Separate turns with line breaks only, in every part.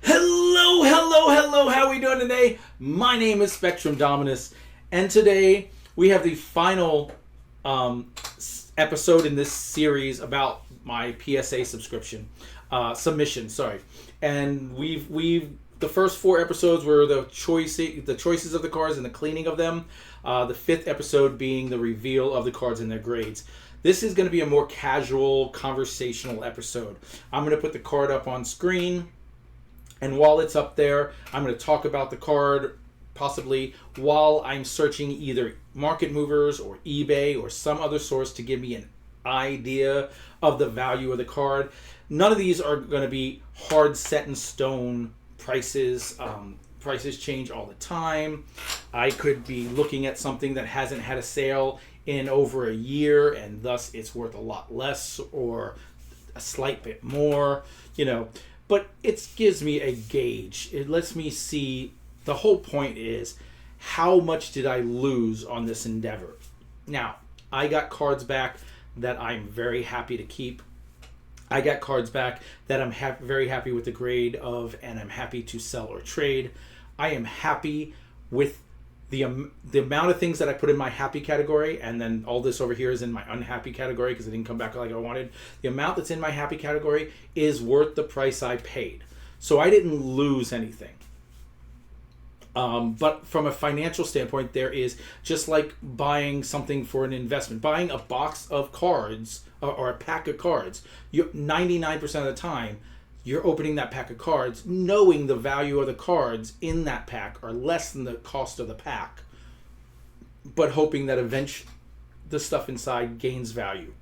Hello, hello, hello. How are we doing today? My name is Spectrum Dominus, and today we have the final episode in this series about my PSA submission. Sorry, and we've the first four episodes were the choices of the cards and the cleaning of them. The fifth episode being the reveal of the cards and their grades. This is going to be a more casual, conversational episode. I'm going to put the card up on screen. And while it's up there, I'm going to talk about the card, possibly while I'm searching either Market Movers or eBay or some other source to give me an idea of the value of the card. None of these are going to be hard set in stone prices. Prices change all the time. I could be looking at something that hasn't had a sale in over a year, and thus it's worth a lot less or a slight bit more, But it gives me a gauge. It lets me see. The whole point is, how much did I lose on this endeavor? Now, I got cards back that I'm very happy to keep. I got cards back that I'm very happy with the grade of, and I'm happy to sell or trade. I am happy with the amount of things that I put in my happy category, and then all this over here is in my unhappy category because it didn't come back like I wanted. The amount that's in my happy category is worth the price I paid. So I didn't lose anything. But from a financial standpoint, there is, just like buying something for an investment, buying a box of cards or a pack of cards, 99% of the time, you're opening that pack of cards knowing the value of the cards in that pack are less than the cost of the pack, but hoping that eventually the stuff inside gains value.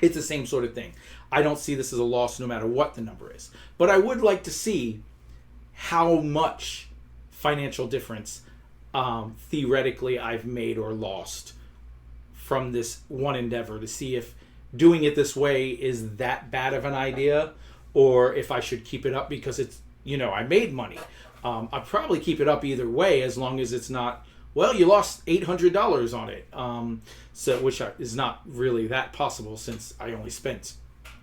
It's the same sort of thing. I don't see this as a loss no matter what the number is. But I would like to see how much financial difference theoretically I've made or lost from this one endeavor, to see if doing it this way is that bad of an idea, or if I should keep it up because it's, I made money. I'll probably keep it up either way, as long as it's not, well, you lost $800 on it. Which is not really that possible, since I only spent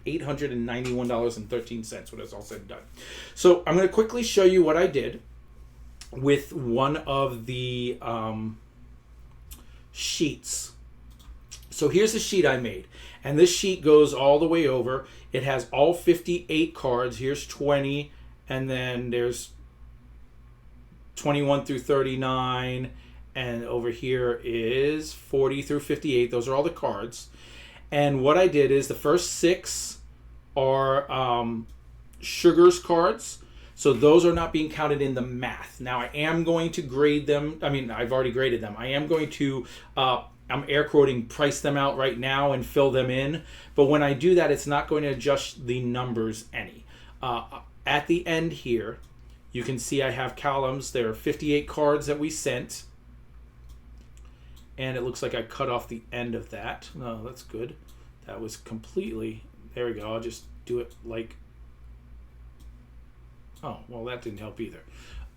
$891.13 when it's all said and done. So I'm going to quickly show you what I did with one of the sheets. So here's a sheet I made, and this sheet goes all the way over. It has all 58 cards. Here's 20, and then there's 21 through 39, and over here is 40 through 58. Those are all the cards. And what I did is the first 6 are Sugar's cards. So those are not being counted in the math. Now I am going to grade them. I mean, I've already graded them. I am going to, I'm air quoting, price them out right now and fill them in. But when I do that, it's not going to adjust the numbers any. At the end here, you can see I have columns. There are 58 cards that we sent. And it looks like I cut off the end of that. No, that's good. That was completely, there we go. I'll just do it like, oh, well, that didn't help either.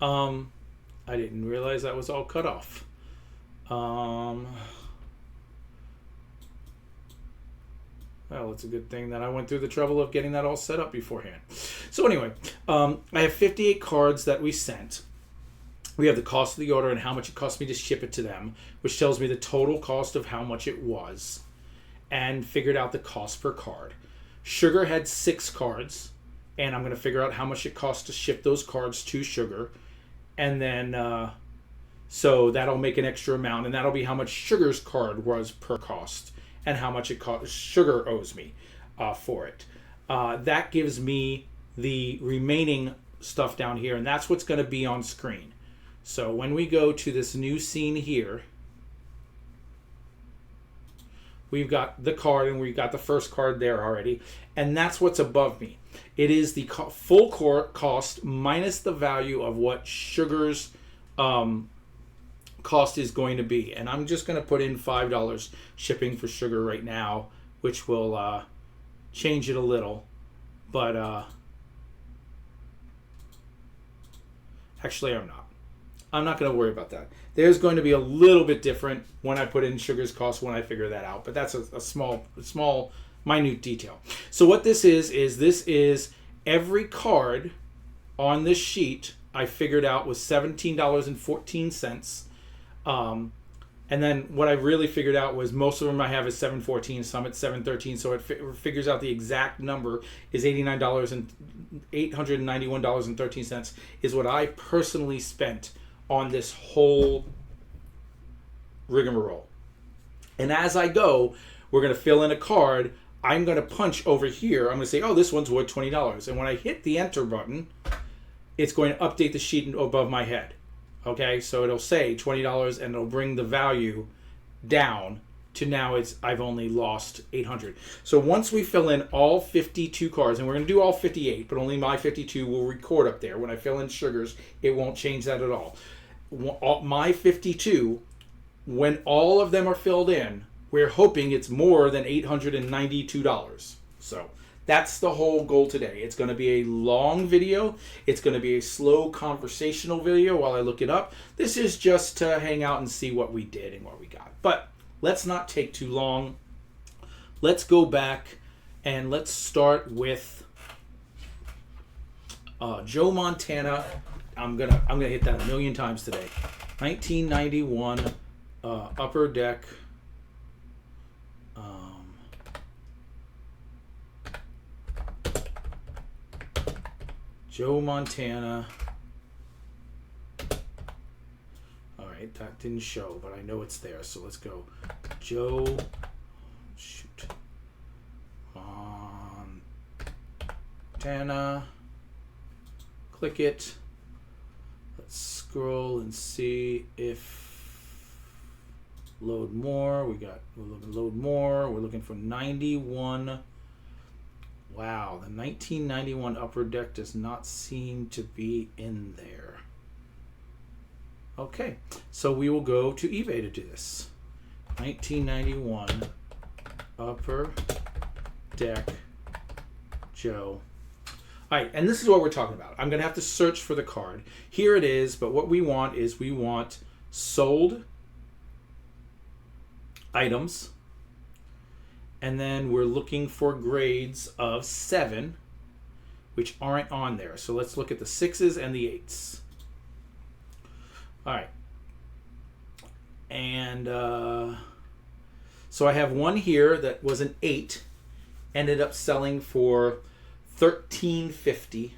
I didn't realize that was all cut off. Well, it's a good thing that I went through the trouble of getting that all set up beforehand. So anyway, I have 58 cards that we sent. We have the cost of the order and how much it cost me to ship it to them, which tells me the total cost of how much it was, and figured out the cost per card. Sugar had 6 cards, and I'm going to figure out how much it costs to ship those cards to Sugar. And then, so that'll make an extra amount, and that'll be how much Sugar's card was per cost, and how much it cost Sugar owes me for it. That gives me the remaining stuff down here, and that's what's going to be on screen. So when we go to this new scene here, we've got the card, and we've got the first card there already, and that's what's above me. It is the full cost minus the value of what Sugar's cost is going to be. And I'm just going to put in $5 shipping for Sugar right now, which will change it a little. But actually, I'm not. I'm not going to worry about that. There's going to be a little bit different when I put in Sugar's cost when I figure that out. But that's a small, minute detail. So what this is every card on this sheet I figured out was $17.14. And then what I really figured out was most of them I have is $7.14, some at $7.13. So it figures out the exact number is $891.13 is what I personally spent on this whole rigmarole. And as I go, we're going to fill in a card. I'm going to punch over here. I'm going to say, oh, this one's worth $20. And when I hit the enter button, it's going to update the sheet above my head. Okay, so it'll say $20 and it'll bring the value down to now I've only lost 800. So once we fill in all 52 cards, and we're going to do all 58, but only my 52 will record up there. When I fill in Sugar's, it won't change that at all. My 52, when all of them are filled in, we're hoping it's more than $892. So that's the whole goal today. It's going to be a long video. It's going to be a slow conversational video while I look it up. This is just to hang out and see what we did and what we got. But let's not take too long. Let's go back and let's start with Joe Montana. I'm gonna hit that a million times today. 1991 Upper Deck. Joe Montana. All right, that didn't show, but I know it's there. So let's go. Joe, Montana. Click it. Let's scroll and see if load more. We're looking to load more. We're looking for 91. Wow, the 1991 Upper Deck does not seem to be in there. Okay, so we will go to eBay to do this. 1991 Upper Deck Joe. All right, and this is what we're talking about. I'm going to have to search for the card. Here it is, but what we want is we want sold items. And then we're looking for grades of 7, which aren't on there. So let's look at the 6s and the 8s. All right. And so I have one here that was an 8, ended up selling for $13.50.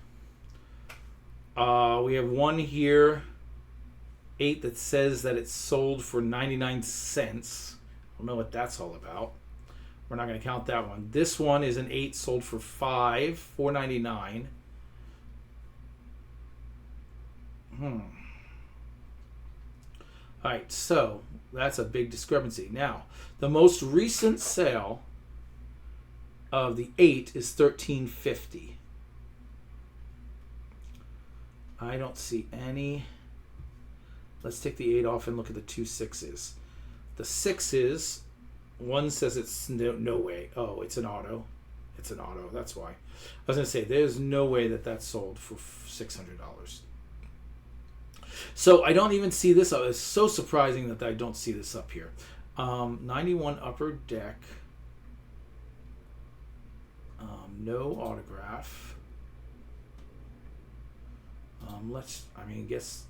We have one here, 8, that says that it's sold for 99 cents. I don't know what that's all about. We're not going to count that one. This one is an 8 sold for $4.99. All right, so that's a big discrepancy. Now, the most recent sale of the 8 is $13.50. I don't see any. Let's take the 8 off and look at the 2 6s. The 6s. One says it's no way. Oh, it's an auto. It's an auto. That's why. I was going to say, there's no way that that's sold for $600. So I don't even see this. It's so surprising that I don't see this up here. 91 Upper Deck. No autograph. I guess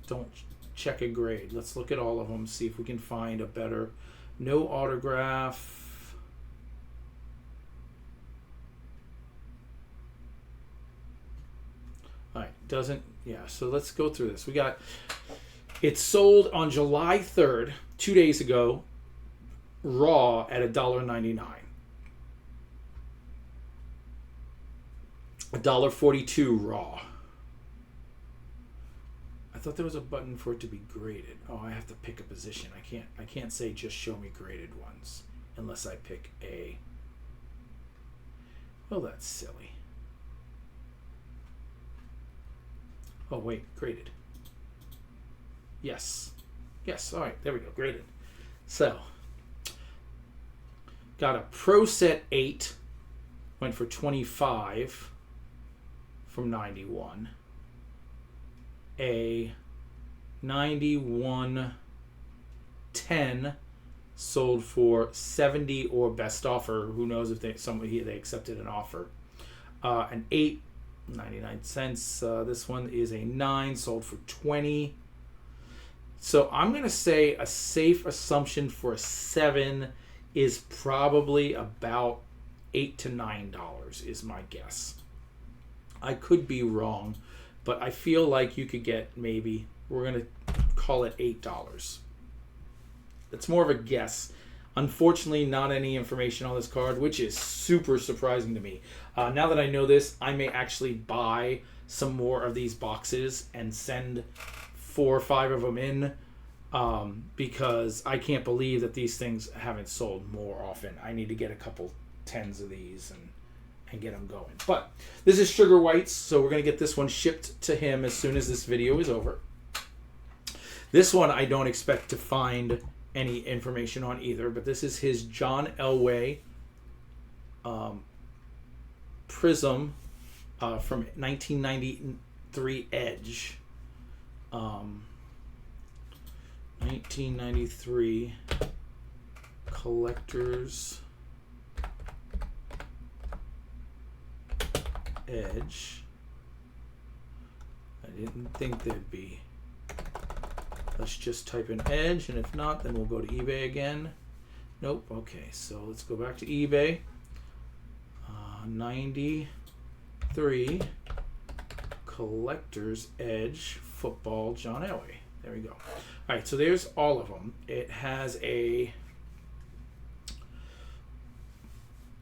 don't check a grade. Let's look at all of them, see if we can find a better. No autograph. All right, doesn't, yeah, so let's go through this. It sold on July 3rd, 2 days ago, raw at $1.99. $1.42 raw. I thought there was a button for it to be graded. Oh, I have to pick a position. I can't say just show me graded ones unless I pick A. Well, that's silly. Oh, wait, graded. Yes. Yes, all right, there we go, graded. So, got a Pro Set 8, went for 25 from 91. A 9110 sold for 70 or best offer. Who knows if they accepted an offer. An 8 99 cents. This one is a 9, sold for 20. So I'm going to say a safe assumption for a 7 is probably about $8 to $9 is my guess. I could be wrong, but I feel like you could get maybe, we're going to call it $8. It's more of a guess. Unfortunately, not any information on this card, which is super surprising to me. Now that I know this, I may actually buy some more of these boxes and send 4 or 5 of them in, because I can't believe that these things haven't sold more often. I need to get a couple 10s of these and get them going. But this is Sugar White's, so we're going to get this one shipped to him as soon as this video is over. This one I don't expect to find any information on either, but this is his John Elway Prism from 1993 Edge. 1993 Collector's Edge. I didn't think there'd be. Let's just type in Edge, and if not, then we'll go to eBay again. Nope. Okay, so let's go back to eBay. 93 Collector's Edge Football John Elway. There we go. All right, so there's all of them. It has a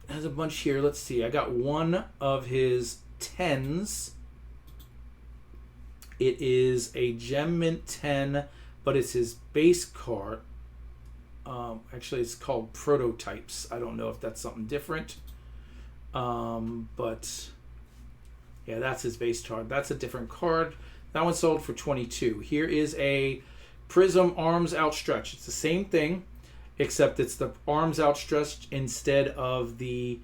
bunch here. Let's see. I got one of his 10s. It is a Gem Mint 10, but it's his base card. Actually, it's called Prototypes. I don't know if that's something different. But yeah, that's his base card. That's a different card. That one sold for 22. Here is a Prism Arms Outstretched. It's the same thing, except it's the arms outstretched instead of the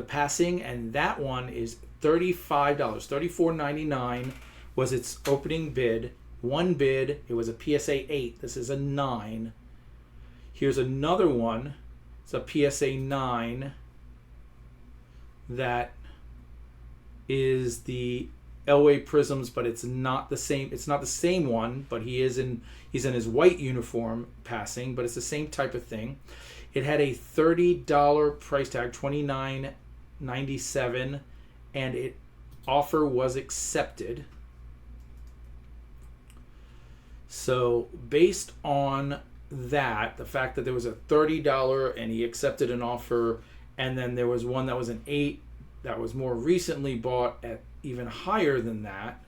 passing, and that one is $35. $34.99 was its opening bid. One bid. It was a PSA 8. This is a 9. Here's another one. It's a PSA 9 that is the Elway Prisms, but it's not the same. It's not the same one, but he's in his white uniform passing, but it's the same type of thing. It had a $30 price tag, $29.97, and it offer was accepted. So based on that, the fact that there was a $30 and he accepted an offer, and then there was one that was an 8 that was more recently bought at even higher than that.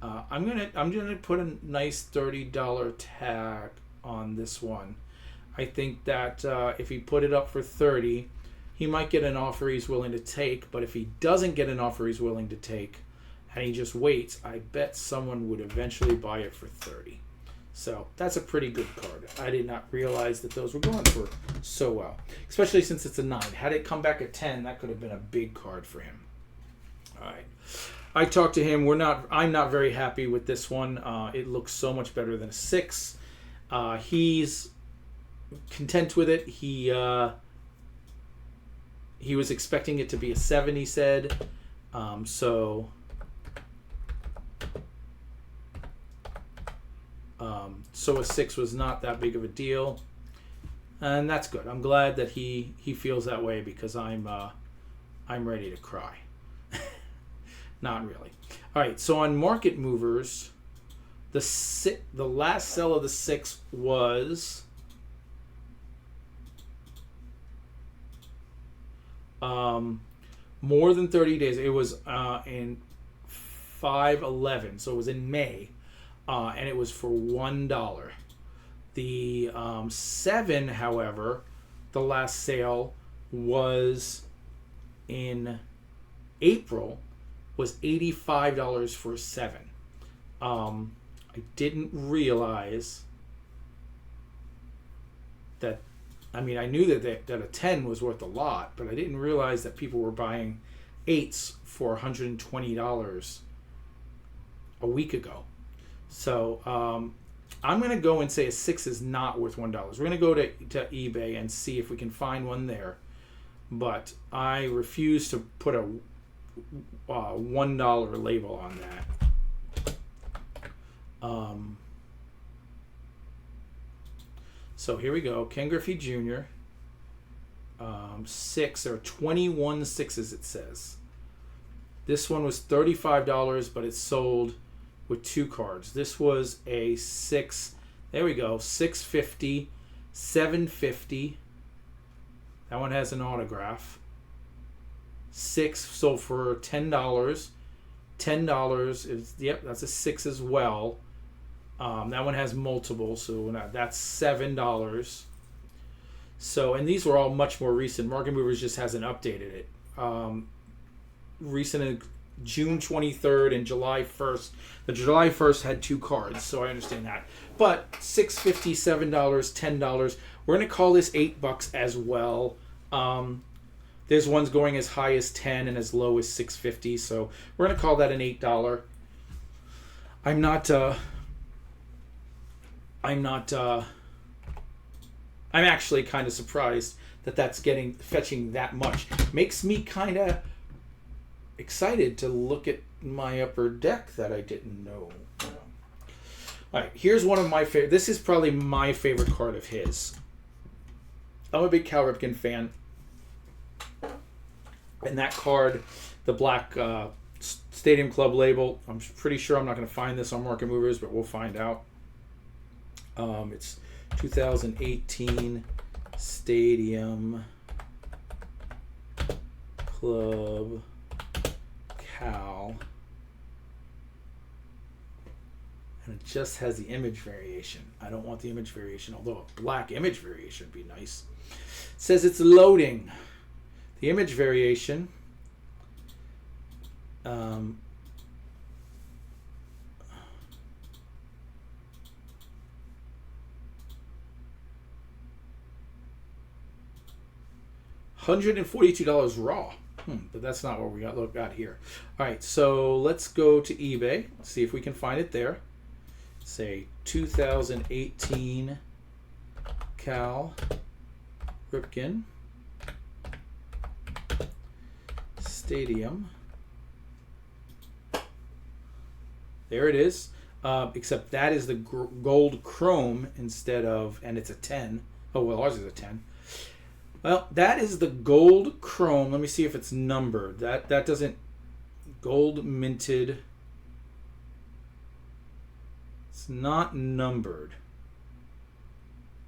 I'm gonna put a nice $30 tag on this one. I think that if he put it up for 30, he might get an offer he's willing to take. But if he doesn't get an offer he's willing to take, and he just waits, I bet someone would eventually buy it for 30. So that's a pretty good card. I did not realize that those were going for so well, especially since it's a 9. Had it come back at 10, that could have been a big card for him. All right. I talked to him. I'm not very happy with this one. It looks so much better than a 6. He's content with it. He was expecting it to be a 7, he said. So a 6 was not that big of a deal, and that's good. I'm glad that he feels that way, because I'm ready to cry. Not really. All right, so on Market Movers, the last sell of the 6 was more than 30 days. It was in 5/11, so it was in May. And it was for $1. The 7, however, the last sale was in April, was $85 for a 7. I didn't realize that. I mean, I knew that a 10 was worth a lot, but I didn't realize that people were buying 8s for $120 a week ago. So I'm going to go and say a 6 is not worth $1. We're going to go to eBay and see if we can find one there. but I refuse to put a $1 label on that. So here we go. Ken Griffey Jr. 6. There are 21 sixes, it says. This one was $35, but it sold with 2 cards. This was a 6. There we go. $6.50, $7.50. That one has an autograph. 6 sold for $10. $10 is, yep, that's a 6 as well. That one has multiple, so that's $7. So, and these were all much more recent. Market Movers just hasn't updated it. Recent June 23rd and July 1st. The July 1st had 2 cards, so I understand that. But $6.50, $7, $10. We're going to call this $8 as well. There's ones going as high as 10 and as low as $6.50, so we're going to call that an $8. I'm actually kind of surprised that that's fetching that much. Makes me kind of excited to look at my upper deck that I didn't know. All right, here's one of my favorite. This is probably my favorite card of his. I'm a big Cal Ripken fan. And that card, the black Stadium Club label, I'm pretty sure I'm not going to find this on Market Movers, but we'll find out. It's 2018 Stadium Club Cal. And it just has the image variation. I don't want the image variation, although a black image variation would be nice. It says it's loading. The image variation $142 raw. But that's not what we got here. All right, so let's go to eBay. See if we can find it there. Say 2018 Cal Ripken Stadium. There it is. Except that is the gold chrome instead of, and it's a 10. Oh, well, ours is a 10. Well, that is the gold chrome. Let me see if it's numbered. That doesn't, gold minted. It's not numbered.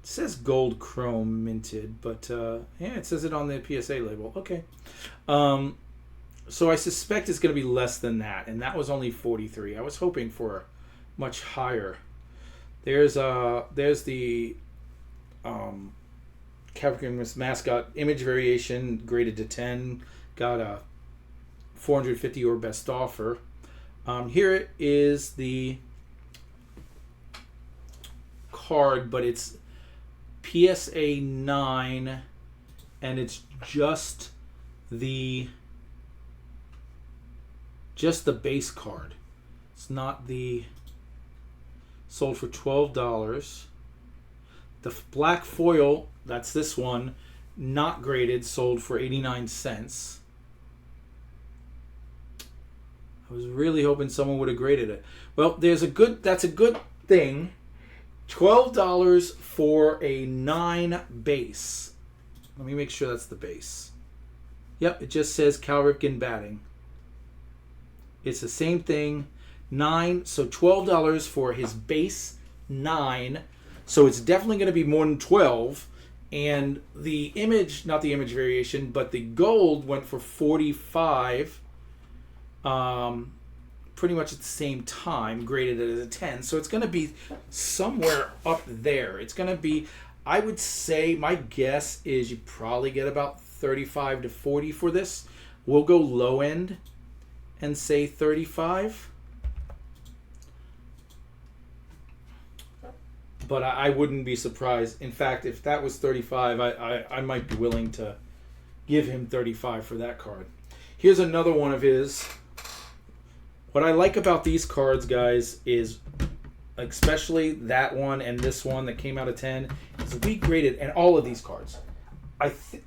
It says gold chrome minted, but yeah, it says it on the PSA label. Okay. So I suspect it's going to be less than that, and that was only 43. I was hoping for much higher. There's the Capricorn mascot image variation graded to 10. Got a 450 or best offer. Here is the card, but it's PSA 9, and it's just the base card. It's not the sold for $12. The black foil, that's this one, not graded, sold for 89 cents. I was really hoping someone would have graded it. Well, that's a good thing. $12 for a 9 base. Let me make sure that's the base. Yep, it just says Cal Ripken batting. It's the same thing. 9, so $12 for his base 9. So it's definitely going to be more than 12. And the image, not the image variation, but the gold went for 45. Pretty much at the same time, graded it as a 10. So it's going to be somewhere up there. It's going to be, I would say, my guess is you probably get about 35 to 40 for this. We'll go low end and say 35. But I wouldn't be surprised. In fact, if that was 35, I might be willing to give him 35 for that card. Here's another one of his. What I like about these cards, guys, is especially that one and this one that came out of 10, is we graded, and all of these cards,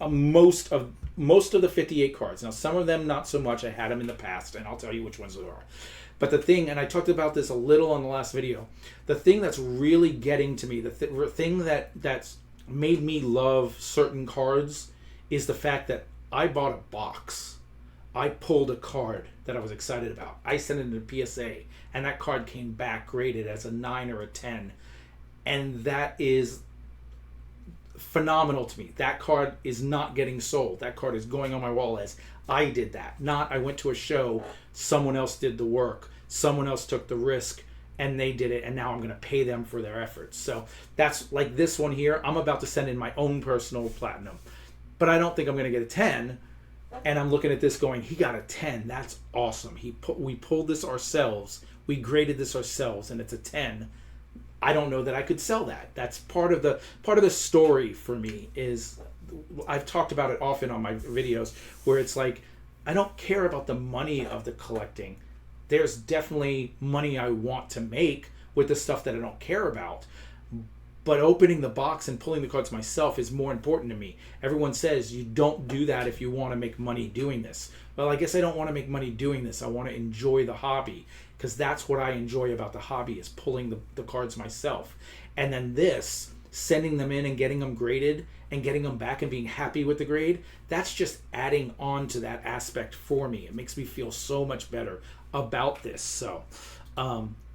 most of most of the 58 cards. Now, some of them not so much. I had them in the past, and I'll tell you which ones they are. But the thing, and I talked about this a little on the last video, the thing that's really getting to me, the thing that's made me love certain cards is the fact that I bought a box. I pulled a card that I was excited about. I sent it to PSA, and that card came back graded as a 9 or a 10. And that is phenomenal to me. That card is not getting sold. That card is going on my wall as I did that. Not I went to a show, someone else did the work, someone else took the risk, and they did it, and now I'm going to pay them for their efforts. So that's like this one here. I'm about to send in my own personal platinum, but I don't think I'm going to get a 10. And I'm looking at this going, he got a 10. That's awesome. We pulled this ourselves. We graded this ourselves, and it's a 10. I don't know that I could sell that. That's part of the story for me. Is I've talked about it often on my videos where it's like I don't care about the money of the collecting. There's definitely money I want to make with the stuff that I don't care about. But opening the box and pulling the cards myself is more important to me. Everyone says you don't do that if you want to make money doing this. Well, I guess I don't want to make money doing this. I want to enjoy the hobby, because that's what I enjoy about the hobby, is pulling the cards myself. And then this, sending them in and getting them graded and getting them back and being happy with the grade, that's just adding on to that aspect for me. It makes me feel so much better about this. So,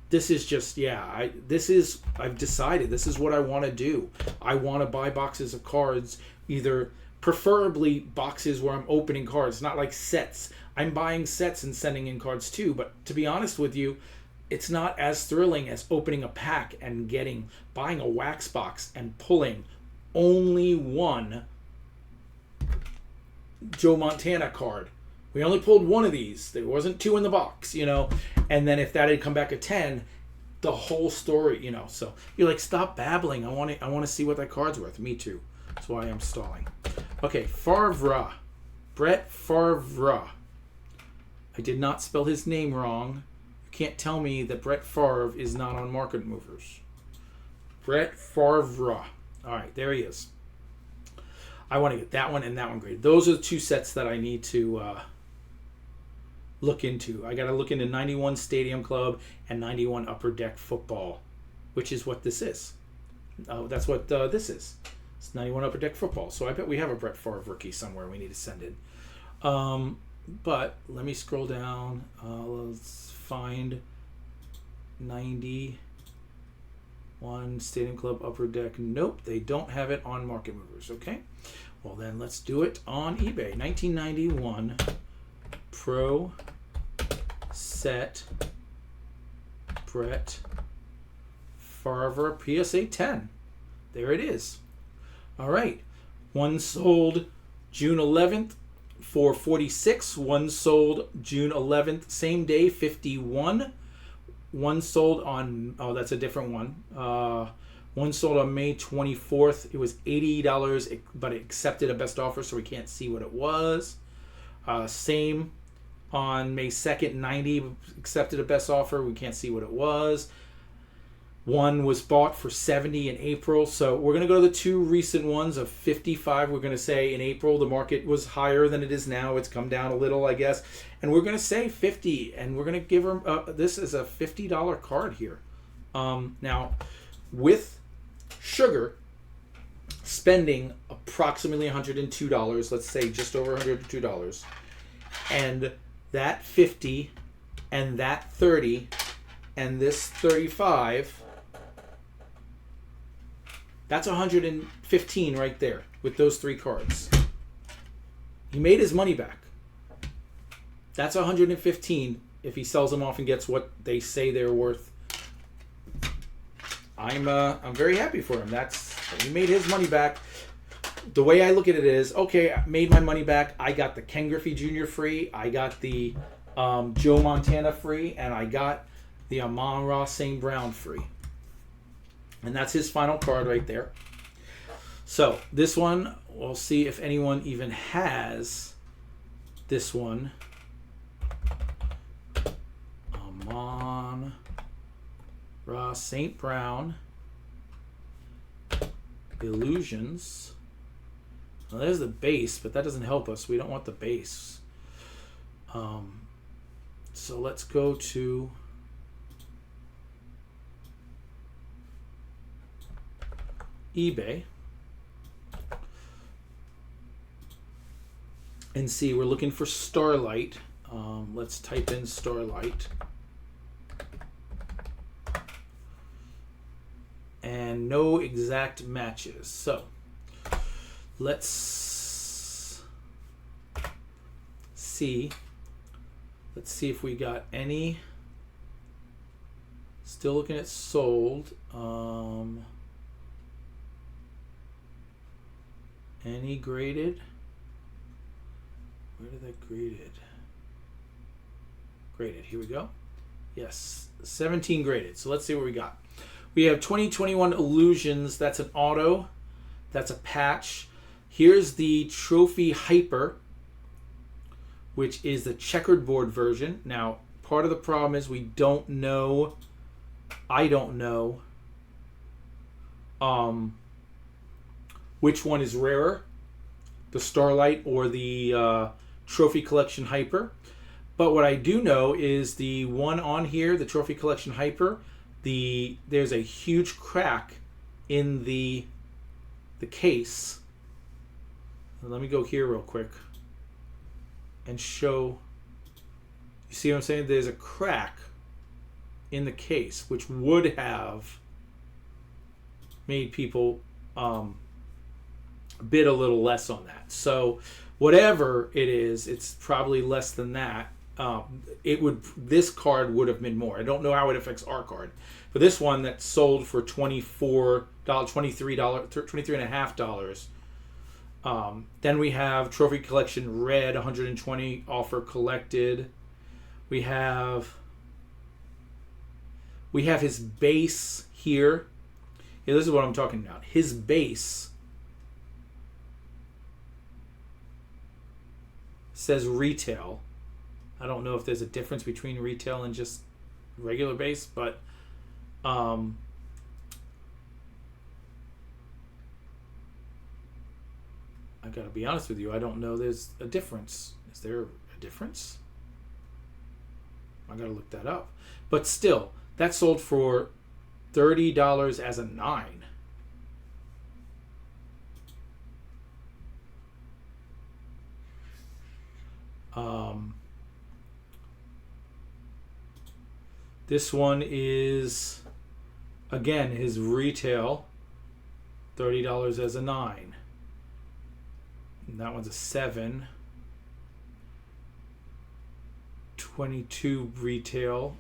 this is just, I've decided this is what I want to do. I want to buy boxes of cards, either preferably boxes where I'm opening cards, not like sets. I'm buying sets and sending in cards too, but to be honest with you, it's not as thrilling as opening a pack and buying a wax box and pulling only one Joe Montana card. We only pulled one of these. There wasn't two in the box, And then if that had come back a 10, the whole story, So you're like, stop babbling. I want to see what that card's worth. Me too. That's why I'm stalling. Okay, Favre. Brett Favre. I did not spell his name wrong. You can't tell me that Brett Favre is not on Market Movers. Brett Favre. All right, there he is. I want to get that one and that one graded. Those are the two sets that I need to look into. I got to look into 91 Stadium Club and 91 Upper Deck Football, which is what this is. That's what this is. It's 91 Upper Deck Football. So I bet we have a Brett Favre rookie somewhere we need to send in. But let me scroll down. Let's find 91 Stadium Club Upper Deck. Nope, they don't have it on Market Movers. Okay. Well, then let's do it on eBay. 1991 Pro Set Brett Favre PSA 10. There it is. All right. One sold June 11th for $46. One sold June 11th, same day, $51. One sold on, that's a different one. One sold on May 24th. It was $80, but it accepted a best offer, so we can't see what it was. Same on May 2nd, 90, accepted a best offer. We can't see what it was. One was bought for $70 in April. So we're going to go to the two recent ones of $55. We're going to say in April the market was higher than it is now. It's come down a little, I guess. And we're going to say $50. And we're going to give her, this is a $50 card here. Now, with Sugar spending approximately $102, let's say just over $102, and that 50 and that 30 and this 35, that's 115 right there with those three cards. He made his money back. That's 115 if he sells them off and gets what they say they're worth. I'm very happy for him. He made his money back. The way I look at it is, okay, I made my money back. I got the Ken Griffey Jr. free. I got the Joe Montana free, and I got the Amon-Ra St. Brown free. And that's his final card right there. So this one, we'll see if anyone even has this one. Amon-Ra St. Brown. Illusions. Well, there's the base, but that doesn't help us. We don't want the base. So let's go to eBay and see. We're looking for Starlight. Let's type in Starlight. And no exact matches. So let's see. Let's see if we got any. Still looking at sold. Any graded? Where did that graded? Graded. Here we go. Yes, 17 graded. So let's see what we got. We have 2021 Illusions. That's an auto. That's a patch. Here's the Trophy Hyper, which is the checkered board version. Now, part of the problem is we don't know. I don't know which one is rarer, the Starlight or the Trophy Collection Hyper. But what I do know is the one on here, the Trophy Collection Hyper, there's a huge crack in the case. Let me go here real quick and show. You see what I'm saying? There's a crack in the case, which would have made people bid a little less on that. So whatever it is, it's probably less than that. This card would have been more. I don't know how it affects our card, but this one that sold for $23.50. Then we have Trophy Collection Red, 120 offer collected. We have his base here. Yeah, this is what I'm talking about. His base says retail. I don't know if there's a difference between retail and just regular base, but I gotta be honest with you, I don't know there's a difference. Is there a difference? I gotta look that up. But still, that sold for $30 as a 9. This one is, again, his retail, $30 as a 9. And that one's a 7. 22 retail.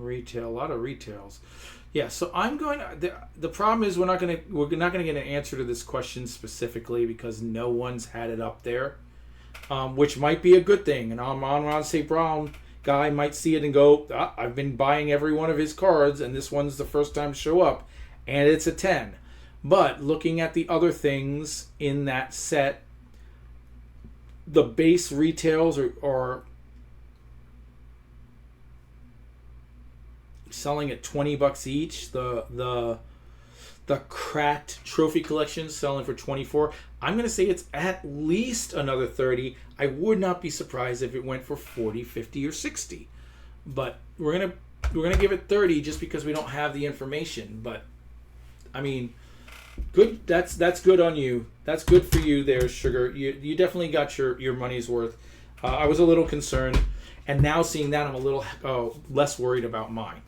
Retail, a lot of retails. Yeah, so I'm going to, the problem is we're not going to get an answer to this question specifically because no one's had it up there, which might be a good thing. And Ron St. Brown guy might see it and go, I've been buying every one of his cards and this one's the first time to show up and it's a 10. But looking at the other things in that set, the base retails are selling at $20 each. The cracked Trophy Collection selling for $24. I'm going to say it's at least another $30. I would not be surprised if it went for $40, $50, or $60. But we're gonna give it $30 just because we don't have the information. But I mean, good. That's good on you. That's good for you there, Sugar. You definitely got your money's worth. I was a little concerned, and now seeing that, I'm a little less worried about mine.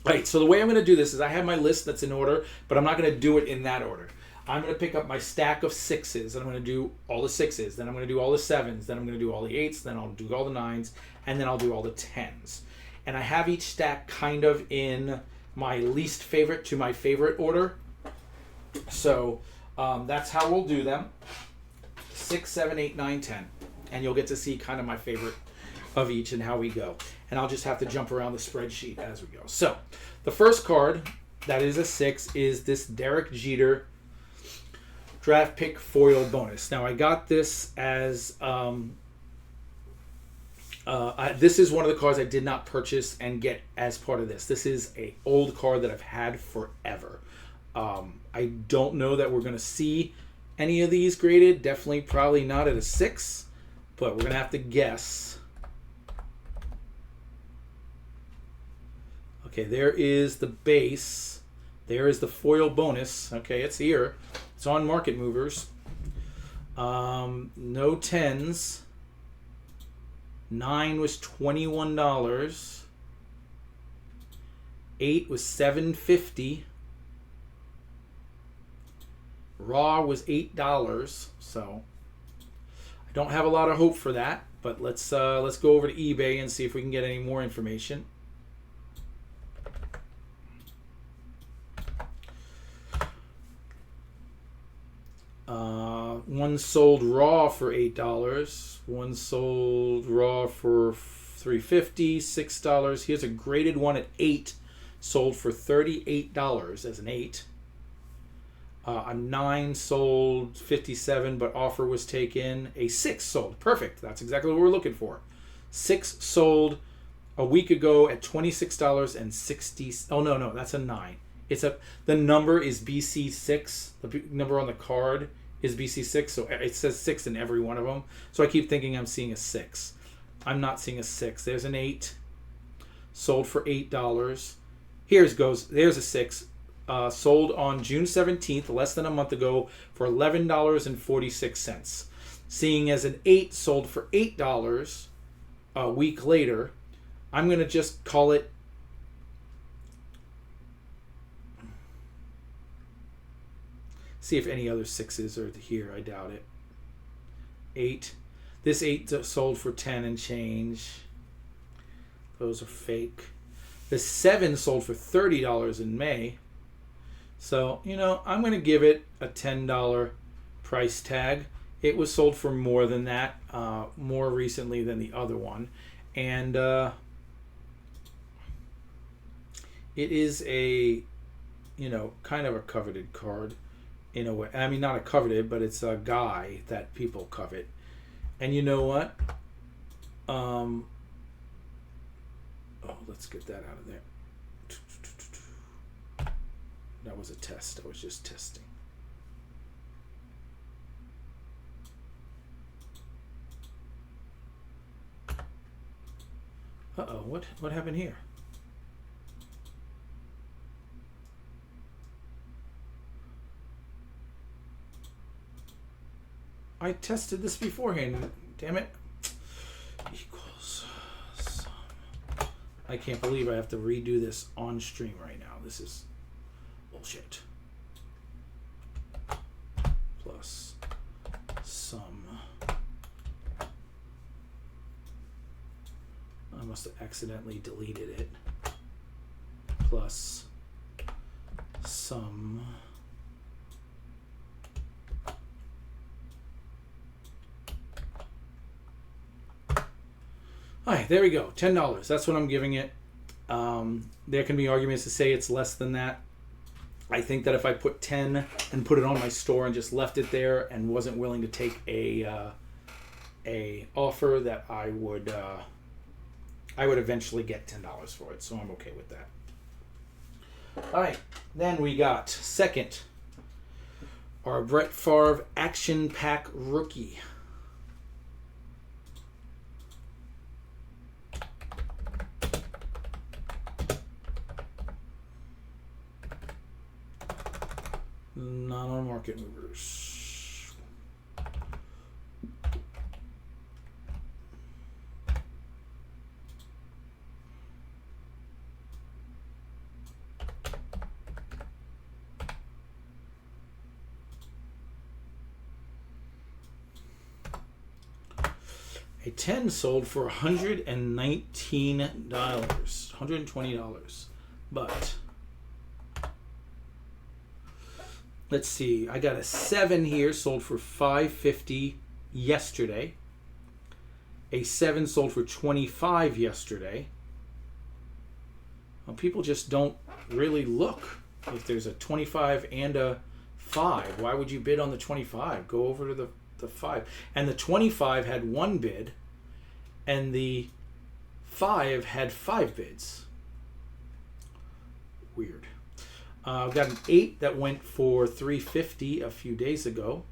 All right, so the way I'm going to do this is I have my list that's in order, but I'm not going to do it in that order. I'm going to pick up my stack of 6s, and I'm going to do all the 6s. Then I'm going to do all the 7s. Then I'm going to do all the 8s. Then I'll do all the 9s. And then I'll do all the 10s. And I have each stack kind of in my least favorite to my favorite order. So that's how we'll do them. 6, 7, 8, 9, 10. And you'll get to see kind of my favorite of each and how we go. And I'll just have to jump around the spreadsheet as we go. So the first card that is a 6 is this Derek Jeter draft pick foil bonus. Now I got this as this is one of the cards I did not purchase and get as part of this. This is a old card that I've had forever. I don't know that we're going to see any of these graded. Definitely probably not at a 6, but we're going to have to guess. Okay, there is the base. There is the foil bonus. Okay, it's here. It's on Market Movers. No 10s. 9 was $21. 8 was $7.50. Raw was $8. So I don't have a lot of hope for that, but let's go over to eBay and see if we can get any more information. One sold raw for $8. One sold raw for $3.50. $6. Here's a graded one at 8, sold for $38 as an 8. A 9 sold $57, but offer was taken. A 6 sold. Perfect. That's exactly what we're looking for. 6 sold a week ago at $26.60. Oh no, that's a 9. The number is BC6. The number on the card is BC6, so it says 6 in every one of them. So I keep thinking I'm seeing a 6. I'm not seeing a 6. There's an 8. Sold for $8. There's a 6. Sold on June 17th, less than a month ago, for $11.46. Seeing as an 8 sold for $8 a week later, I'm going to just call it see if any other 6s are here. I doubt it. 8. This 8 sold for 10 and change. Those are fake. The 7 sold for $30 in May. So, I'm going to give it a $10 price tag. It was sold for more than that, more recently than the other one. And it is a, kind of a coveted card in a way. I mean, not a coveted, but it's a guy that people covet. And you know what? Let's get that out of there. That was a test. I was just testing. Uh-oh, what happened here? I tested this beforehand. Damn it. Equals sum. I can't believe I have to redo this on stream right now. This is bullshit. Plus sum. I must have accidentally deleted it. Plus sum. All right, there we go. $10. That's what I'm giving it. There can be arguments to say it's less than that. I think that if I put 10 and put it on my store and just left it there and wasn't willing to take a offer, that I would eventually get $10 for it. So I'm okay with that. All right, then we got second, our Brett Favre Action Pack Rookie. Not on Market Movers. A 10 sold for $119, $120. But let's see. I got a 7 here, sold for $5.50 yesterday. A 7 sold for $25 yesterday. Well, people just don't really look. If there's a 25 and a 5, why would you bid on the 25? Go over to the 5. And the 25 had 1 bid, and the 5 had 5 bids. Weird. I've got an 8 that went for $3.50 a few days ago.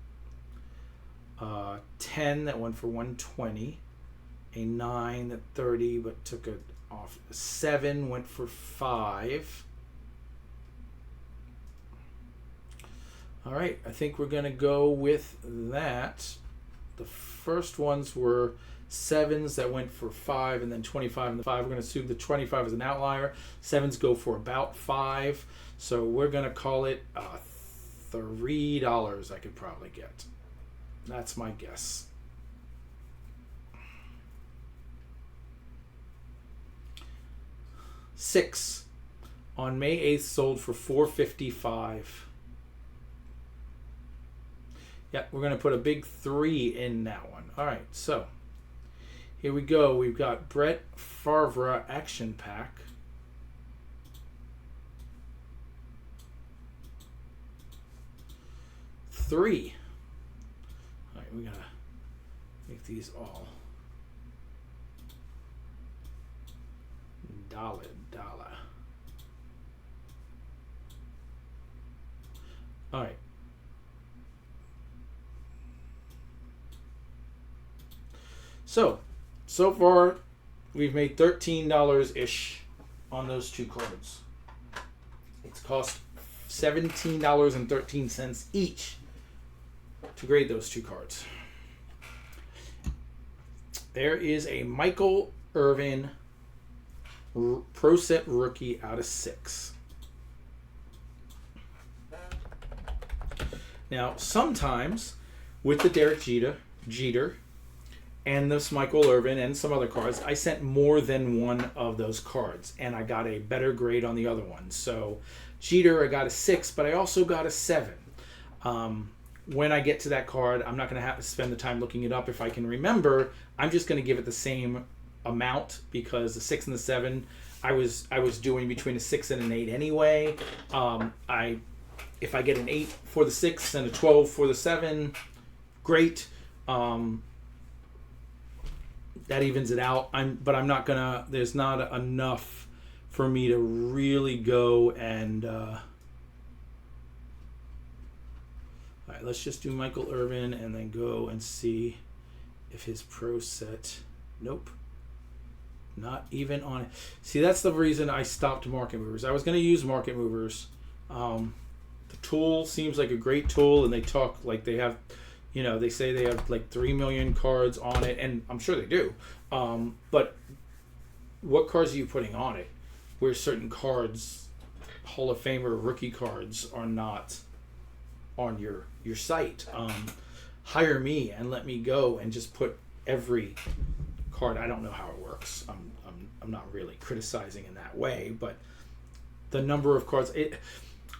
10 that went for 120, a 9 at 30 but took it off. 7 went for 5. All right, I think we're going to go with that. The first ones were 7s that went for 5 and then 25 and the 5. We're going to assume the 25 is an outlier. 7s go for about 5. So we're going to call it $3 I could probably get. That's my guess. Six on May 8th sold for $4.55. Yeah, we're going to put a big 3 in that one. All right, so here we go. We've got Brett Favre Action Pack. $3. All right, we got to make these all dollar. All right. So far, we've made $13-ish on those 2 cards. It's cost $17.13 each to grade those 2 cards. There is a Michael Irvin Pro Set Rookie out of 6. Now, sometimes with the Derek Jeter, and this Michael Irvin and some other cards, I sent more than one of those cards, and I got a better grade on the other one. So Jeter, I got a 6, but I also got a 7. When I get to that card, I'm not going to have to spend the time looking it up if I can remember. I'm just going to give it the same amount because the 6 and the 7, I was doing between a 6 and an 8 anyway. If I get an 8 for the 6 and a 12 for the 7, great. That evens it out. But I'm not gonna. There's not enough for me to really go and. All right, let's just do Michael Irvin and then go and see if his pro set. Nope. Not even on it. See, that's the reason I stopped market movers. I was going to use market movers. The tool seems like a great tool, and they talk like they have, they say they have like 3 million cards on it, and I'm sure they do. But what cards are you putting on it? Where certain cards, Hall of Famer rookie cards, are not on your site. Hire me and let me go and just put every card. I don't know how it works. I'm not really criticizing in that way, but the number of cards.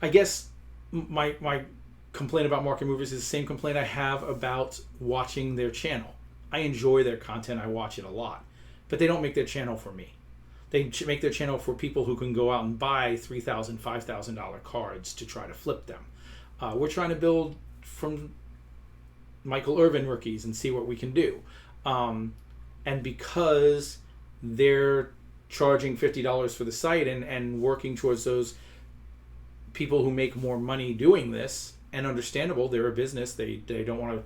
I guess my complaint about market movers is the same complaint I have about watching their channel. I enjoy their content. I watch it a lot, but they don't make their channel for me. They make their channel for people who can go out and buy $3,000, $5,000 cards to try to flip them. We're trying to build from Michael Irvin rookies and see what we can do. And because they're charging $50 for the site and working towards those people who make more money doing this, and understandable, they're a business. They don't want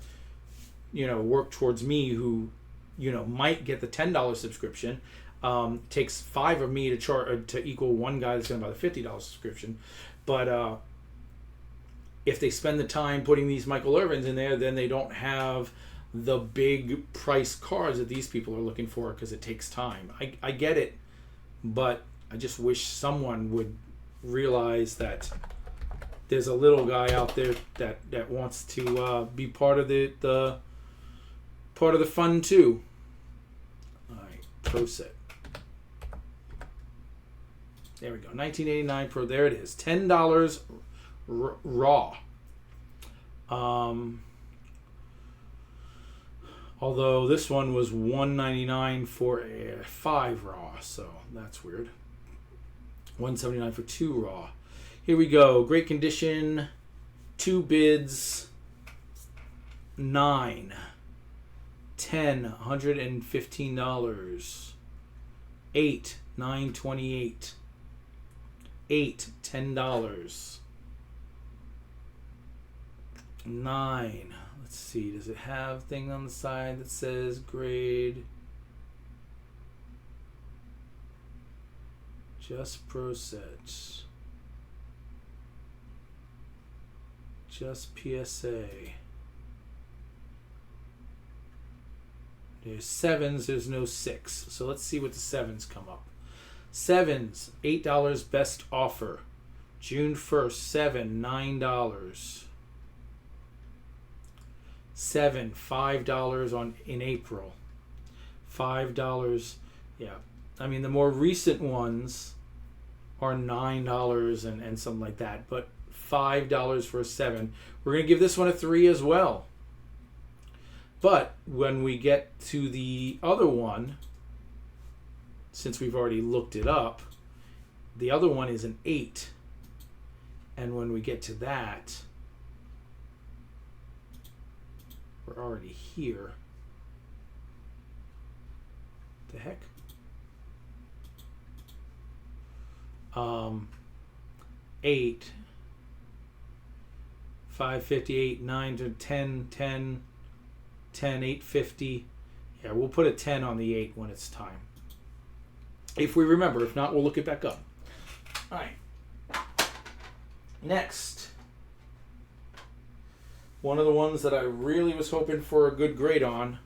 to, work towards me who, might get the $10 subscription. Takes 5 of me to equal one guy that's going to buy the $50 subscription. But if they spend the time putting these Michael Irvins in there, then they don't have the big price cards that these people are looking for because it takes time. I get it, but I just wish someone would realize that there's a little guy out there that wants to be part of the fun too. All right, pro set. There we go. 1989 Pro. There it is. $10 raw. Although this one was $199 for a 5 raw, so that's weird. $179 for 2 raw. Here we go. Great condition. 2 bids. 9. 10. $115. 8. $9.28. 8. $10. 9. Let's Let's see, does it have thing on the side that says grade? Just Pro Sets. Just PSA. There's 7s, there's no 6. So let's see what the 7s come up. 7s, $8 best offer. June 1st, 7, $9. 7, $5 in April. $5, yeah. I mean, the more recent ones are $9 and something like that, but $5 for a 7. We're going to give this one a 3 as well. But when we get to the other one, since we've already looked it up, the other one is an 8. And when we get to that, we're already here. The heck? 8, 558, 9 to 10, 10, 10, 850. Yeah, we'll put a 10 on the 8 when it's time. If we remember. If not, we'll look it back up. All right. Next. One of the ones that I really was hoping for a good grade on.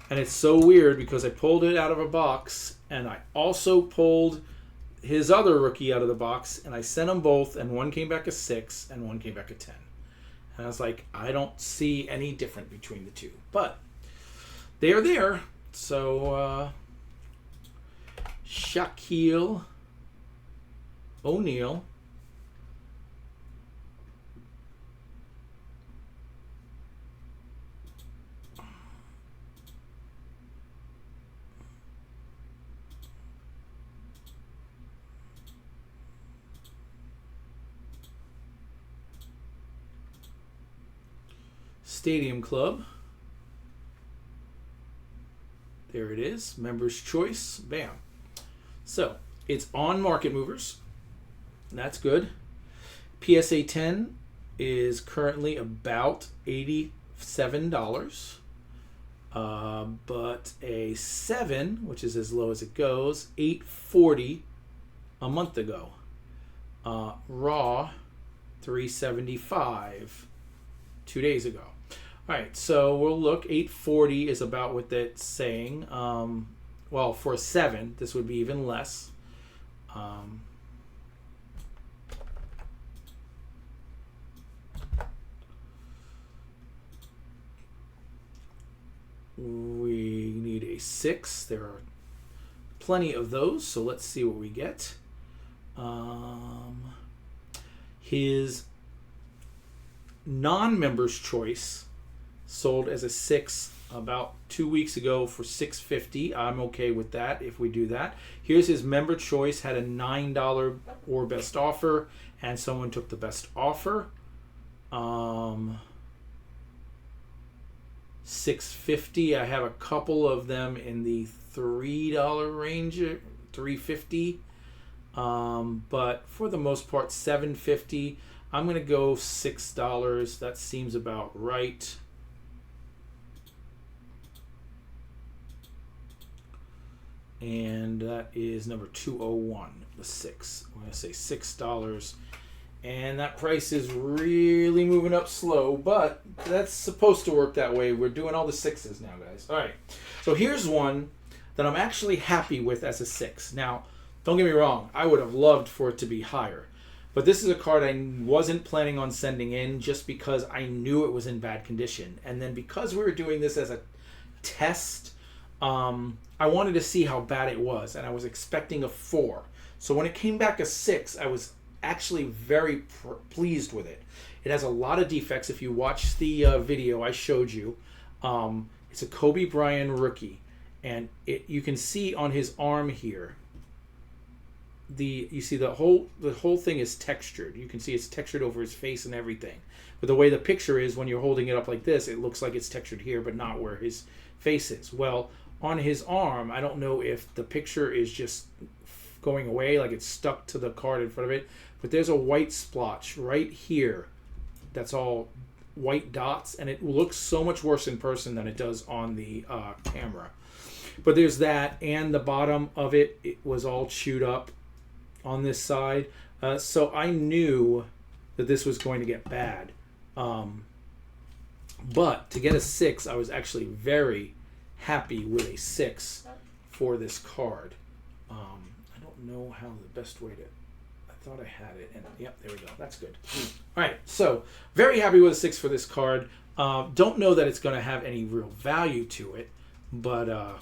And it's so weird because I pulled it out of a box and I also pulled his other rookie out of the box, and I sent them both, and one came back a 6 and one came back a 10. And I was like, I don't see any different between the two, but they are there. So Shaquille O'Neal, Stadium Club. There it is. Members' Choice. Bam. So, it's on Market Movers. That's good. PSA 10 is currently about $87. But a 7, which is as low as it goes, $840 a month ago. Raw, $375 2 days ago. All right, so we'll look. 840 is about what that's saying. Well, for a 7, this would be even less. We need a 6. There are plenty of those, so let's see what we get. His non-members choice sold as a 6 about 2 weeks ago for $650. I'm okay with that if we do that. Here's his member choice, had a $9 or best offer, and someone took the best offer. $650. I have a couple of them in the $3 range, $350. But for the most part, $750. I'm going to go $6. That seems about right. And that is number 201, the 6. I'm going to say $6. And that price is really moving up slow, but that's supposed to work that way. We're doing all the 6s now, guys. All right. So here's one that I'm actually happy with as a 6. Now, don't get me wrong. I would have loved for it to be higher. But this is a card I wasn't planning on sending in just because I knew it was in bad condition. And then because we were doing this as a test, I wanted to see how bad it was. And I was expecting a 4. So when it came back a 6, I was actually very pleased with it. It has a lot of defects. If you watch the video I showed you, it's a Kobe Bryant rookie. And you can see on his arm here, you see the whole thing is textured. You can see it's textured over his face and everything. But the way the picture is, when you're holding it up like this, it looks like it's textured here, but not where his face is. Well, on his arm, I don't know if the picture is just going away, like it's stuck to the card in front of it, but there's a white splotch right here that's all white dots, and it looks so much worse in person than it does on the camera. But there's that, and the bottom of it was all chewed up on this side. So I knew that this was going to get bad. But to get a 6, I was actually very happy with a 6 for this card. I don't know how the best way to... I thought I had it, and yep, there we go. That's good. All right, so very happy with a 6 for this card. Don't know that it's going to have any real value to it, but...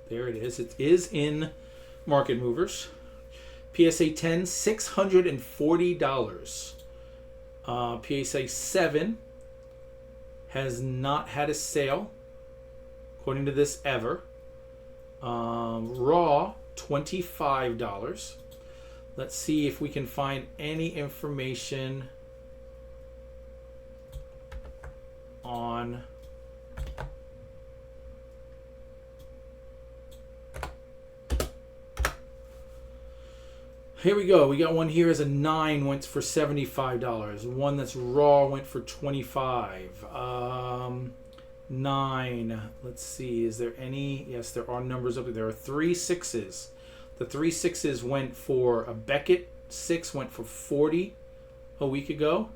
there it is. It is in Market Movers. PSA 10, $640. PSA 7 has not had a sale, according to this, ever. Raw, $25. Let's see if we can find any information on... Here we go. We got one here as a 9, went for $75. One that's raw went for $25. 9. Let's see. Is there any? Yes, there are numbers up there. There are 3 6s. The 3 6s went for a Beckett 6 went for $40 a week ago.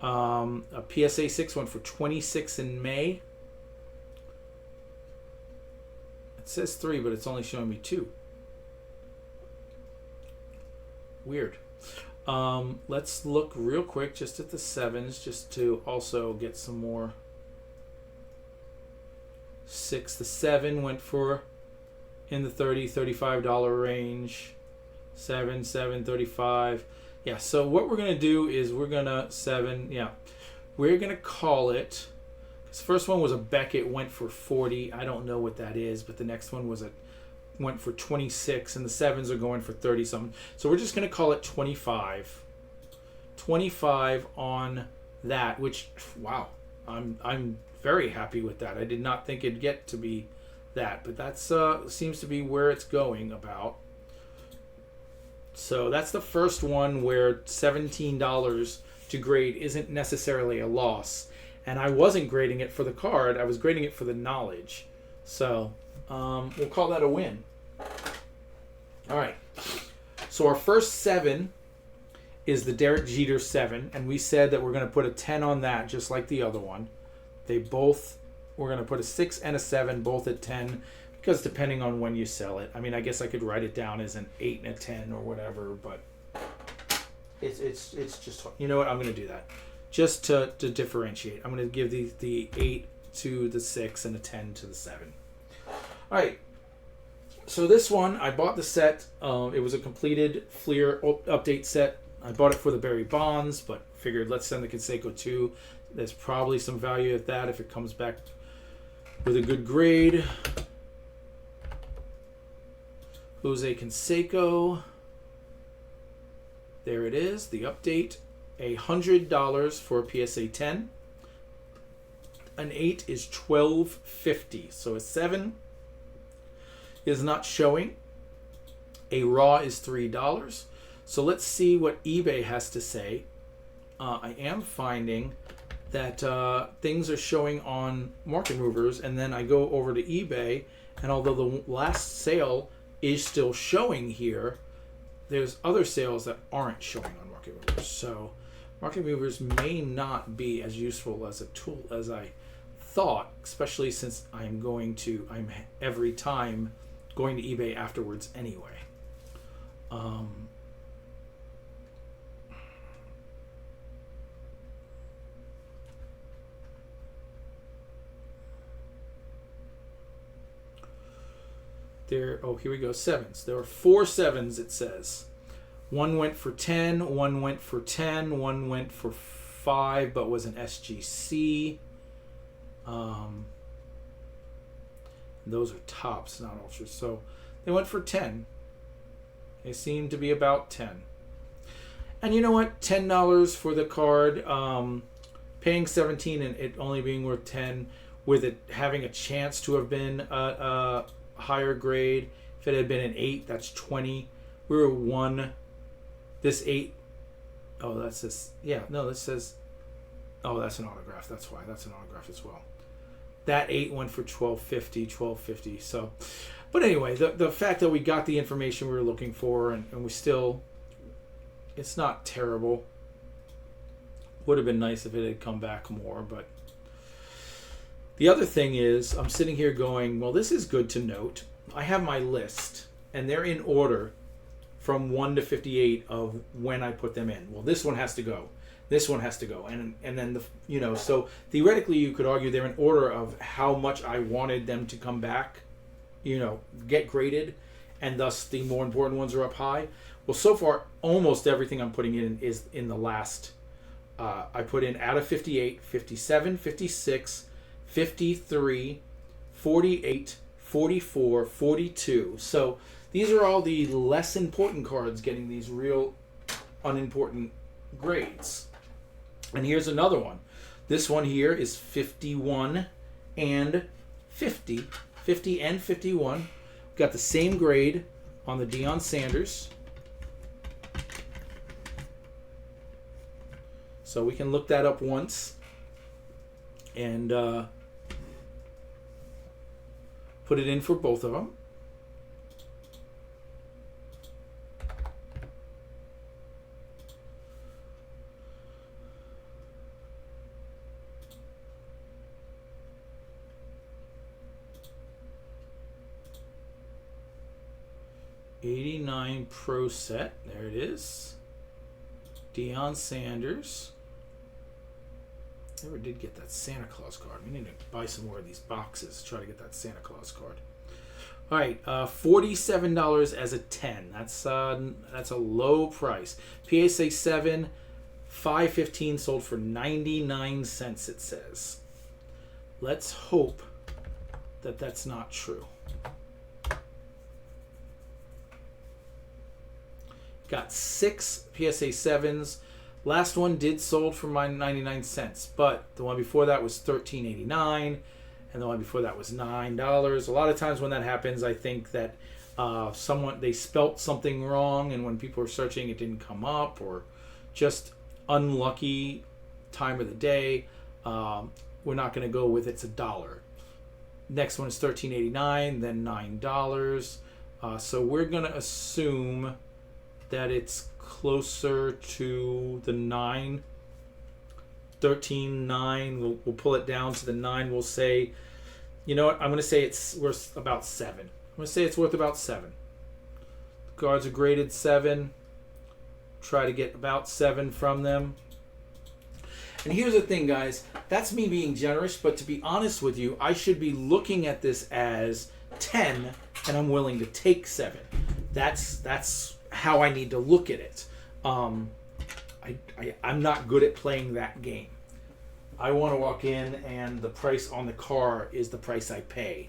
A PSA 6 went for $26 in May. It says 3, but it's only showing me 2. Weird. Let's look real quick just at the 7s, just to also get some more. 6. The 7 went for in the $35 range. 7, 35. Yeah, so what we're going to do is we're going to 7, yeah. We're going to call it, this first one was a Beckett, went for 40. I don't know what that is, but the next one was went for 26, and the 7s are going for 30 something. So we're just going to call it 25. 25 on that, which, wow, I'm very happy with that. I did not think it'd get to be that, but that's seems to be where it's going about. So that's the first one where $17 to grade isn't necessarily a loss. And I wasn't grading it for the card, I was grading it for the knowledge. So we'll call that a win. All right. So our first 7 is the Derek Jeter 7, and we said that we're going to put a 10 on that, just like the other one. We're going to put a 6 and a 7, both at 10, because depending on when you sell it. I mean, I guess I could write it down as an 8 and a 10 or whatever, but it's just, you know what? I'm going to do that just to differentiate. I'm going to give the 8 to the 6 and a 10 to the 7. All right. So this one, I bought the set. It was a completed Fleer update set. I bought it for the Barry Bonds, but figured let's send the Canseco 2. There's probably some value at that if it comes back with a good grade. Jose Canseco. There it is, the update. $100 for a PSA 10. An 8 is $12.50. So a 7 is not showing. A raw is $3. So let's see what eBay has to say. I am finding that things are showing on Market Movers, and then I go over to eBay, and although the last sale is still showing here, there's other sales that aren't showing on Market Movers. So Market Movers may not be as useful as a tool as I thought, especially since I'm every time going to eBay afterwards anyway. Here we go, 7s. There were 4 7s, it says. One went for 10, one went for 10, one went for 5, but was an SGC. Those are tops, not ultras. So they went for 10. They seem to be about 10. And you know what? $10 for the card. Paying $17 and it only being worth 10 with it having a chance to have been a higher grade. If it had been an 8, that's 20. We were 1. This 8. Oh, that's this. Yeah, no, this says. Oh, that's an autograph. That's why. That's an autograph as well. That 8 went for $12.50. So, but anyway, the fact that we got the information we were looking for, and we still, it's not terrible. Would have been nice if it had come back more, but the other thing is, I'm sitting here going, well, this is good to note. I have my list, and they're in order from 1 to 58 of when I put them in. Well, this one has to go. This one has to go, and then so theoretically you could argue they're in order of how much I wanted them to come back, get graded, and thus the more important ones are up high. Well, so far almost everything I'm putting in is in the last. I put in out of 58, 57, 56, 53, 48, 44, 42. So these are all the less important cards getting these real unimportant grades. And here's another one. This one here is 51 and 50. 50 and 51. We've got the same grade on the Deion Sanders. So we can look that up once and put it in for both of them. '89 Pro Set. There it is. Deion Sanders. Never did get that Santa Claus card. We need to buy some more of these boxes. Try to get that Santa Claus card. All right, $47 as a 10. That's a low price. PSA 7, $5.15 sold for 99 cents. It says. Let's hope that that's not true. Got 6 PSA 7s. Last one did sold for my 99 cents, but the one before that was $13.89, and the one before that was $9. A lot of times when that happens, I think that they spelt something wrong, and when people are searching, it didn't come up, or just unlucky time of the day. We're not going to go with it's $1. Next one is $13.89, then $9. So we're going to assume that it's closer to the 9, 13.9. We'll pull it down to the 9. We'll say, you know what? I'm going to say it's worth about 7. I'm going to say it's worth about 7. The cards are graded 7. Try to get about 7 from them. And here's the thing, guys. That's me being generous, but to be honest with you, I should be looking at this as 10, and I'm willing to take 7. That's how I need to look at it. I'm not good at playing that game. I want to walk in and the price on the car is the price I pay.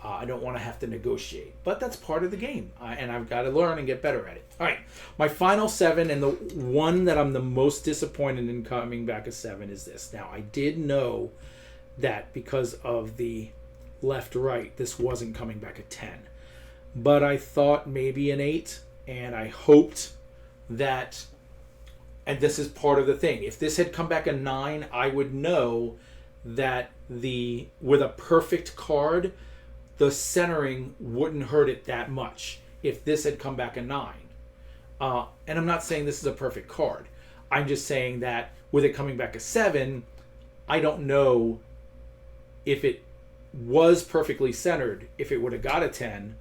I don't want to have to negotiate, but that's part of the game, and I've got to learn and get better at it. All right, my final 7, and the one that I'm the most disappointed in coming back a 7 is this. Now, I did know that because of the left-right, this wasn't coming back a 10, but I thought maybe an 8. And I hoped that, and this is part of the thing, if this had come back a 9, I would know that with a perfect card, the centering wouldn't hurt it that much if this had come back a 9. And I'm not saying this is a perfect card. I'm just saying that with it coming back a 7, I don't know if it was perfectly centered, if it would have got a 10,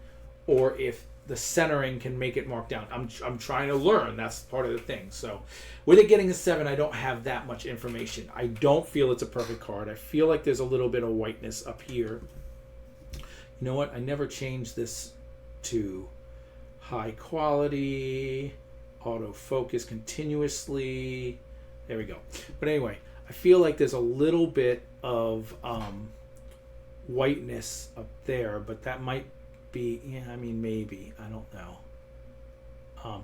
or if the centering can make it mark down. I'm trying to learn. That's part of the thing. So with it getting a 7, I don't have that much information. I don't feel it's a perfect card. I feel like there's a little bit of whiteness up here. You know what? I never changed this to high quality, autofocus continuously. There we go. But anyway, I feel like there's a little bit of whiteness up there, but that might be, maybe, I don't know,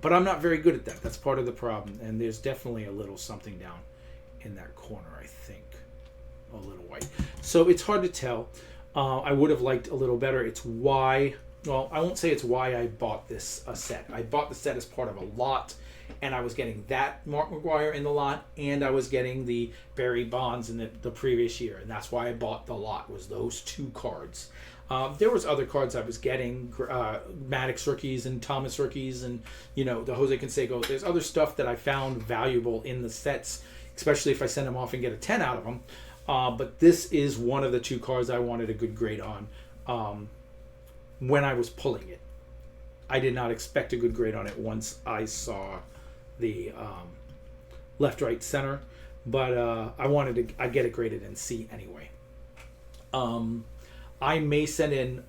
but I'm not very good at that. That's part of the problem, and there's definitely a little something down in that corner, I think. a little white. So it's hard to tell. I would have liked a little better. It's why, well, I won't say it's why I bought this set. I bought the set as part of a lot, and I was getting that Mark McGwire in the lot, and I was getting the Barry Bonds in the previous year, and that's why I bought the lot, was those 2 cards. There was other cards I was getting, Maddox rookies and Thomas rookies, and the Jose Canseco. There's other stuff that I found valuable in the sets, especially if I send them off and get a 10 out of them. But this is one of the 2 cards I wanted a good grade on when I was pulling it. I did not expect a good grade on it once I saw the left, right, center, but I get it graded in C anyway. I may send in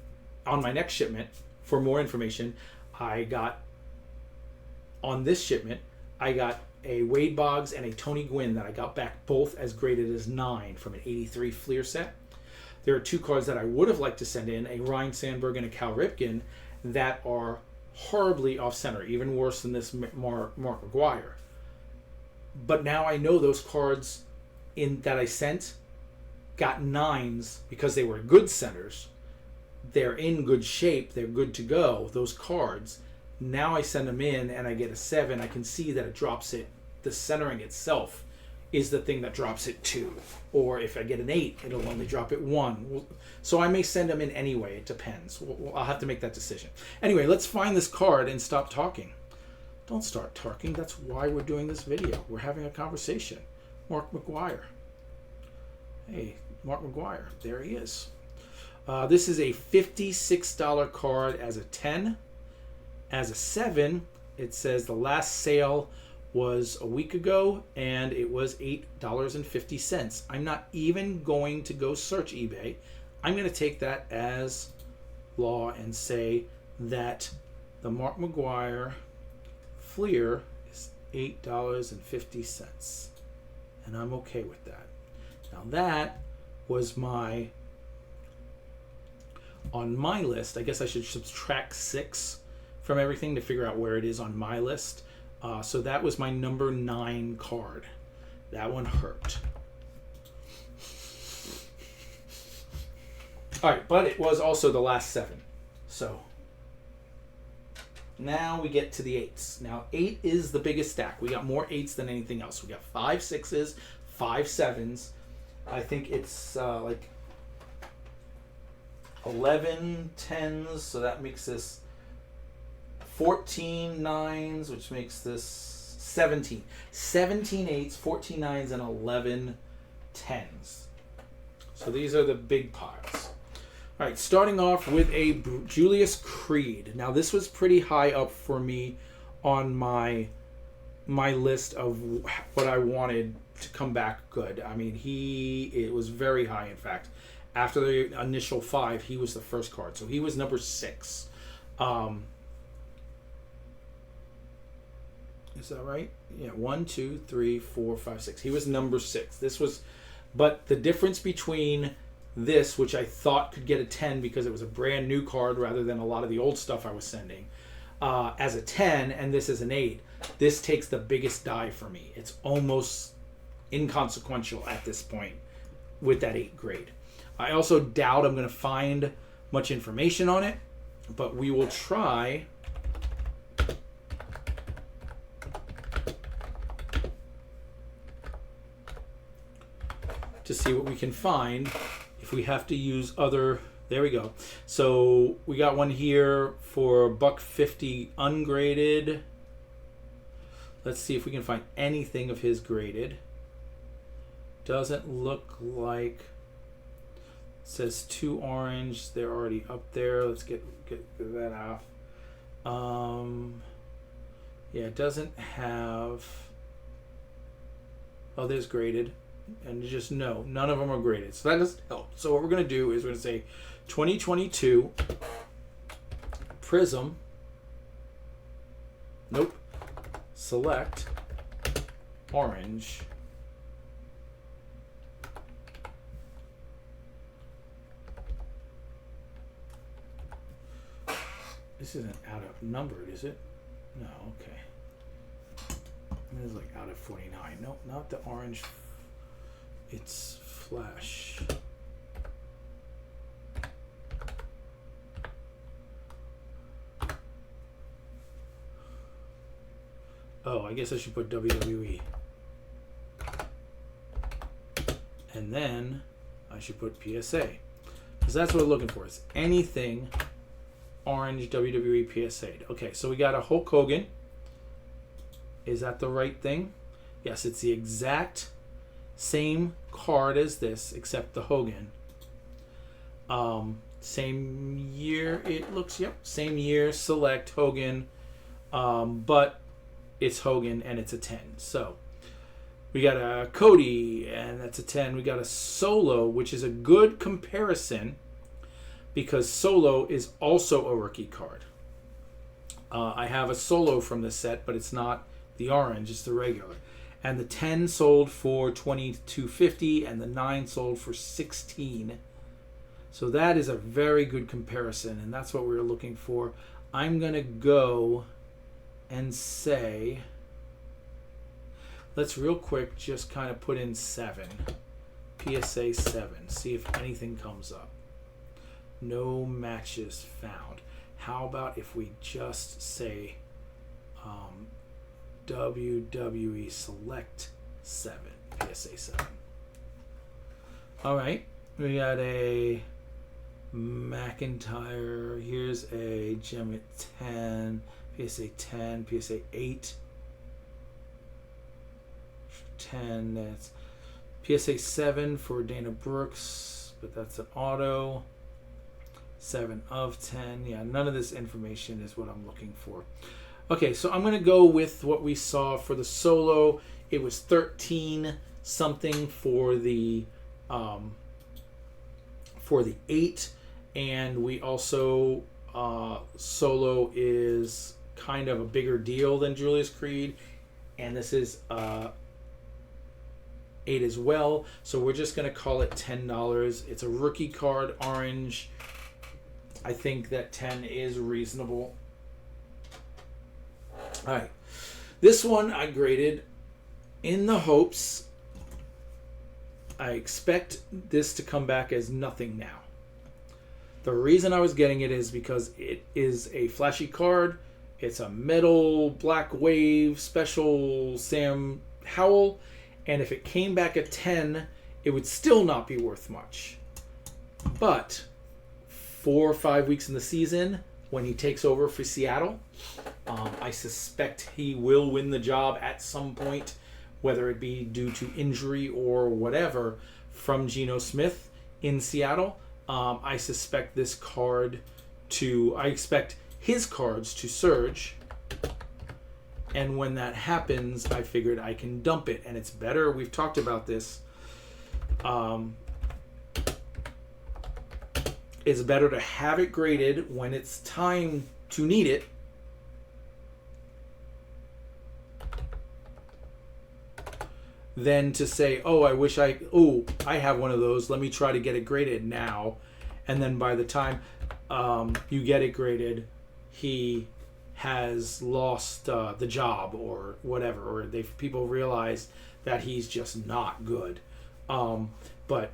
on my next shipment for more information. On this shipment, I got a Wade Boggs and a Tony Gwynn that I got back both as graded as 9 from an 83 Fleer set. There are 2 cards that I would have liked to send in, a Ryan Sandberg and a Cal Ripken, that are horribly off center, even worse than this Mark McGwire. But now I know those cards that I sent got 9s because they were good centers. They're in good shape. They're good to go, those cards. Now I send them in and I get a 7. I can see that it drops it. The centering itself is the thing that drops it 2. Or if I get an 8, it'll only drop it 1. So I may send them in anyway. It depends. I'll have to make that decision. Anyway, let's find this card and stop talking. Don't start talking. That's why we're doing this video. We're having a conversation. Mark McGwire. Hey, Mark McGwire. There he is. This is a $56 card as a 10. As a 7, it says the last sale was a week ago and it was $8.50. I'm not even going to go search eBay. I'm going to take that as law and say that the Mark McGwire Fleer is $8.50. And I'm okay with that. Now that was on my list. I guess I should subtract 6 from everything to figure out where it is on my list. So that was my number 9 card. That one hurt. All right, but it was also the last 7. So now we get to the 8s. Now 8 is the biggest stack. We got more 8s than anything else. We got 5 6s, 5 7s. I think it's like 11 10s, so that makes this 14 9s, which makes this 17. 17 8s, 14 9s, and 11 10s. So these are the big piles. All right, starting off with a Julius Creed. Now this was pretty high up for me on my list of what I wanted to come back good. I mean, it was very high, in fact. After the initial 5, he was the first card. So he was number 6. Is that right? Yeah, 1, 2, 3, 4, 5, 6. He was number 6. But the difference between this, which I thought could get a 10 because it was a brand new card rather than a lot of the old stuff I was sending, as a 10, and this is an 8, this takes the biggest die for me. It's almost inconsequential at this point with that 8 grade. I also doubt I'm going to find much information on it, but we will try to see what we can find. If we have to use other, there we go. So we got one here for $1.50 ungraded. Let's see if we can find anything of his graded. Doesn't look like. It says 2 orange. They're already up there. Let's get that off. Yeah, it doesn't have. Oh, there's graded. And just no, none of them are graded. So that doesn't help. So what we're going to do is we're going to say 2022 Prism. Nope. Select orange. This isn't out of numbered, is it? No, okay. It is like out of 49. Nope, not the orange. It's Flash. Oh, I guess I should put WWE. And then I should put PSA. Because that's what we're looking for. It's anything orange WWE PSA. Okay, so we got a Hulk Hogan. Is that the right thing? Yes, it's the exact same card as this, except the Hogan. Same year, it looks, yep, same year, select Hogan. But it's Hogan and it's a 10. So we got a Cody and that's a 10. We got a Solo, which is a good comparison because Solo is also a rookie card. I have a Solo from this set, but it's not the orange, it's the regular. And the 10 sold for $22.50 and the 9 sold for $16. So that is a very good comparison, and that's what we were looking for. I'm going to go and say, let's real quick just kind of put in 7. PSA 7. See if anything comes up. No matches found. How about if we just say WWE Select 7. PSA 7. All right. We got a McIntyre. Here's a Gem at 10. PSA 10. PSA 8. 10. That's PSA 7 for Dana Brooks, but that's an auto. 7 of 10. Yeah, none of this information is what I'm looking for. Okay, so I'm going to go with what we saw for the Solo. It was 13 something for the 8, and we also Solo is kind of a bigger deal than Julius Creed, and this is 8 as well. So we're just going to call it $10. It's a rookie card, orange. I think that 10 is reasonable. All right, this one I graded in the hopes I expect this to come back as nothing now. The reason I was getting it is because it is a flashy card. It's a metal black wave special Sam Howell, and if it came back at 10, it would still not be worth much. But 4 or 5 weeks in the season, when he takes over for Seattle, I suspect he will win the job at some point, whether it be due to injury or whatever, from Geno Smith in Seattle. I suspect this card I expect his cards to surge. And when that happens, I figured I can dump it. And it's better. We've talked about this. It's better to have it graded when it's time to need it than to say, I have one of those. Let me try to get it graded now. And then by the time you get it graded, he has lost the job or whatever, or people realize that he's just not good. But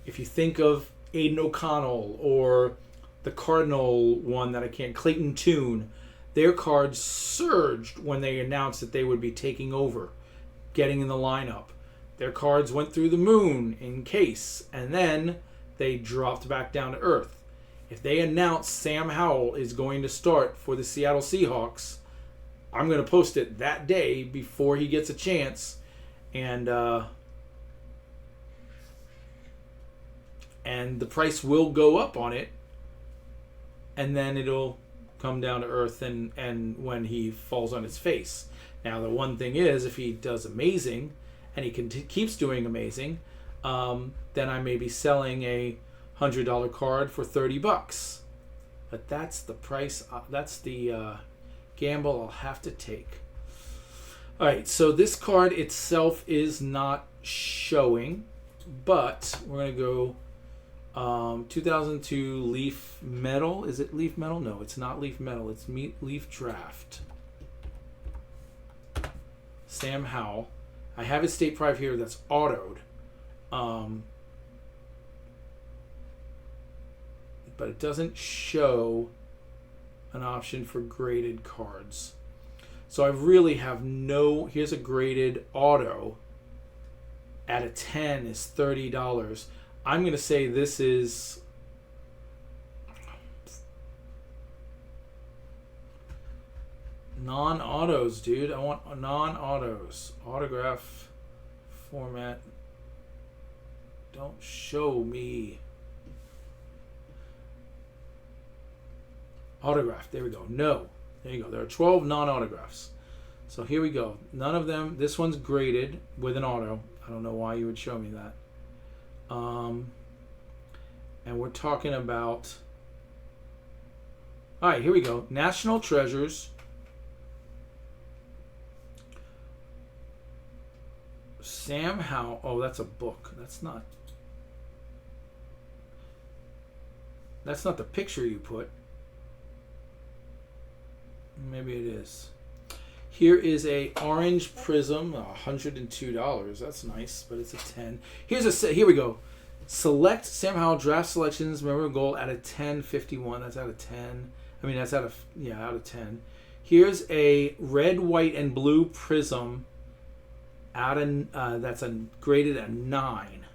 if you think of Aiden O'Connell or the Cardinal one that I can't, Clayton Tune, their cards surged when they announced that they would be taking over, getting in the lineup. Their cards went through the moon in case, and then they dropped back down to earth. If they announce Sam Howell is going to start for the Seattle Seahawks, I'm going to post it that day before he gets a chance, and the price will go up on it, and then it'll come down to earth and when he falls on his face. Now, the one thing is, if he does amazing, and he keeps doing amazing, then I may be selling a $100 card for $30. But that's the price. That's the gamble I'll have to take. All right, so this card itself is not showing, but we're going to go 2002 Leaf Metal. Is it Leaf Metal? No, it's not Leaf Metal. It's Leaf Draft. Sam Howell. I have his State Pride here that's autoed. But it doesn't show an option for graded cards. So I really have no... Here's a graded auto. At a 10 is $30. I'm going to say this is... non-autos, dude. I want non-autos. Autograph format. Don't show me. Autograph. There we go. No. There you go. There are 12 non-autographs. So here we go. None of them. This one's graded with an auto. I don't know why you would show me that. And we're talking about... All right, here we go. National Treasures. Sam Howell. Oh, that's a book. That's not the picture you put. Maybe it is. Here is a orange prism, $102. That's nice, but it's a 10. Here we go. Select Sam Howell draft selections, memorable goal out of 1051. That's out of 10. I mean, that's out of 10. Here's a red, white, and blue prism. That's graded at 9,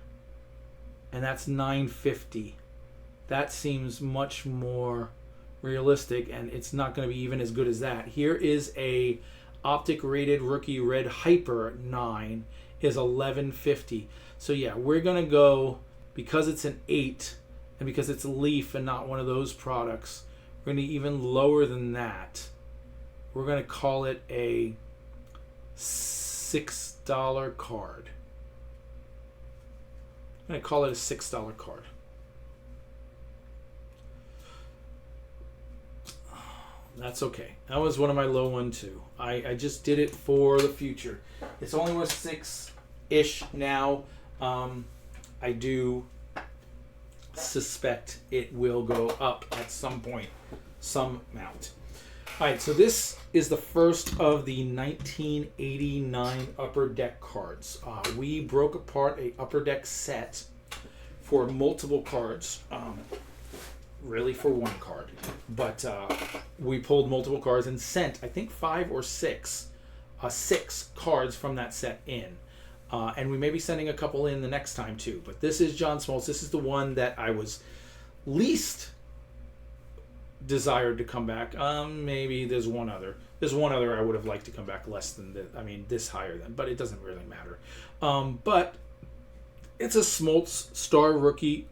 and that's $950. That seems much more realistic, and it's not going to be even as good as that. Here is a optic rated rookie red hyper 9 is $1150. So yeah, we're going to go, because it's an 8 and because it's a leaf and not one of those products, we're going to even lower than that. We're going to call it a $6 card. I'm going to call it a $6 card. That's okay. That was one of my low one too. I just did it for the future. It's only worth 6-ish now. I do suspect it will go up at some point, some amount. All right, so this is the first of the 1989 Upper Deck cards. We broke apart a Upper Deck set for multiple cards. Really for one card, but we pulled multiple cards and sent, I think, 5 or 6 cards from that set in, and we may be sending a couple in the next time too. But this is John Smoltz. This is the one that I was least desired to come back. Maybe there's one other I would have liked to come back less than this. I mean, this higher than, but it doesn't really matter. But it's a Smoltz star rookie.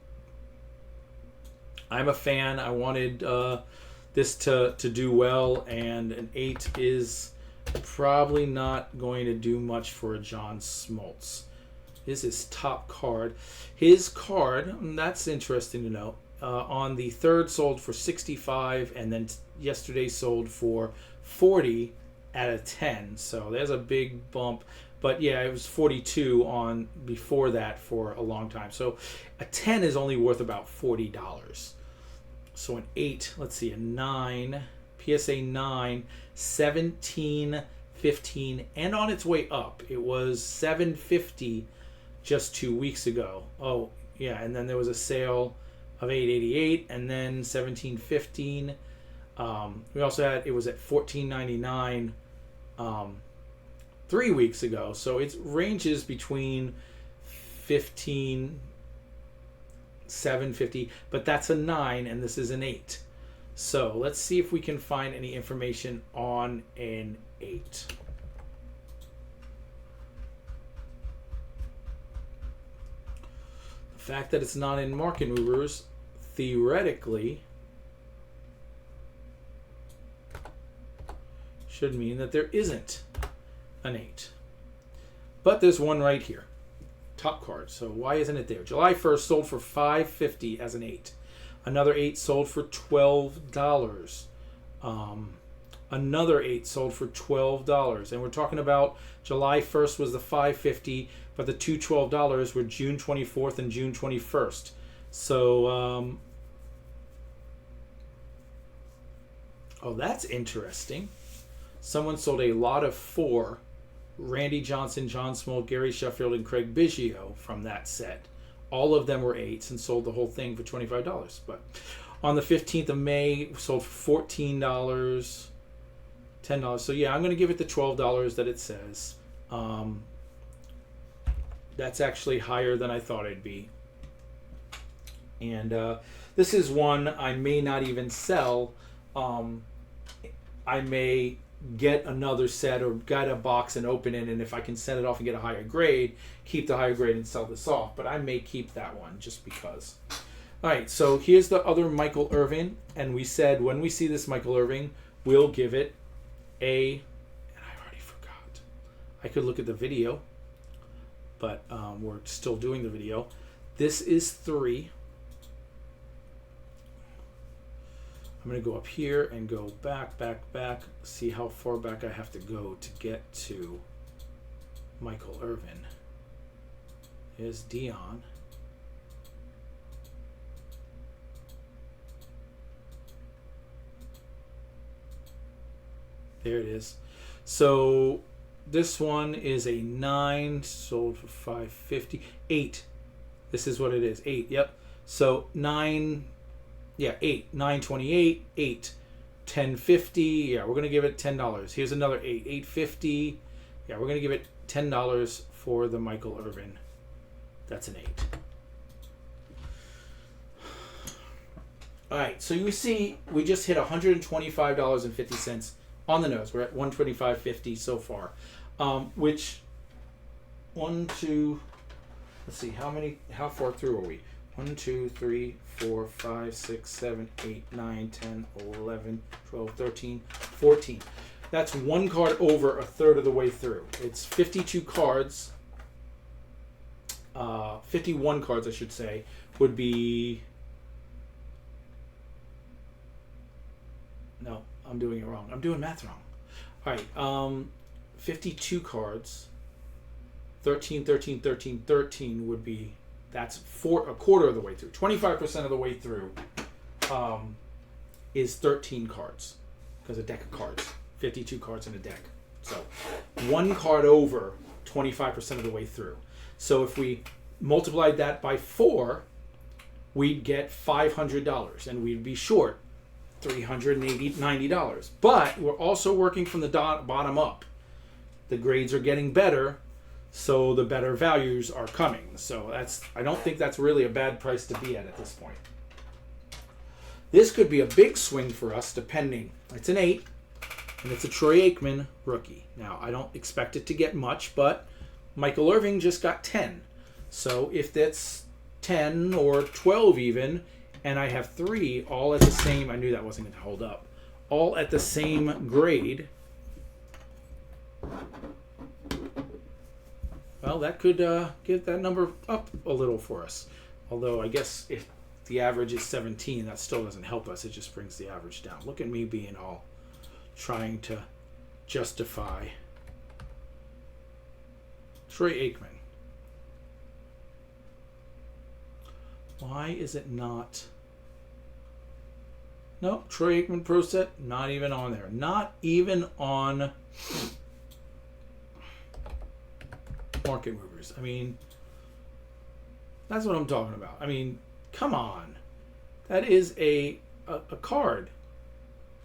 I'm a fan. I wanted this to do well, and an 8 is probably not going to do much for a John Smoltz. This is his top card. His card, that's interesting to know, on the 3rd sold for $65, and then yesterday sold for $40 at a 10. So there's a big bump. But yeah, it was $42 on before that for a long time. So a 10 is only worth about $40. So an 8, let's see, a 9, PSA 9, 17, 15, and on its way up. It was $750 just 2 weeks ago. Oh, yeah, and then there was a sale of $888, and then $17.15. We also had, it was at $14.99 3 weeks ago. So it ranges between $750, but that's a 9 and this is an 8. So let's see if we can find any information on an 8. The fact that it's not in Market Movers theoretically should mean that there isn't an 8. But there's one right here. Top card. So why isn't it there? July 1st sold for $550 as an 8. Another 8 sold for $12. Another 8 sold for $12. And we're talking about July 1st was the $550, but the two $12 were June 24th and June 21st. So, oh, that's interesting. Someone sold a lot of 4 Randy Johnson, John Small, Gary Sheffield, and Craig Biggio from that set. All of them were 8s and sold the whole thing for $25. But on the 15th of May, sold for $14, $10. So yeah, I'm going to give it the $12 that it says. That's actually higher than I thought it'd be. And this is one I may not even sell. I may get another set or get a box and open it, and if I can send it off and get a higher grade, keep the higher grade and sell this off. But I may keep that one just because. All right, so here's the other Michael Irvin, and we said when we see this Michael Irvin, we'll give it a, and I already forgot. I could look at the video, but we're still doing the video. This is 3. I'm going to go up here and go back, see how far back I have to go to get to Michael Irvin. Here's Dion. There it is. So this one is a 9, sold for $5.50. 8. This is what it is. 8. Yep. So 9. Yeah, 8, 9.28, 8, 10.50. Yeah, we're gonna give it $10. Here's another 8, 8.50. Yeah, we're gonna give it $10 for the Michael Irvin. That's an 8. All right, so you see, we just hit $125.50 on the nose. We're at $125.50 so far, which 1, 2. Let's see, how far through are we? 1, 2, 3, 4, 5, 6, 7, 8, 9, 10, 11, 12, 13, 14. That's one card over a third of the way through. It's 52 cards. 51 cards, I should say, would be... No, I'm doing it wrong. I'm doing math wrong. All right, 52 cards. 13, 13, 13, 13 would be... That's a quarter of the way through. 25% of the way through is 13 cards. Because a deck of cards. 52 cards in a deck. So one card over 25% of the way through. So if we multiplied that by 4, we'd get $500. And we'd be short $390. But we're also working from the bottom up. The grades are getting better. So the better values are coming. So I don't think that's really a bad price to be at this point. This could be a big swing for us depending. It's an 8, and it's a Troy Aikman rookie. Now, I don't expect it to get much, but Michael Irvin just got 10. So if that's 10 or 12 even, and I have 3 all at the same, I knew that wasn't going to hold up, all at the same grade, well, that could get that number up a little for us. Although I guess if the average is 17, that still doesn't help us. It just brings the average down. Look at me being all trying to justify. Troy Aikman. Why is it not? Nope, Troy Aikman Pro Set, not even on there. Not even on market movers. I mean, that's what I'm talking about. I mean, come on. That is a card.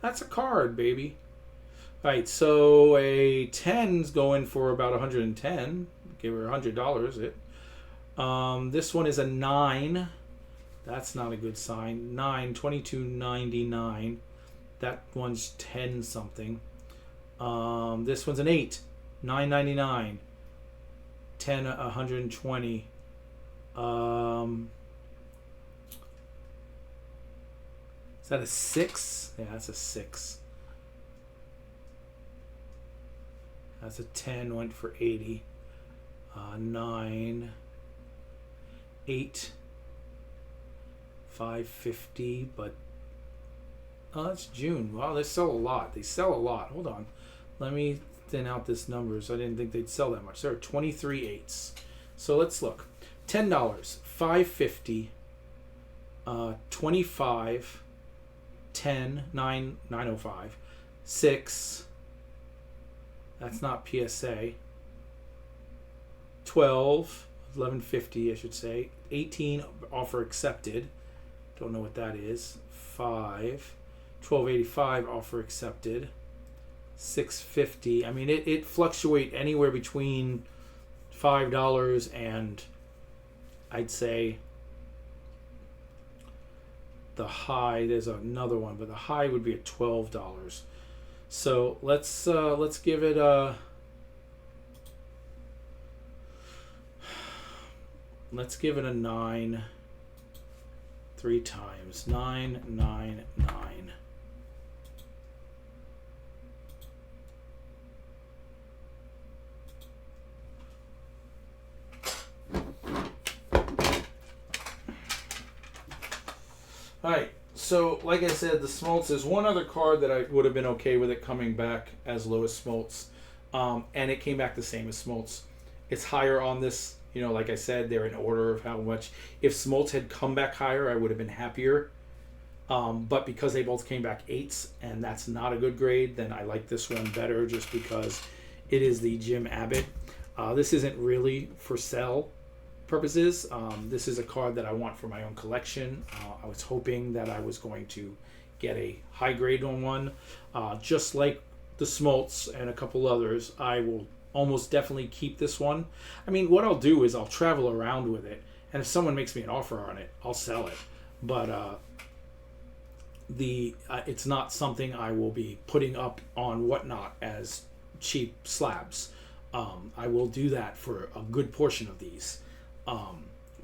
That's a card, baby. All right, so a 10's going for about 110. Give her $100. This one is a 9. That's not a good sign. 9, $22.99. That one's 10 something. This one's an 8, $9.99. 10, 120. Is that a 6? Yeah, that's a 6. That's a 10, went for 80. 9, 8, 550, but oh, that's June. Wow, they sell a lot. They sell a lot. Hold on. Let me thin out this numbers. I didn't think they'd sell that much. There are 23 8s. So let's look. $10, $5.50, 25, 10, 9, 905, 6. That's not PSA. 12, 1150, I should say. 18, offer accepted. Don't know what that is. 5, 1285, offer accepted. 650. I mean, it fluctuate anywhere between $5 and I'd say the high. There's another one, but the high would be at $12. So let's give it a. Let's give it a 9 3 times. 9, 9, 9. Alright, so like I said, the Smoltz is one other card that I would have been okay with it coming back as low as Smoltz. And it came back the same as Smoltz. It's higher on this, you know, like I said, they're in order of how much. If Smoltz had come back higher, I would have been happier. But because they both came back 8s, and that's not a good grade, then I like this one better just because it is the Jim Abbott. This isn't really for sale purposes. This is a card that I want for my own collection. I was hoping that I was going to get a high grade on one. Just like the Smoltz and a couple others, I will almost definitely keep this one. I mean, what I'll do is I'll travel around with it, and if someone makes me an offer on it, I'll sell it. But it's not something I will be putting up on Whatnot as cheap slabs. I will do that for a good portion of these.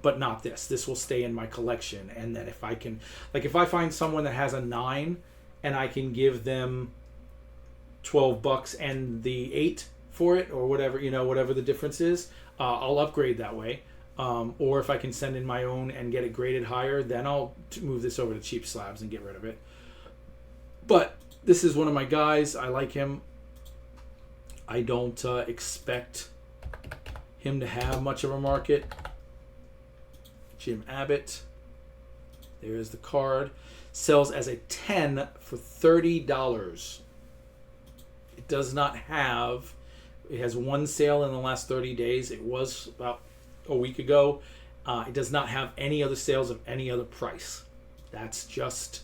But not this. This will stay in my collection, and then if I can, like if I find someone that has a 9 and I can give them $12 and the 8 for it, or whatever, you know, whatever the difference is, I'll upgrade that way. Or if I can send in my own and get it graded higher, then I'll move this over to cheap slabs and get rid of it. But this is one of my guys. I like him. I don't expect him to have much of a market. Jim Abbott. There's the card. Sells as a 10 for $30. It does not have. It has one sale in the last 30 days. It was about a week ago. It does not have any other sales of any other price. That's just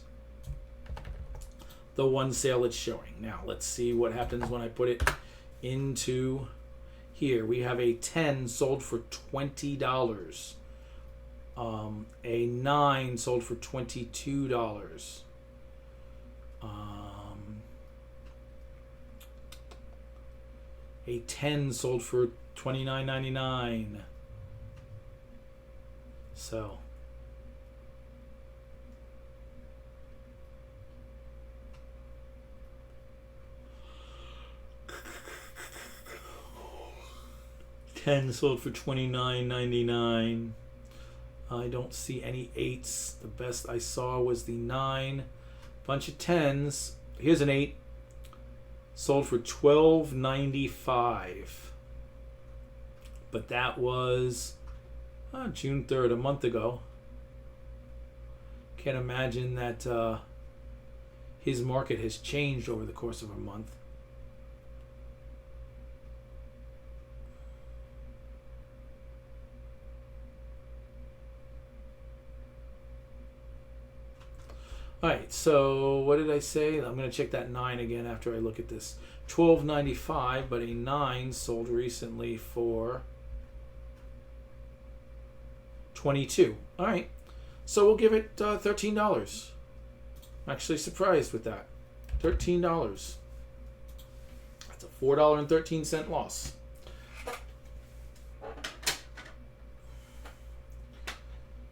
the one sale it's showing. Now let's see what happens when I put it into here. We have a 10 sold for $20. A 9 sold for $22. A 10 sold for $29.99. So $10 sold for $29.99. I don't see any 8s. The best I saw was the 9. Bunch of 10s. Here's an 8. Sold for $12.95. But that was June 3rd, a month ago. Can't imagine that his market has changed over the course of a month. Alright, so what did I say? I'm going to check that 9 again after I look at this. $12.95, but a 9 sold recently for $22. Alright, so we'll give it $13. I'm actually surprised with that. $13. That's a $4.13 loss.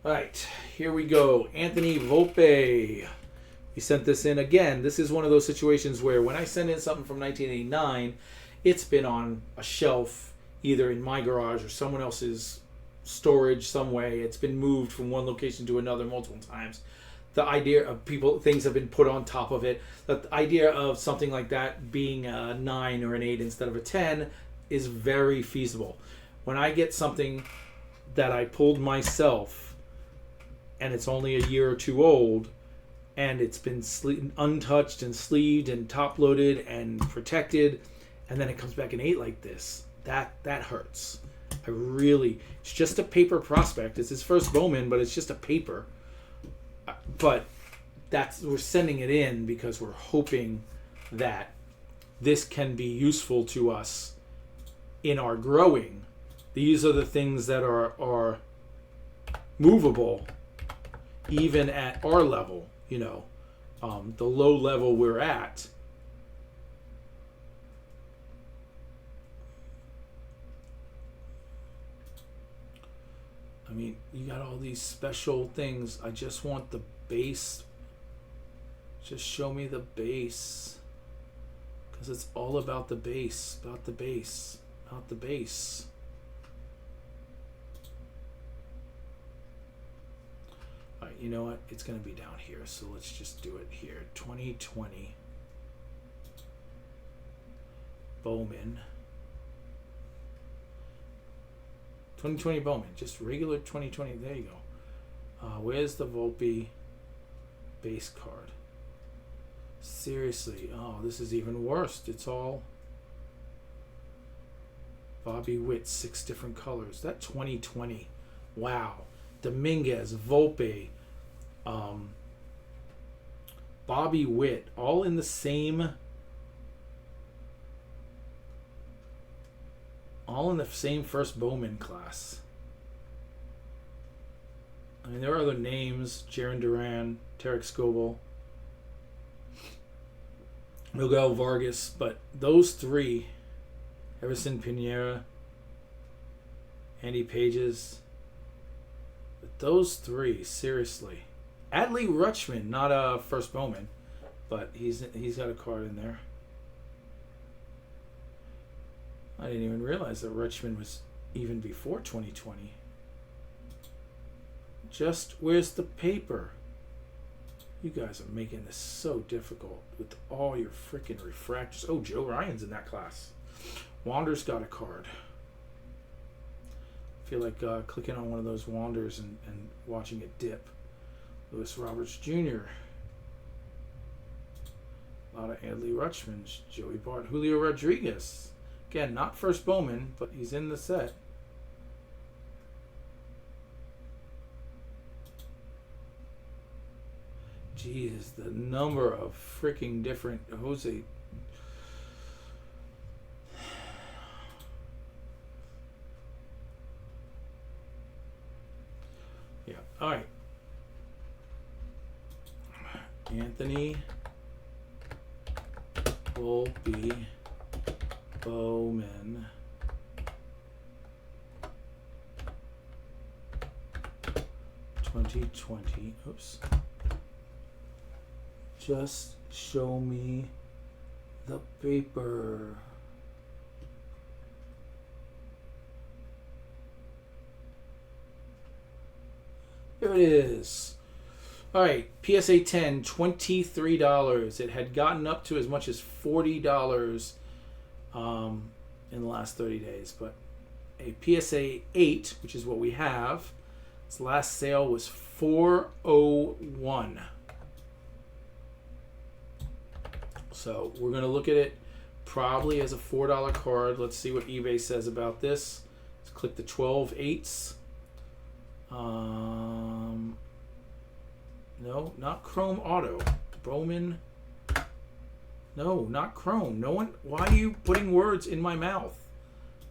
Alright, here we go. Anthony Volpe. He sent this in again. This is one of those situations where when I send in something from 1989, it's been on a shelf either in my garage or someone else's storage some way. It's been moved from one location to another multiple times. The idea of things have been put on top of it. The idea of something like that being a 9 or an 8 instead of a 10 is very feasible. When I get something that I pulled myself and it's only a year or two old, and it's been untouched and sleeved and top loaded and protected, and then it comes back an 8 like this, that hurts. It's just a paper prospect. It's his first Bowman, but it's just a paper. But we're sending it in because we're hoping that this can be useful to us in our growing. These are the things that are movable even at our level, the low level we're at. I mean, you got all these special things. I just want the base. Just show me the base. Because it's all about the base. About the base. About the base. Alright, you know what? It's going to be down here. So let's just do it here. 2020. Bowman. 2020 Bowman, just regular 2020. There you go. Where's the Volpe base card? Seriously, this is even worse. It's all Bobby Witt, 6 different colors. That 2020, wow. Dominguez, Volpe, Bobby Witt, all in the same. All in the same first Bowman class. I mean, there are other names: Jaron Duran, Tarek Skobel, Miguel Vargas, but those 3, Everson Pinera, Andy Pages, but those 3, seriously. Adley Rutschman, not a first Bowman, but he's got a card in there. I didn't even realize that Rutschman was even before 2020. Just, where's the paper? You guys are making this so difficult with all your freaking refractors. Oh, Joe Ryan's in that class. Wander's got a card. I feel like clicking on one of those Wanders and watching it dip. Lewis Roberts Jr. A lot of Adley Rutschmans. Joey Bart. Julio Rodriguez. Again, not first Bowman, but he's in the set. Jeez, the number of freaking different Jose. Yeah, all right. Anthony Volpe Bowman. $2020. Oops. Just show me the paper. Here it is. All right, PSA 10, $23. It had gotten up to as much as $40 in the last 30 days. But a PSA 8, which is what we have, its last sale was $401. So we're going to look at it probably as a $4 card. Let's see what eBay says about this. Let's click the 12 8s. No, not Chrome Auto. Bowman. No, not Chrome. No one. Why are you putting words in my mouth?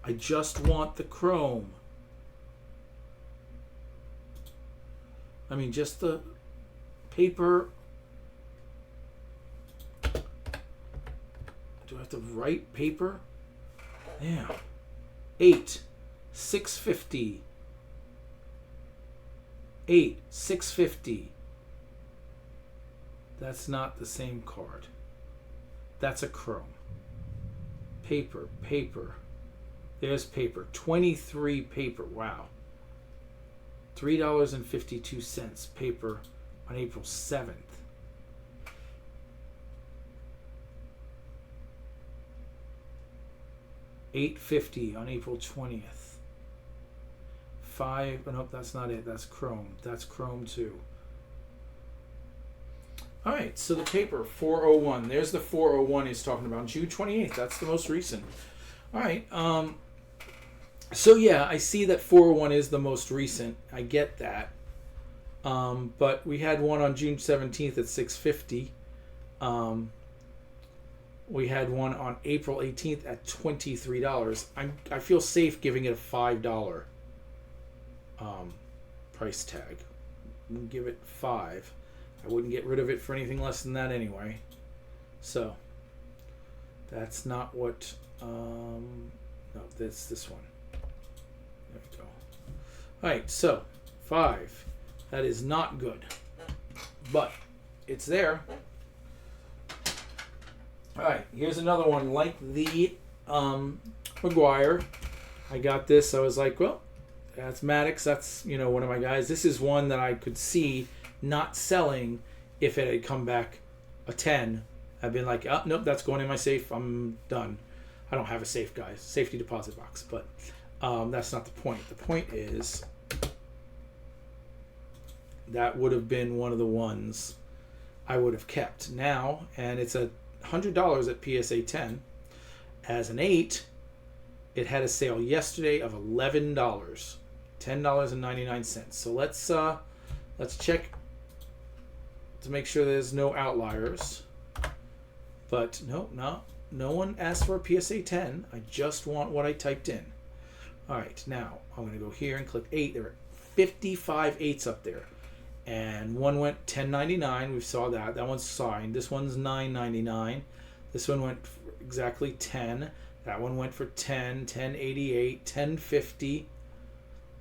I just want the Chrome. I mean, just the paper. Do I have to write paper? Yeah. 8, 650. 8, 650. That's not the same card. That's a Chrome. Paper, paper. There's paper. 23 paper. Wow. $3.52 paper on April 7th. $8.50 on April 20th. 5. Oh, nope, that's not it. That's Chrome. That's Chrome too. All right, so the paper 401. There's the 401 he's talking about. June 28th. That's the most recent. All right. So yeah, I see that 401 is the most recent. I get that. But we had one on June 17th at 650. We had one on April 18th at $23. I feel safe giving it a $5 price tag. We'll give it 5. I wouldn't get rid of it for anything less than that anyway. So that's not what. No, that's this one. There we go. All right, so 5. That is not good, but it's there. All right, here's another one like the McGuire. I got this. I was like, well, that's Maddox. That's, one of my guys. This is one that I could see not selling if it had come back a 10. I've been like, oh, nope, that's going in my safe. I'm done. I don't have a safe, guys. Safety deposit box. But that's not the point. The point is that would have been one of the ones I would have kept now. And it's $100 at PSA 10. As an 8, it had a sale yesterday of $11. $10.99. So let's check to make sure there's no outliers. But no one asked for a PSA 10. I just want what I typed in. All right, now I'm going to go here and click 8. There are 55 8s up there. And one went $10.99. We saw that. That one's signed. This one's $9.99. This one went for exactly 10. That one went for 10, $10.88, $10.50,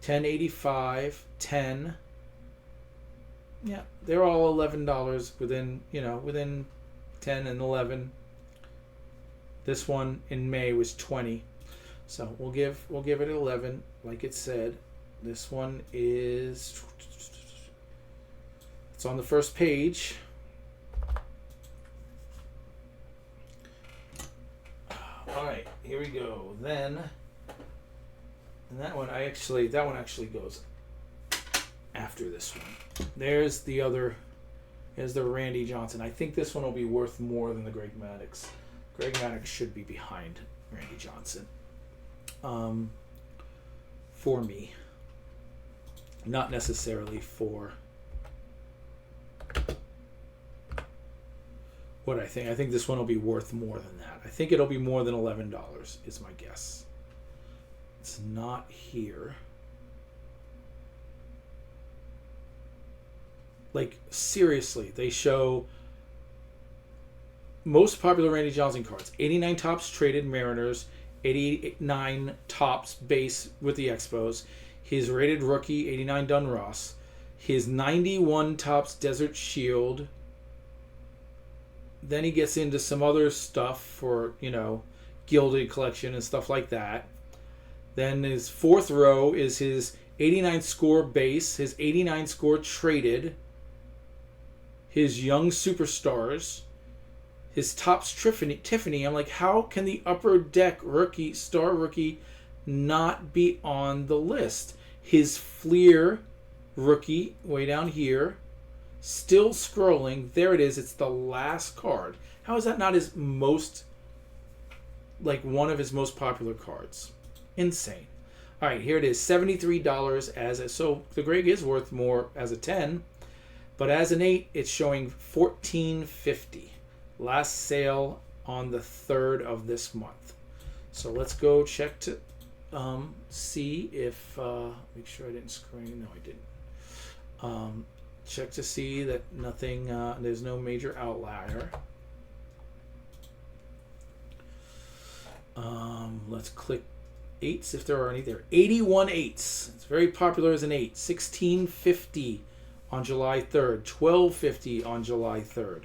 $10.85, 10. Yeah, they're all $11 within 10 and 11. This one in May was 20. So we'll give it 11 like it said. This one is, it's on the first page. All right, here we go. Then, and that one actually goes after this one. There's the Randy Johnson. I think this one will be worth more than the Greg Maddox. Greg Maddox should be behind Randy Johnson. For me, not necessarily for what I think. I think this one will be worth more than that. I think it'll be more than $11 is my guess. It's not here. Like, seriously, they show most popular Randy Johnson cards. 89 tops traded Mariners, 89 tops base with the Expos, his rated rookie 89 Dunross, his 91 tops Desert Shield. Then he gets into some other stuff for, gilded collection and stuff like that. Then his fourth row is his 89 score base, his 89 score traded, his young superstars, his tops Tiffany. I'm like, how can the upper deck star rookie not be on the list? His Fleer rookie way down here. Still scrolling. There it is. It's the last card. How is that not his most, one of his most popular cards? Insane. All right, here it is. $73 so the Greg is worth more as a 10, but as an 8, it's showing $14.50. Last sale on the 3rd of this month. So let's go check to see if make sure I didn't screen. No, I didn't. Check to see that nothing, there's no major outlier. Let's click 8s if there are any there. 81 8s. It's very popular as an 8. $16.50 on July 3rd. $12.50 on July 3rd.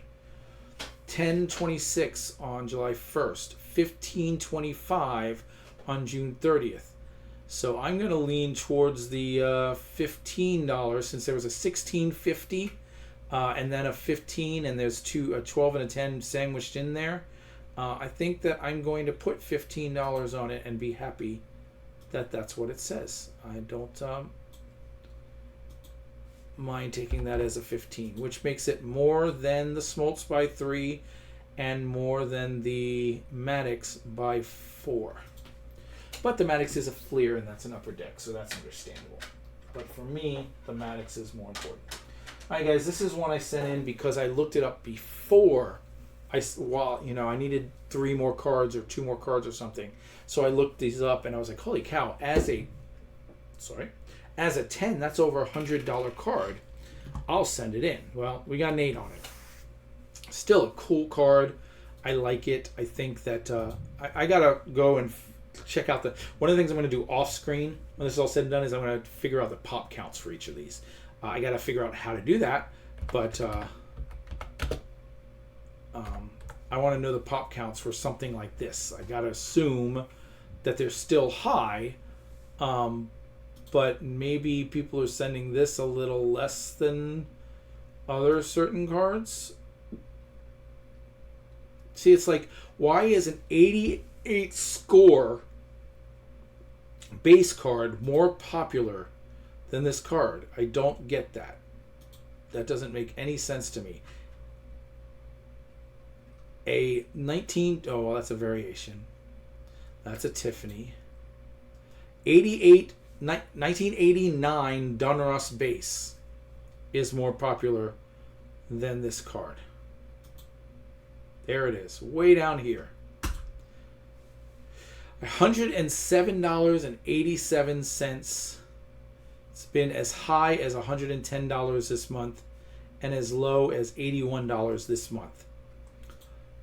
$10.26 on July 1st. $15.25 on June 30th. So I'm going to lean towards the $15 since there was a $16.50 and then a 15, and there's a 12 and a 10 sandwiched in there. I think that I'm going to put $15 on it and be happy that that's what it says. I don't mind taking that as a 15, which makes it more than the Smoltz by 3 and more than the Maddox by 4. But the Maddox is a Fleer, and that's an upper deck, so that's understandable. But for me, the Maddox is more important. All right, guys, this is one I sent in because I looked it up before. I needed 3 more cards or 2 more cards or something. So I looked these up, and I was like, holy cow, as a 10, that's over a $100 card. I'll send it in. Well, we got an 8 on it. Still a cool card. I like it. I think that I gotta go and check out one of the things I'm going to do off screen when this is all said and done is I'm going to figure out the pop counts for each of these. I got to figure out how to do that, but I want to know the pop counts for something like this. I got to assume that they're still high, but maybe people are sending this a little less than other certain cards. See, it's like, why is an 88 score base card more popular than this card? I don't get that. That doesn't make any sense to me. A 19, oh, well, that's a variation. That's a Tiffany. 1989 Donruss base is more popular than this card. There it is, way down here. $107.87. It's been as high as $110 this month and as low as $81 this month.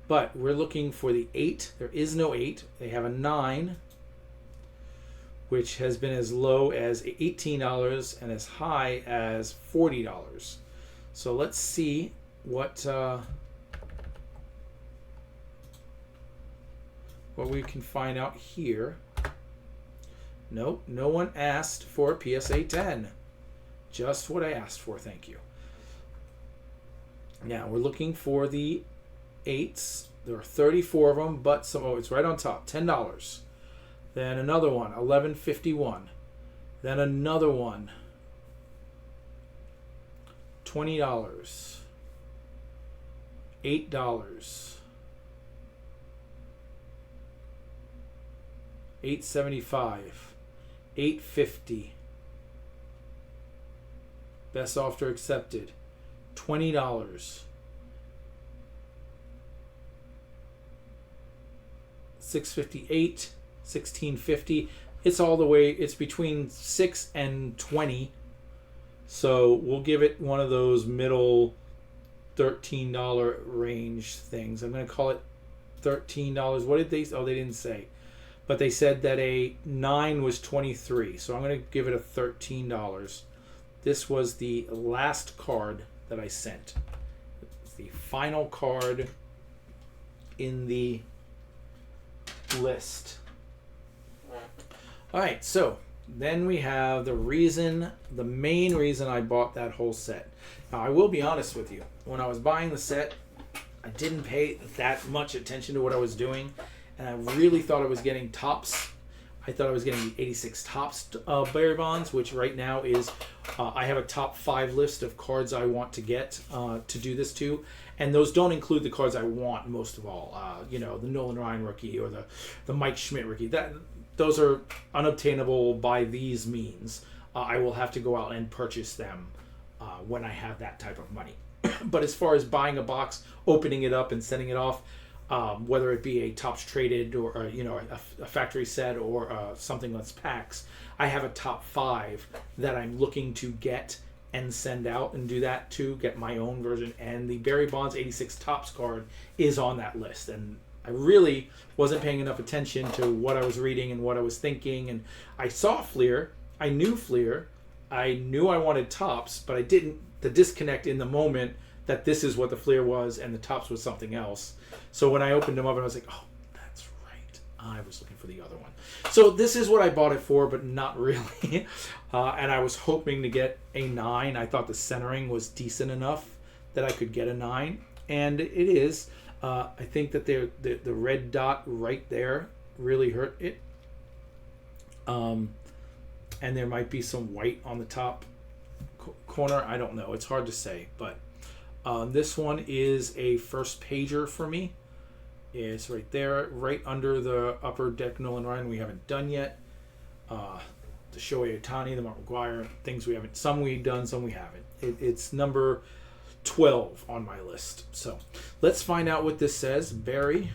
But we're looking for the 8. There is no 8. They have a 9, which has been as low as $18 and as high as $40. So let's see what we can find out here. Nope, no one asked for a PSA 10. Just what I asked for, thank you. Now we're looking for the 8s. There are 34 of them, but it's right on top, $10. Then another one, $11.51. Then another one, $20. $8. $8.75. $8.50. Best offer accepted. $20. $6.58. $16.50. It's all the way. It's between $6 and $20. So we'll give it one of those middle $13 range things. I'm going to call it $13. What did they? Oh, they didn't say. But they said that a 9 was $23. So I'm going to give it a $13. This was the last card that I sent. It's the final card in the list. All right, so then we have the main reason I bought that whole set. Now, I will be honest with you. When I was buying the set, I didn't pay that much attention to what I was doing, and I really thought I was getting tops. I thought I was getting the 86 tops Barry Bonds, which right now is, I have a top 5 list of cards I want to get to do this to, and those don't include the cards I want most of all. The Nolan Ryan rookie or the Mike Schmidt rookie. Those are unobtainable by these means. I will have to go out and purchase them when I have that type of money. But as far as buying a box, opening it up and sending it off, whether it be a Topps traded or a factory set or something that's packs, I have a top 5 that I'm looking to get and send out and do that to get my own version. And the Barry Bonds 86 Topps card is on that list. And I really wasn't paying enough attention to what I was reading and what I was thinking. And I saw Fleer. I knew Fleer. I knew I wanted Topps, but I didn't. The disconnect in the moment that this is what the Fleer was and the Topps was something else. So when I opened them up, I was like, oh, that's right. I was looking for the other one. So this is what I bought it for, but not really. And I was hoping to get a 9. I thought the centering was decent enough that I could get a 9. And it is. I think that the red dot right there really hurt it. And there might be some white on the top corner. I don't know. It's hard to say. But this one is a first pager for me. is right there, right under the upper deck Nolan Ryan. We haven't done yet. The Shohei Ohtani, the Mark McGuire, things we haven't. Some we've done, some we haven't. It's number 12 on my list. So let's find out what this says. Barry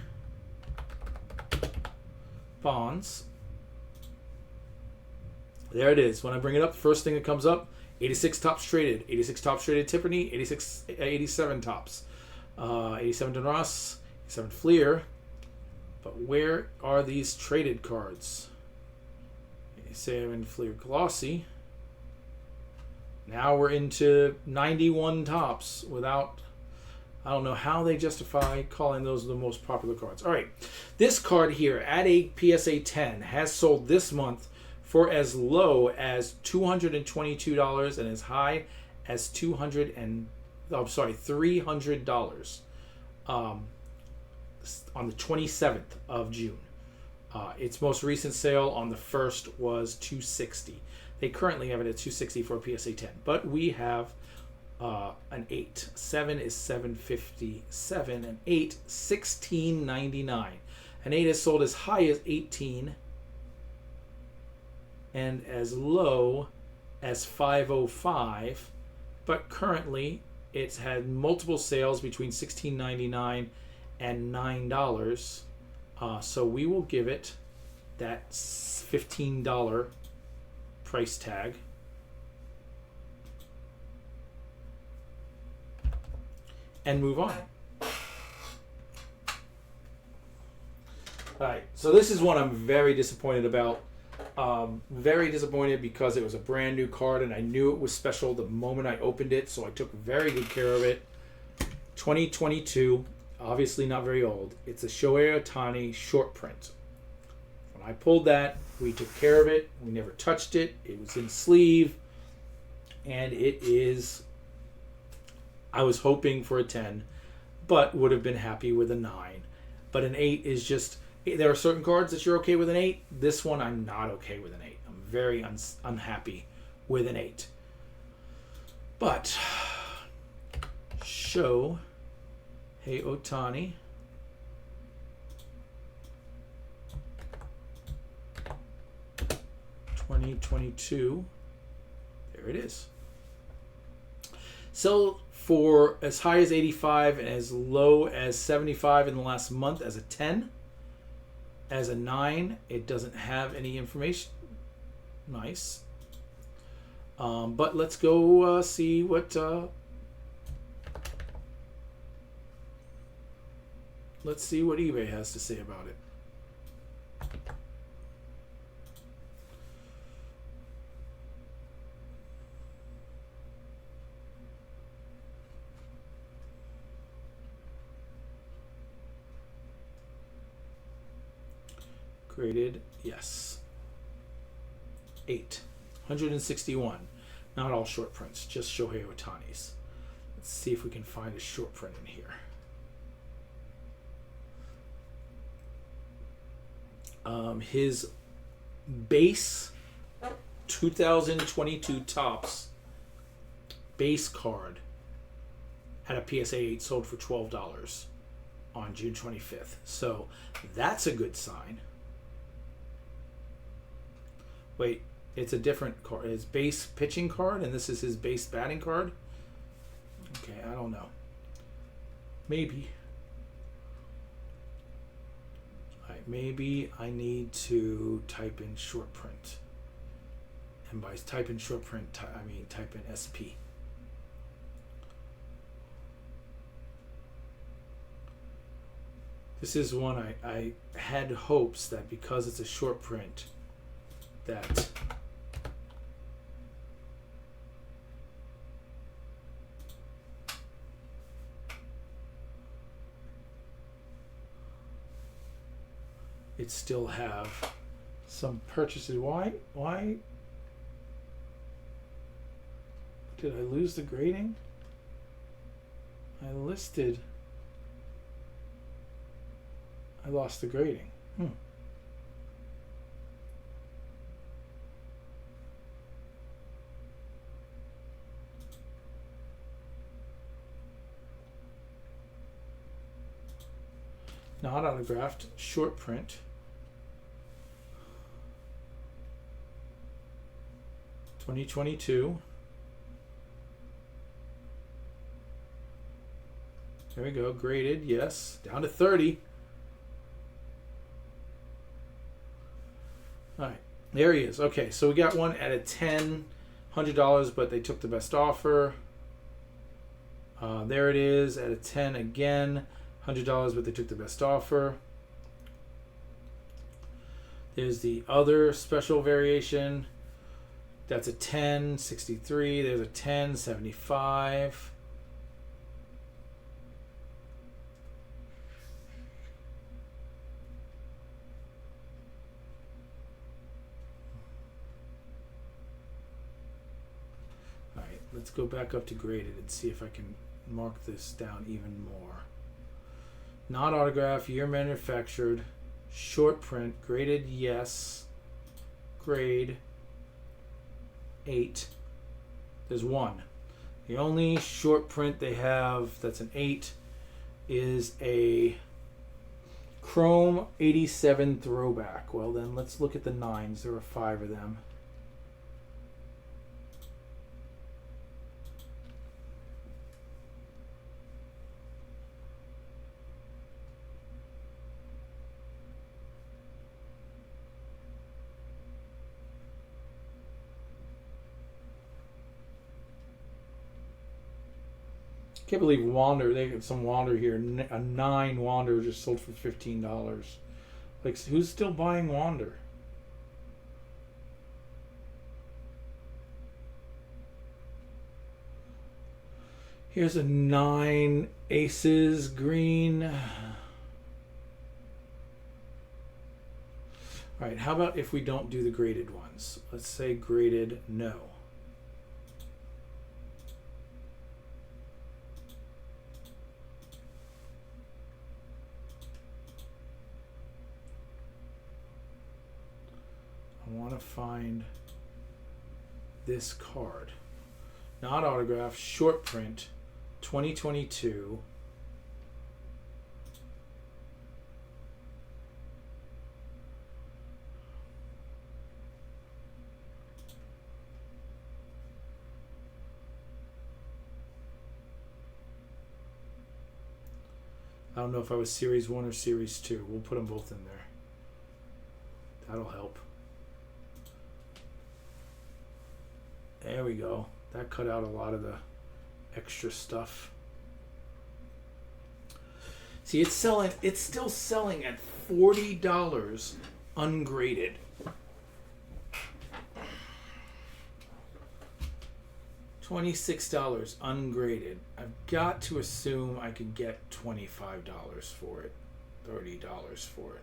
Bonds. There it is. When I bring it up, the first thing that comes up, 86 tops traded. 86 tops traded Tiffany. 87 tops. 87 Donruss. 87 Fleer. But where are these traded cards? 87 Fleer Glossy. Now we're into 91 tops without... I don't know how they justify calling those the most popular cards. All right. This card here at a PSA 10 has sold this month for as low as $222 and as high as $300 on the 27th of June. Its most recent sale on the 1st was $260. They currently have it at $260 for a PSA 10, but we have an 8. 7 is $757, an 8 $16.99. An 8 is sold as high as $18 and as low as $505, but currently it's had multiple sales between $16.99 and $9. So we will give it that $15 price tag. And move on. Alright, so this is one I'm very disappointed about. Very disappointed because it was a brand new card and I knew it was special the moment I opened it, so I took very good care of it. 2022, obviously not very old. It's a Shohei Ohtani short print. When I pulled that, we took care of it. We never touched it. It was in sleeve. And it is... I was hoping for a 10, but would have been happy with a 9. But an 8 is just... There are certain cards that you're okay with an 8. This one, I'm not okay with an 8. I'm very unhappy with an 8. But... Shohei Ohtani. $2022. There it is. So for as high as 85 and as low as 75 in the last month as a 10. As a 9, it doesn't have any information. Nice. But let's go see what... let's see what eBay has to say about it. Graded, yes. 8. 161. Not all short prints, just Shohei Ohtani's. Let's see if we can find a short print in here. His base 2022 Topps base card had a PSA 8 sold for $12 on June 25th. So that's a good sign. Wait, it's a different card. His base pitching card, and this is his base batting card? Okay, I don't know. Maybe. Alright, maybe I need to type in short print. And by type in short print, I mean type in SP. This is one I had hopes that because it's a short print, that it still have some purchases. Why did I lose the grading? I lost the grading. Not autographed. Short print. $2022. There we go. Graded. Yes. Down to 30. All right. There he is. Okay. So we got one at a 10. $100, but they took the best offer. There it is at a 10 again. $100, but they took the best offer. There's the other special variation. That's a 10, 63. There's a 10, 75. All right, let's go back up to graded and see if I can mark this down even more. Not autographed, year manufactured, short print, graded, yes. Grade 8. There's one. The only short print they have that's an 8 is a Chrome 87 throwback. Well, then let's look at the 9s. There are 5 of them. Can't believe Wander. They got some Wander here. A 9 Wander just sold for $15. Like, who's still buying Wander? Here's a 9 Aces green. All right, how about if we don't do the graded ones? Let's say graded no. I want to find this card. Not autographed, short print, 2022. I don't know if I was Series 1 or Series 2. We'll put them both in there. That'll help. There we go. That cut out a lot of the extra stuff. See, it's still selling at $40 ungraded. $26 ungraded. I've got to assume I could get $25 for it, $30 for it.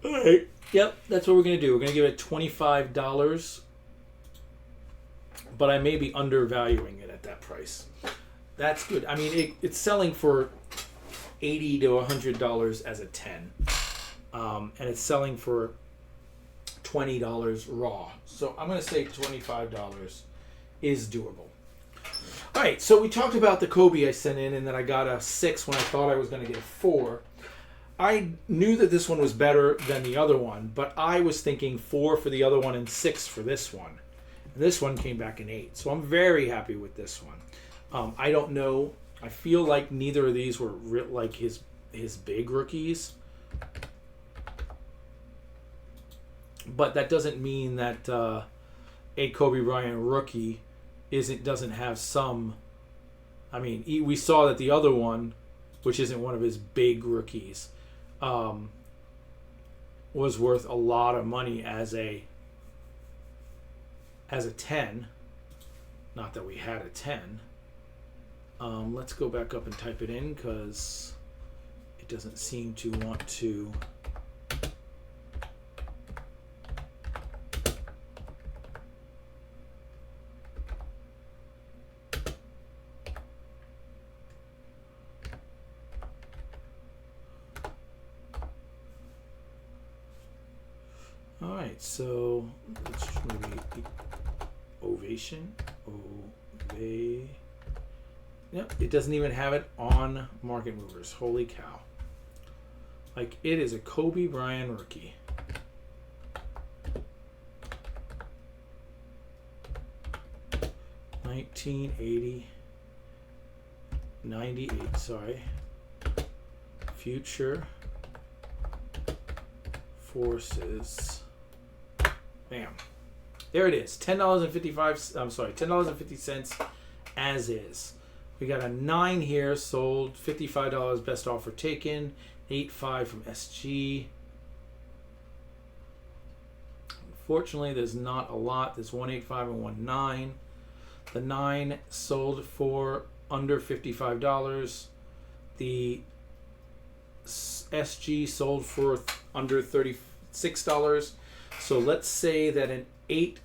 All right. Yep, that's what we're going to do. We're going to give it $25, but I may be undervaluing it at that price. That's good. I mean, it's selling for $80 to $100 as a 10, and it's selling for $20 raw. So I'm going to say $25 is doable. All right, so we talked about the Kobe I sent in, and that I got a 6 when I thought I was going to get a 4. I knew that this one was better than the other one, but I was thinking 4 for the other one and 6 for this one. And this one came back an 8, so I'm very happy with this one. I don't know. I feel like neither of these were like his big rookies, but that doesn't mean that a Kobe Bryant rookie doesn't have some. I mean, we saw that the other one, which isn't one of his big rookies, was worth a lot of money as a 10. Not that we had a 10. Let's go back up and type it in because it doesn't seem to want to. All right, so let's maybe Ovation. Yep, it doesn't even have it on Market Movers. Holy cow. Like, it is a Kobe Bryant rookie. $19.80, $98, sorry. Future Forces. Bam. There it is. $10.50 as is. We got a 9 here, sold $55, best offer taken. 8.5 from SG. Unfortunately, there's not a lot. There's 185 and 19. The 9 sold for under $55. The SG sold for under $36. So let's say that an 8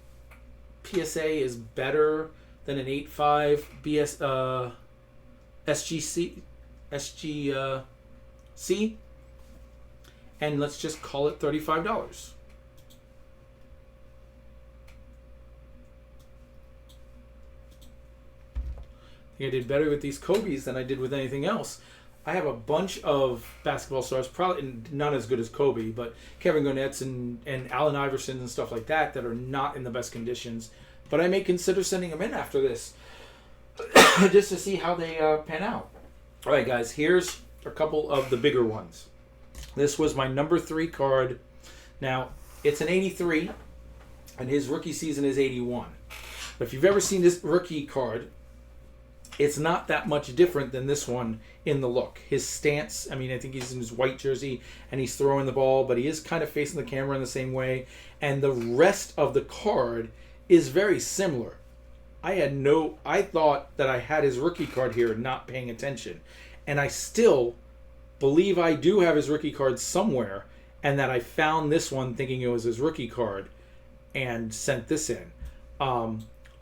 PSA is better than an 8.5 SGC, and let's just call it $35. I think I did better with these Kobe's than I did with anything else. I have a bunch of basketball stars, probably not as good as Kobe, but Kevin Garnett's and Allen Iversons and stuff like that are not in the best conditions. But I may consider sending them in after this just to see how they pan out. All right, guys, here's a couple of the bigger ones. This was my number 3 card. Now, it's an 83, and his rookie season is 81. But if you've ever seen this rookie card, it's not that much different than this one in the look. His stance, I mean, I think he's in his white jersey and he's throwing the ball, but he is kind of facing the camera in the same way. And the rest of the card is very similar. I thought that I had his rookie card here, not paying attention. And I still believe I do have his rookie card somewhere, and that I found this one thinking it was his rookie card and sent this in. I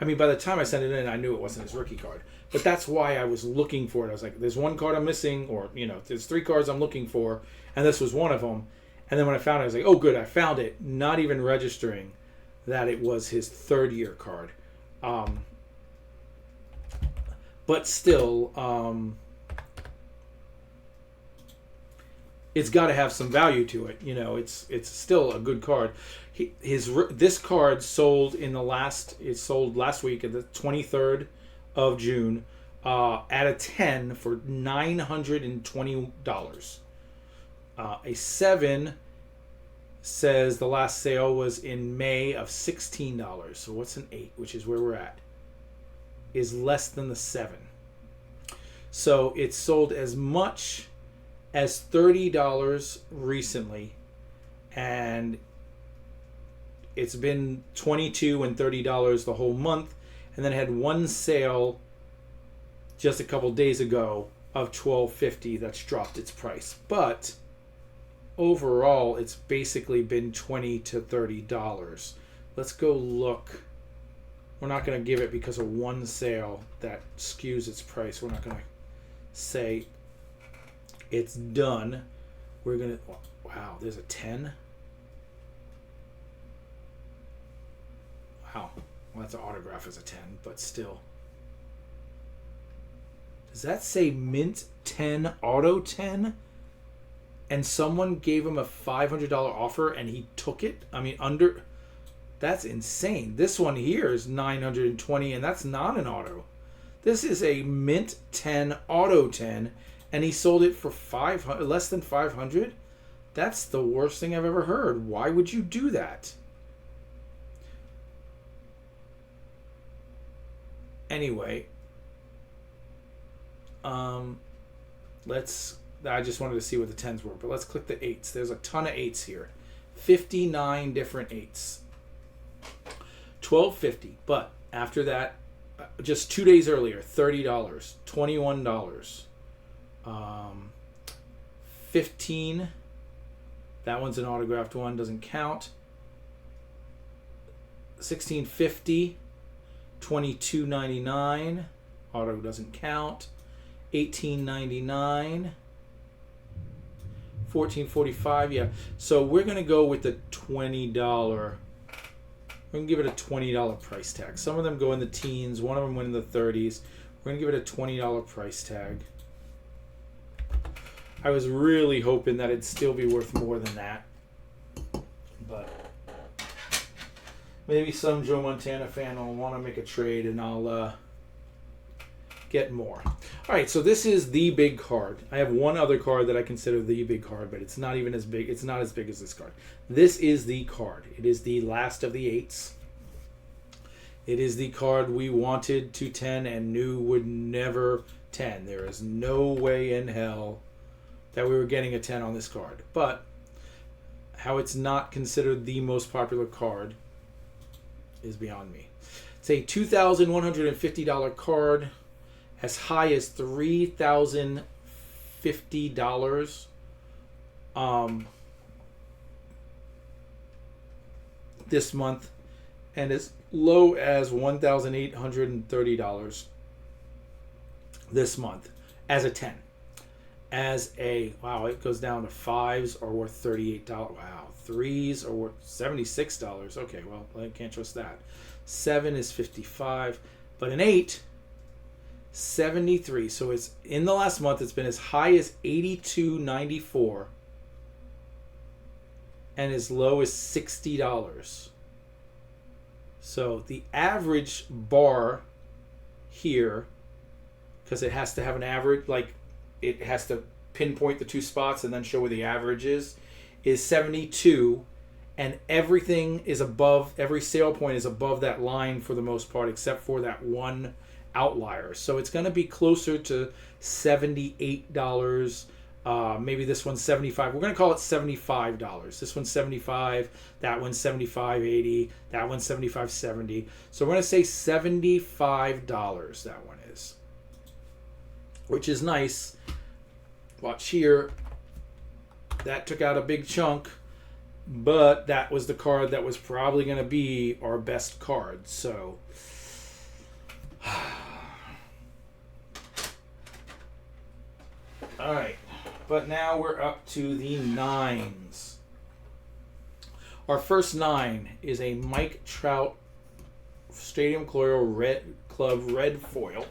mean, by the time I sent it in, I knew it wasn't his rookie card. But that's why I was looking for it. I was like, there's one card I'm missing, or, there's 3 cards I'm looking for, and this was one of them. And then when I found it, I was like, oh, good, I found it, not even registering that it was his 3rd-year card. But still, it's got to have some value to it. It's still a good card. This card sold sold last week at the 23rd of June at a 10 for $920. A 7 says the last sale was in May of $16. So what's an 8, which is where we're at, is less than the 7. So it sold as much as $30 recently, and it's been $22 and $30 the whole month, and then it had one sale just a couple days ago of $12.50 that's dropped its price. But overall, it's basically been $20 to $30. Let's go look. We're not going to give it because of one sale that skews its price. We're not going to say it's done. We're going to... Wow, there's a 10? Wow. Well, that's an autograph as a 10, but still. Does that say Mint 10 Auto 10? And someone gave him a $500 offer and he took it? I mean, that's insane. This one here is $920, and that's not an auto. This is a Mint 10 Auto 10, and he sold it for less than $500. That's the worst thing I've ever heard. Why would you do that? Anyway, I just wanted to see what the 10s were, but let's click the 8s. There's a ton of 8s here. 59 different 8s. $12.50, but after that, just 2 days earlier, $30, $21, 15. That one's an autographed one, doesn't count. $16.50, $22.99, auto doesn't count. $18.99, 14.45. Yeah. So we're gonna go with the $20. We're gonna give it a $20 price tag. Some of them go in the teens. One of them went in the 30s. We're gonna give it a $20 price tag. I was really hoping that it'd still be worth more than that, but maybe some Joe Montana fan will want to make a trade, and I'll get more. All right, so this is the big card. I have one other card that I consider the big card, but it's not even as big. It's not as big as this card. This is the card. It is the last of the 8s. It is the card we wanted to 10 and knew would never 10. There is no way in hell that we were getting a 10 on this card. But how it's not considered the most popular card is beyond me. It's a $2,150 card, as high as $3,050 this month, and as low as $1,830 this month as a 10. As a, wow, it goes down to 5s are worth $38. Wow, 3s are worth $76. Okay, well, I can't trust that. 7 is 55, but an 8, 73. So it's in the last month, it's been as high as $82.94 and as low as $60. So the average bar here, because it has to have an average, like it has to pinpoint the two spots and then show where the average is 72, and everything is above, every sale point is above that line for the most part, except for that one outlier. So it's going to be closer to $78. Maybe this one's 75. We're going to call it $75. This one's 75. That one's 75.80. That one's 75.70. So we're going to say $75. That one is, which is nice. Watch here. That took out a big chunk, but that was the card that was probably going to be our best card. So all right, but now we're up to the 9s. Our first 9 is a Mike Trout Stadium Club red foil.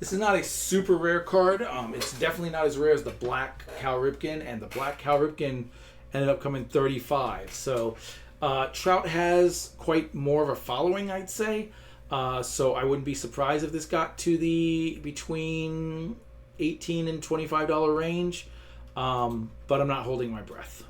This is not a super rare card. It's definitely not as rare as the Black Cal Ripken, and the Black Cal Ripken ended up coming 35. So Trout has quite more of a following, I'd say. So I wouldn't be surprised if this got to the between $18 and $25 range, but I'm not holding my breath.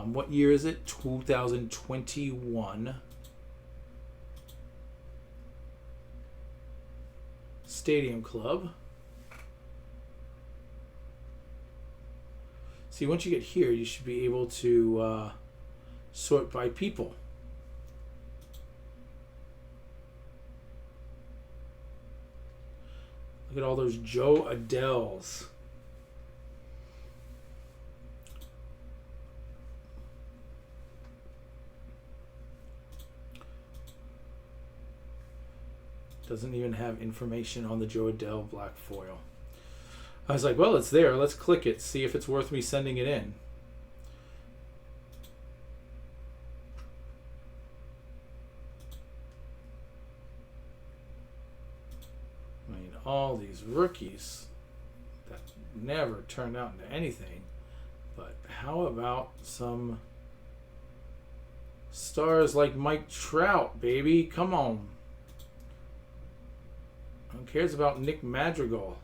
What year is it? 2021. Stadium Club. See, once you get here, you should be able to sort by people. Look at all those Joe Adells. Doesn't even have information on the Joe Adell black foil. I was like, well, it's there. Let's click it, see if it's worth me sending it in. I mean, all these rookies that never turned out into anything. But how about some stars like Mike Trout, baby? Come on. Who cares about Nick Madrigal?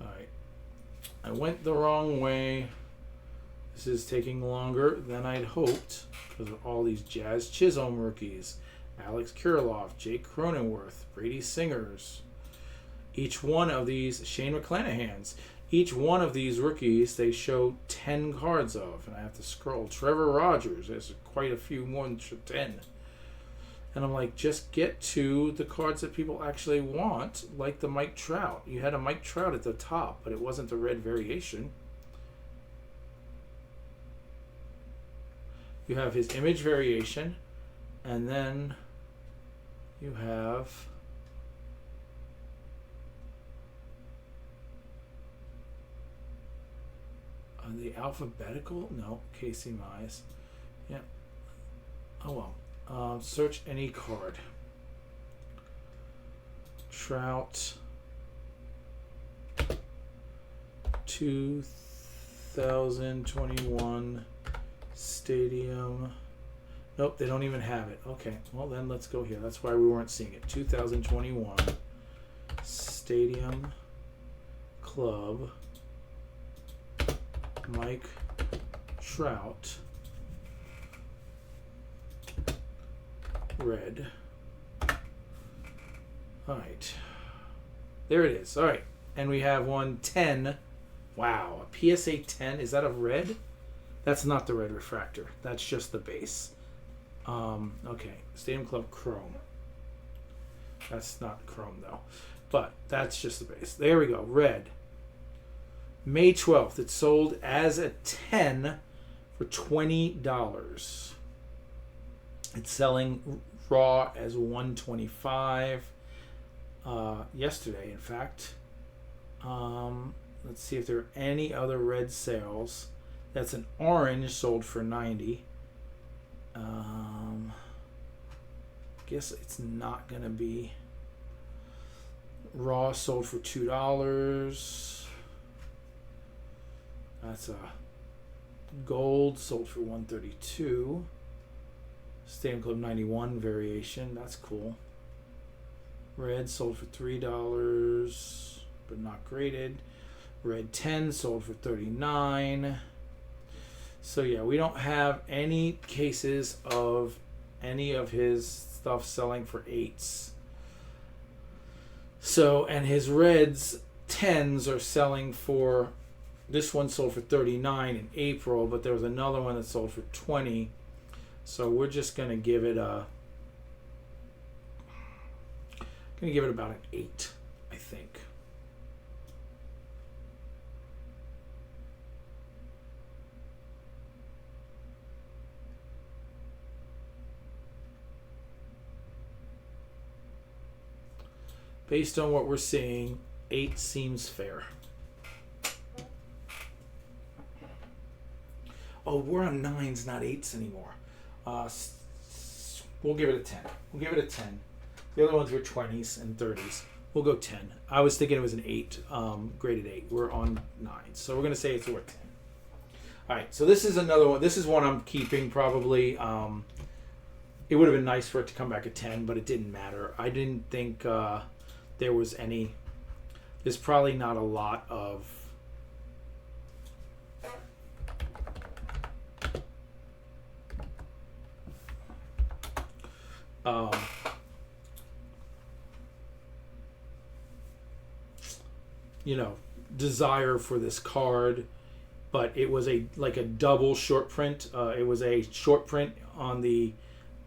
Alright. I went the wrong way. This is taking longer than I'd hoped because of all these Jazz Chisholm rookies. Alex Kirilloff, Jake Cronenworth, Brady Singers. Each one of these, Shane McClanahan's, each one of these rookies, they show 10 cards of. And I have to scroll. Trevor Rogers, there's quite a few more than 10. And I'm like, just get to the cards that people actually want, like the Mike Trout. You had a Mike Trout at the top, but it wasn't the red variation. You have his image variation, and then you have the alphabetical? No, Casey Mize. Yeah. Oh well. Search any card. Trout 2021 Stadium. Nope, they don't even have it. Okay, well then let's go here. That's why we weren't seeing it. 2021 Stadium Club Mike Trout red. Alright. There it is. Alright. And we have one 10. Wow. A PSA 10. Is that a red? That's not the red refractor. That's just the base. Okay. Stadium Club Chrome. That's not Chrome though. But that's just the base. There we go. Red. May 12th. It sold as a 10 for $20. It's selling raw as $125 yesterday, in fact. Let's see if there are any other red sales. That's an orange sold for $90. Guess it's not gonna be. Raw sold for $2. That's a gold sold for $132. Stadium Club 91 variation. That's cool. Red sold for $3, but not graded. Red 10 sold for $39. So yeah, we don't have any cases of any of his stuff selling for 8s. So, and his reds 10s are selling for, this one sold for $39 in April, but there was another one that sold for $20. So we're just going to give it about an 8, I think. Based on what we're seeing, 8 seems fair. Oh, we're on 9s, not 8s anymore. We'll give it a 10. We'll give it a 10. The other ones were 20s and 30s. We'll go 10. I was thinking it was an 8, graded 8. We're on 9. So we're going to say it's worth 10. All right, so this is another one. This is one I'm keeping probably. It would have been nice for it to come back at 10, but it didn't matter. I didn't think there was any. There's probably not a lot of. Desire for this card, but it was a double short print. It was a short print on the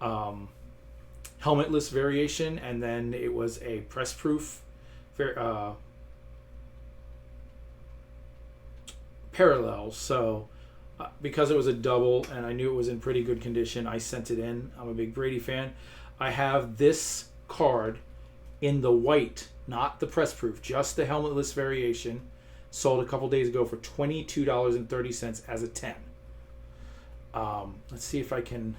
helmetless variation, and then it was a press proof parallel. So because it was a double and I knew it was in pretty good condition, I sent it in. I'm a big Brady fan. I have this card in the white, not the press proof, just the helmetless variation, sold a couple days ago for $22.30 as a 10. Let's see if I can.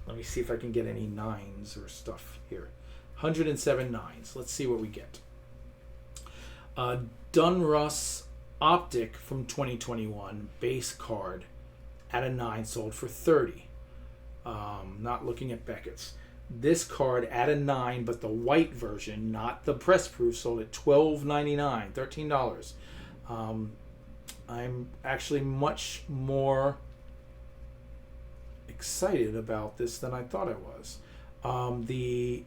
Let me see if I can get any 9s or stuff here. 107 9s. Let's see what we get. Dunruss Optic from 2021 base card at a 9 sold for $30. Not looking at Beckett's. This card at a 9, but the white version, not the press proof, sold at $12.99, $13. I'm actually much more excited about this than I thought I was. The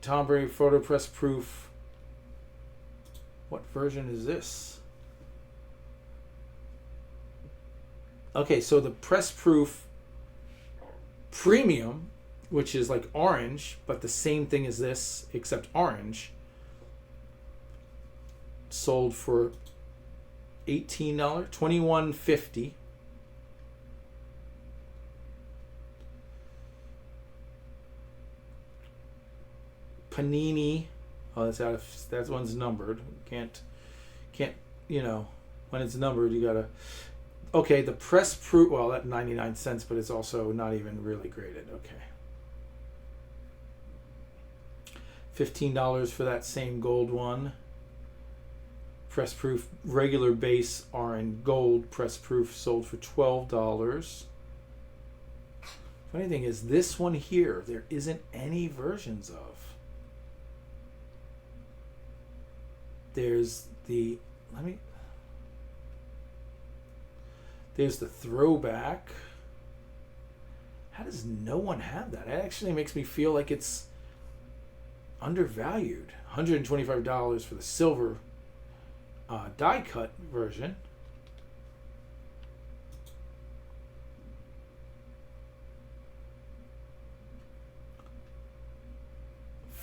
Tom Brady photo press proof. What version is this? Okay, so the press proof premium which is like orange, but the same thing as this, except orange, sold for $18, $21.50. Panini, oh, that one's numbered. Can't, when it's numbered, you gotta. Okay, the press proof. Well, that 99 cents, but it's also not even really graded. Okay. $15 for that same gold one. Press proof regular base are in gold. Press proof sold for $12. Funny thing is, this one here, there isn't any versions of. There's the there's the throwback. How does no one have that? It actually makes me feel like it's undervalued. $125 for the silver die cut version.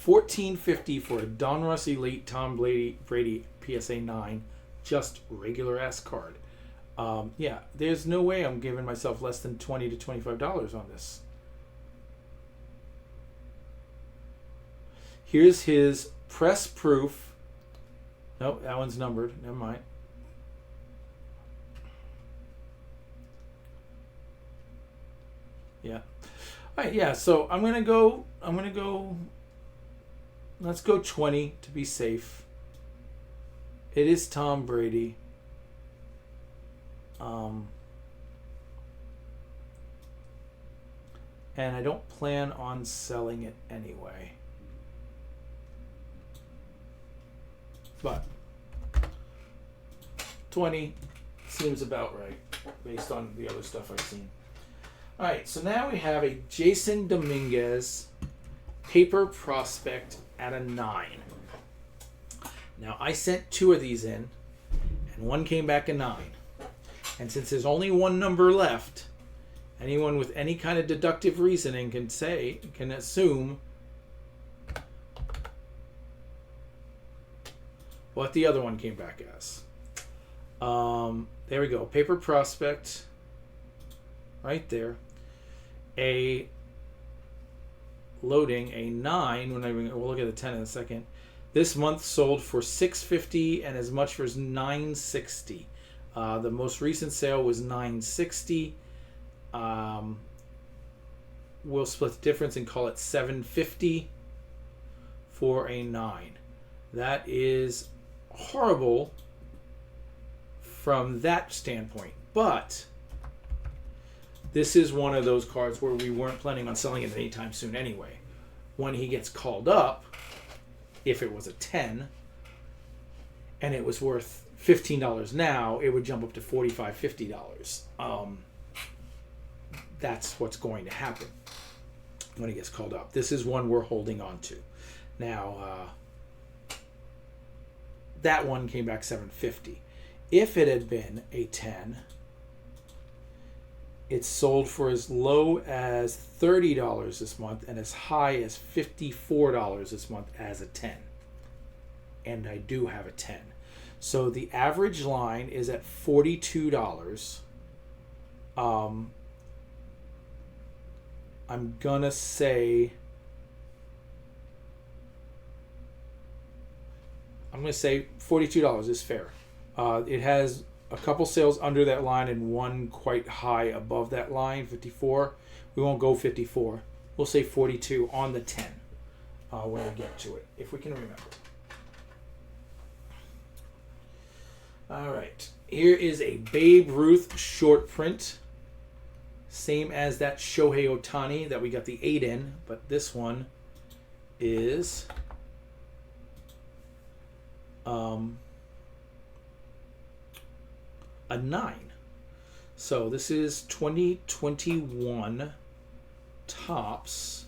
$14.50 for a Donruss Elite Tom Brady PSA 9, just regular ass card. Yeah, there's no way I'm giving myself less than $20 to $25 on this. Here's his press proof. Nope, that one's numbered. Never mind. Yeah. All right, yeah, so I'm going to go let's go 20 to be safe. It is Tom Brady. And I don't plan on selling it anyway. But 20 seems about right based on the other stuff I've seen. All right, so now we have a Jason Dominguez paper prospect at a 9. Now I sent 2 of these in, and one came back a 9. And since there's only one number left, anyone with any kind of deductive reasoning can assume what the other one came back as. There we go. Paper prospect. Right there. A loading, a 9. We'll look at the 10 in a second. This month sold for $6.50 and as much for $9.60. The most recent sale was $9.60. We'll split the difference and call it $7.50 for a 9. That is horrible from that standpoint, but this is one of those cards where we weren't planning on selling it anytime soon anyway. When he gets called up, if it was a 10 and it was worth $15 now, it would jump up to $45, $50. That's what's going to happen when he gets called up. This is one we're holding on to. Now, that one came back $7.50. If it had been a 10, it sold for as low as $30 this month and as high as $54 this month as a 10. And I do have a 10. So the average line is at $42. I'm gonna say $42 is fair. It has a couple sales under that line and one quite high above that line, 54. We won't go 54. We'll say 42 on the 10 when we get to it, if we can remember. All right. Here is a Babe Ruth short print. Same as that Shohei Ohtani that we got the 8 in, but this one is a 9. So this is 2021 Topps.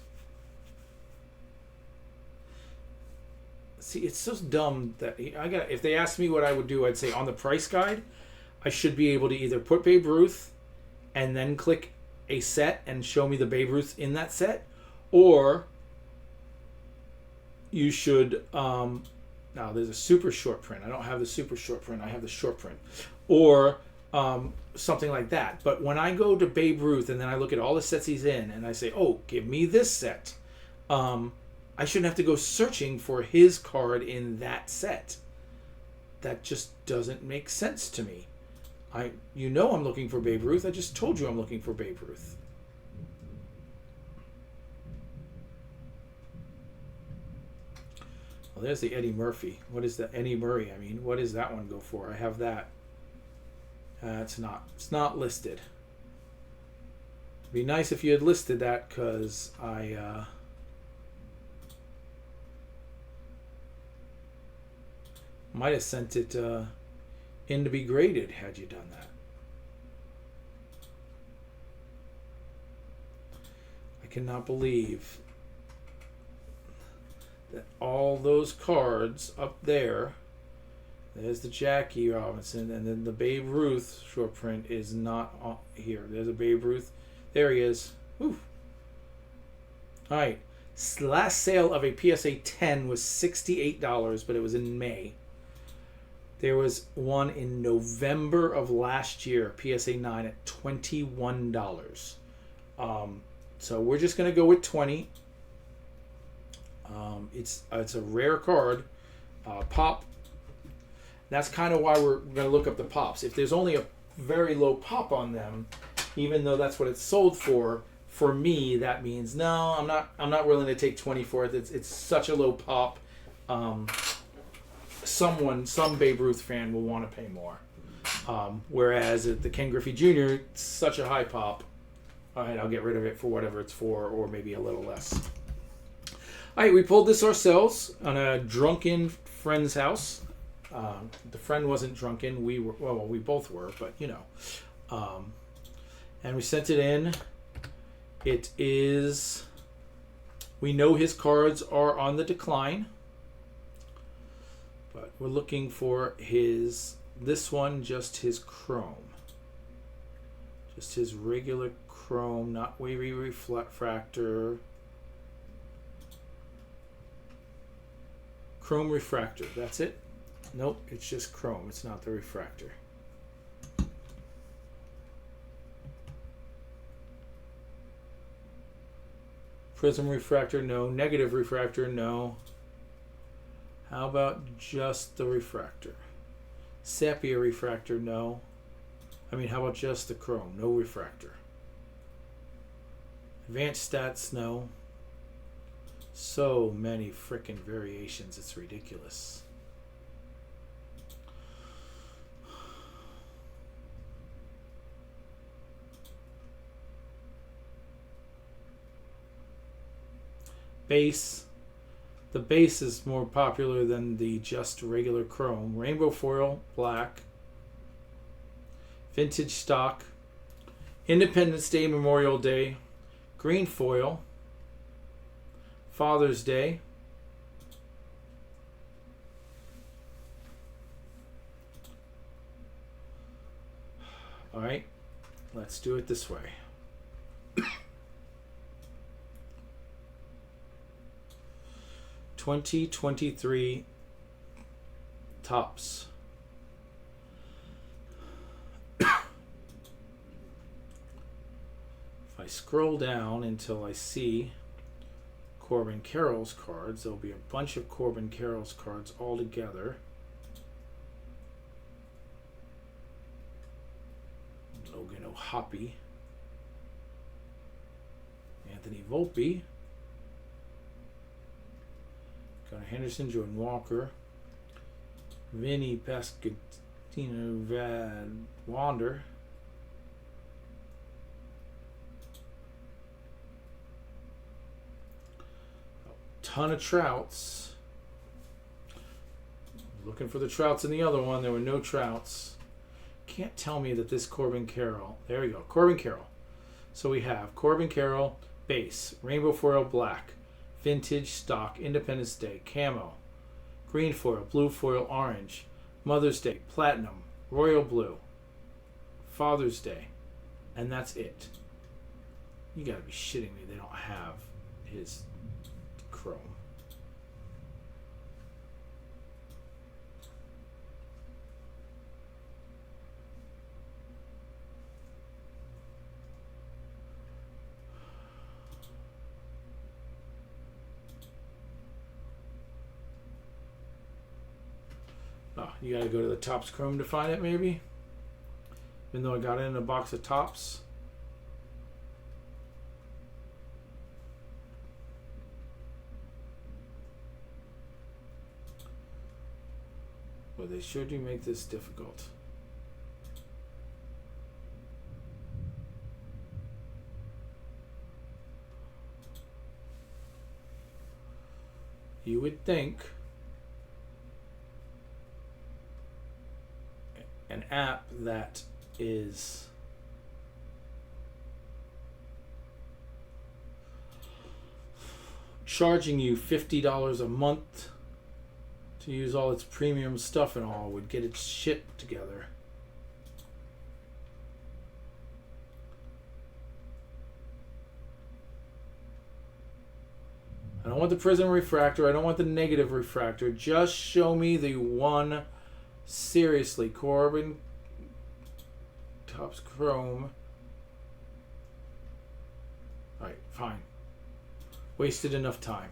See, it's so dumb that if they asked me what I would do, I'd say on the price guide, I should be able to either put Babe Ruth and then click a set and show me the Babe Ruth in that set, Or you should, now there's a super short print. I don't have the super short print. I have the short print. Or something like that. But when I go to Babe Ruth and then I look at all the sets he's in and I say, oh, give me this set, I shouldn't have to go searching for his card in that set. That just doesn't make sense to me. I'm looking for Babe Ruth. I just told you I'm looking for Babe Ruth. Well, there's the Eddie Murphy. What is the Eddie Murray? I mean, what does that one go for? I have that. It's not listed. It'd be nice if you had listed that, because I might have sent it in to be graded had you done that. I cannot believe that all those cards up there, there's the Jackie Robinson, and then the Babe Ruth short print is not on here. There's a Babe Ruth. There he is. Whew. All right. Last sale of a PSA 10 was $68, but it was in May. There was one in November of last year, PSA 9 at $21. So we're just going to go with 20. It's a rare card. Pop. That's kind of why we're going to look up the pops. If there's only a very low pop on them, even though that's what it's sold for me, that means no, I'm not willing to take 20 for it. It's such a low pop. Some Babe Ruth fan will want to pay more. Whereas the Ken Griffey Jr., it's such a high pop. All right, I'll get rid of it for whatever it's for, or maybe a little less. All right, we pulled this ourselves on a drunken friend's house. The friend wasn't drunken. We were, well, we both were, but you know. And we sent it in. It is, we know his cards are on the decline, but we're looking for this one, just his chrome. Just his regular chrome, not wavy refractor. Chrome refractor, that's it. Nope, it's just chrome. It's not the refractor. Prism refractor, no. Negative refractor, no. How about just the refractor? Sepia refractor, no. I mean, how about just the chrome? No refractor. Advanced stats, no. So many frickin' variations, it's ridiculous. Base. The base is more popular than the just regular chrome. Rainbow foil, black. Vintage stock. Independence Day, Memorial Day. Green foil. Father's Day. All right, let's do it this way. 2023 tops. If I scroll down until I see Corbin Carroll's cards, there'll be a bunch of Corbin Carroll's cards all together. Logan O'Hoppe. Anthony Volpe. Gunnar Henderson, Jordan Walker, Vinny Pasquantino, Vad Wander, a ton of Trouts. Looking for the Trouts in the other one. There were no Trouts. Can't tell me that this Corbin Carroll. There we go. Corbin Carroll. So we have Corbin Carroll base, rainbow foil black. Vintage stock, Independence Day, camo, green foil, blue foil, orange, Mother's Day, platinum, royal blue, Father's Day, and that's it. You gotta be shitting me. They don't have his chrome. Oh, you gotta go to the Topps Chrome to find it, maybe? Even though I got it in a box of Topps. Well, they sure do make this difficult. You would think an app that is charging you $50 a month to use all its premium stuff and all would get its shit together. I don't want the prism refractor. I don't want the negative refractor. Just show me the one. Seriously, Corbin. Topps Chrome. Alright, fine. Wasted enough time.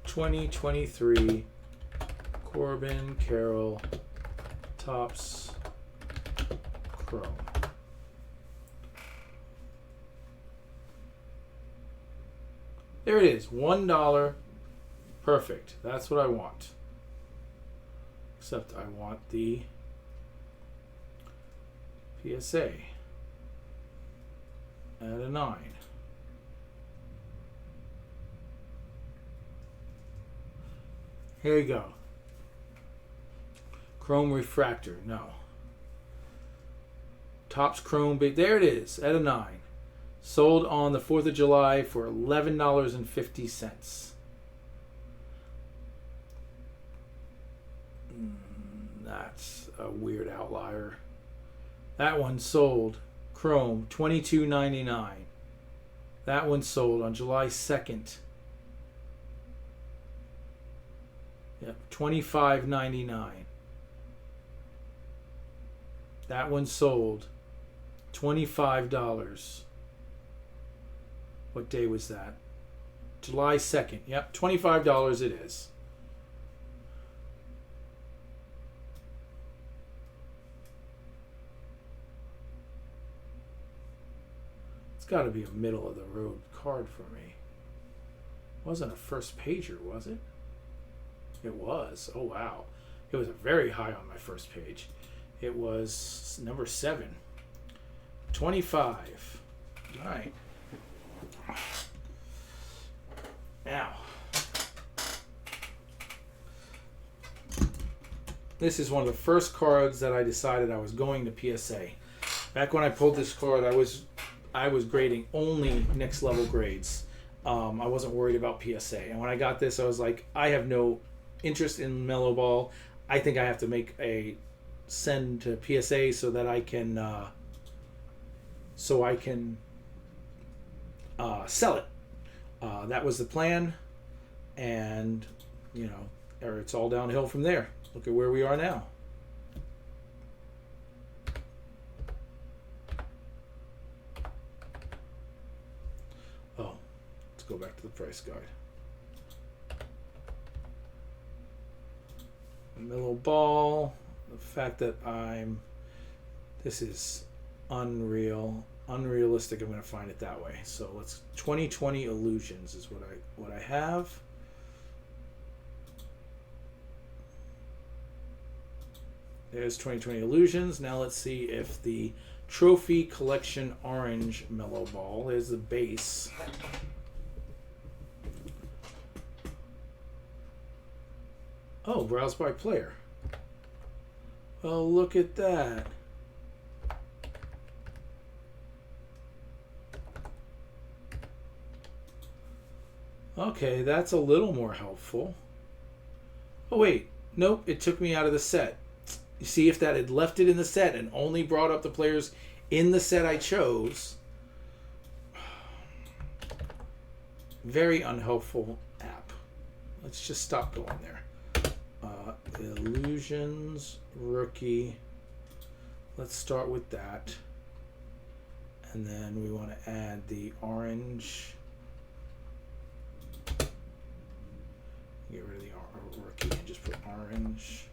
2023 Corbin Carroll Topps Chrome. There it is. $1. Perfect. That's what I want. Except I want the PSA at a 9. Here you go. Chrome refractor. No. Topps Chrome. There it is at a 9. Sold on the 4th of July for $11.50. That's a weird outlier. That one sold. Chrome, $22.99. That one sold on July 2nd. Yep, $25.99. That one sold. $25. What day was that? July 2nd. Yep, $25 it is. It's got to be a middle of the road card for me. Wasn't a first pager, was it? It was. Oh, wow. It was very high on my first page. It was number 7. 25. All right. Now, this is one of the first cards that I decided I was going to PSA. Back when I pulled this card, I was grading only next level grades. I wasn't worried about PSA. And when I got this, I was like, I have no interest in Mellow Ball. I think I have to make a send to PSA so that I can sell it. That was the plan, and you know, it's all downhill from there. Look at where we are now. Oh, let's go back to the price guide. Mellow Ball. The fact that this is unrealistic. I'm going to find it that way. So let's 2020 Illusions is what I have. There's 2020 Illusions. Now let's see if the Trophy Collection Orange Mellow Ball is the base. Oh, browse by player. Well, look at that. Okay, that's a little more helpful. Oh, wait. Nope, it took me out of the set. You see, if that had left it in the set and only brought up the players in the set I chose, Very unhelpful app. Let's just stop going there. Illusions, rookie. Let's start with that. And then we want to add the orange. Get rid of the rookie and just put orange.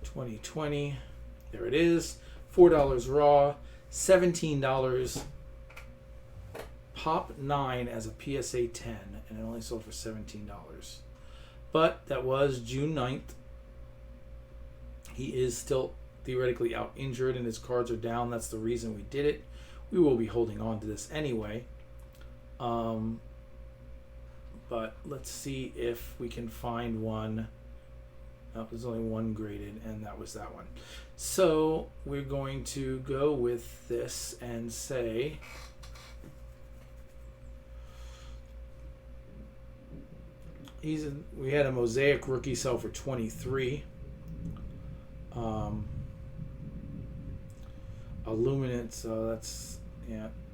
2020. There it is. $4 raw, $17 pop 9 as a PSA 10, and it only sold for $17. But that was June 9th. He is still theoretically out injured and his cards are down. That's the reason we did it. We will be holding on to this anyway. But let's see if we can find one. Oh, there's only one graded, and that was that one. So we're going to go with this and say we had a Mosaic rookie sell for 23. A Luminance, that's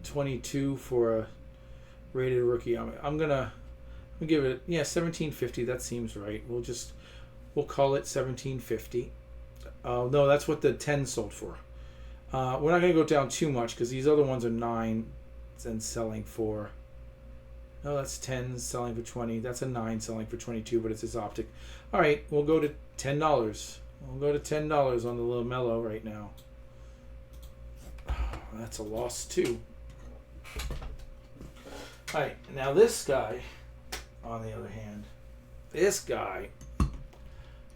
22 for a rated rookie. I'm gonna give it 1750. That seems right. We'll call it 1750. No, that's what the 10 sold for. We're not going to go down too much because these other ones are 9 and selling for. No, that's 10 selling for 20. That's a 9 selling for 22, but it's his optic. All right, we'll go to $10. We'll go to $10 on the little mellow right now. That's a loss too. All right, now this guy, on the other hand, this guy.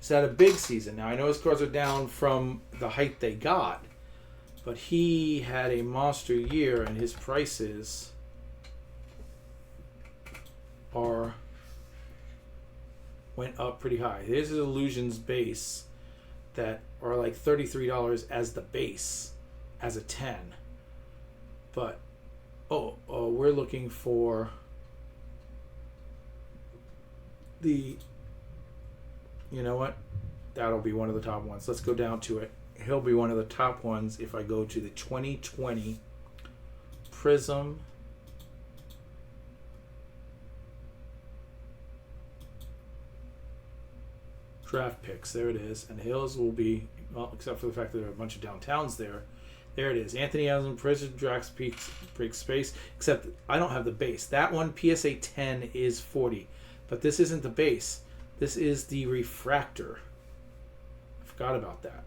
He's had a big season. Now, I know his cards are down from the height they got, but he had a monster year, and his prices went up pretty high. Here's his Illusions base that are like $33 as the base, as a 10. But, we're looking for the... You know what? That'll be one of the top ones. Let's go down to it. He'll be one of the top ones if I go to the 2020 Prism draft picks. There it is. And Hills will be, well, except for the fact that there are a bunch of downtowns there. There it is. Anthony Allen, Prism, Drax Peaks, Space. Except I don't have the base. That one, PSA 10, is 40. But this isn't the base. This is the refractor. I forgot about that.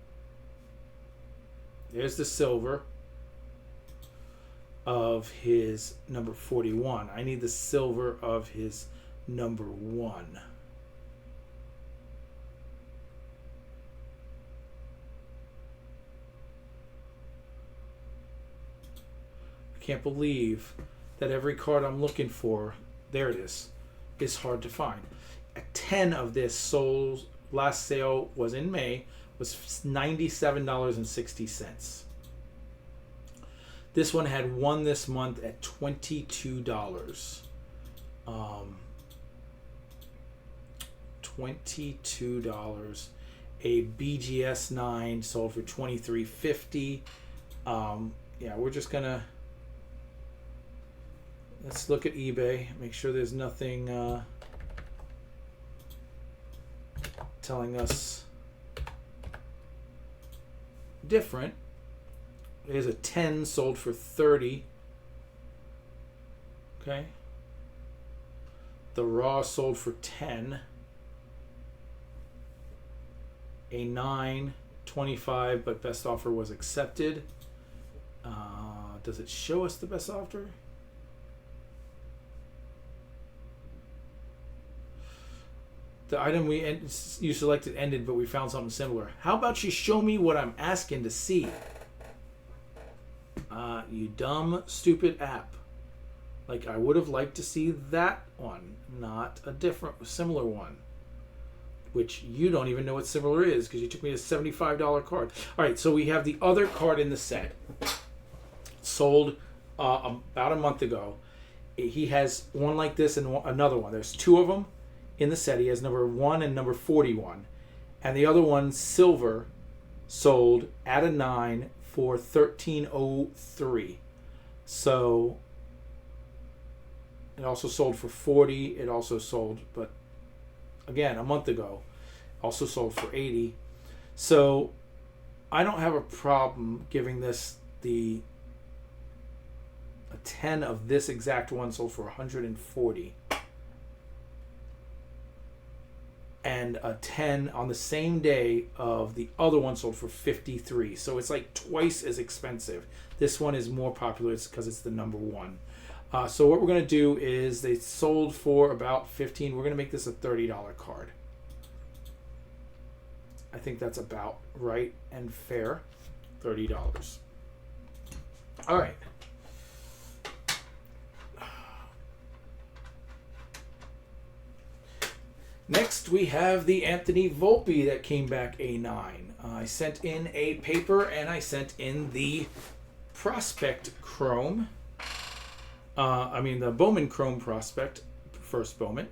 There's the silver of his number 41. I need the silver of his number 1. I can't believe that every card I'm looking for, there it is hard to find. A 10 of this sold, last sale was in May, was $97.60. This one had one this month at $22. $22. A BGS 9 sold for $23.50. We're just gonna let's look at eBay, make sure there's nothing telling us different. There's a 10 sold for 30. Okay. The raw sold for 10. A 9, 25, but best offer was accepted. Does it show us the best offer? The item you selected ended, but we found something similar. How about you show me what I'm asking to see? You dumb, stupid app. Like, I would have liked to see that one, not a similar one. Which you don't even know what similar is, because you took me to a $75 card. All right, so we have the other card in the set. Sold about a month ago. He has one like this and another one. There's two of them in the set. He has number 1 and number 41. And the other one, silver, sold at a 9 for $13.03. So it also sold for 40. It also sold, but again, a month ago, also sold for 80. So I don't have a problem giving this a 10 of this exact one sold for 140. And a 10 on the same day of the other one sold for 53. So it's like twice as expensive. This one is more popular because it's the number one. So what we're going to do is they sold for about 15. We're going to make this a $30 card. I think that's about right and fair. $30. All right. Next, we have the Anthony Volpe that came back a 9. I sent in a paper and I sent in the Prospect Chrome. The Bowman Chrome Prospect, first Bowman.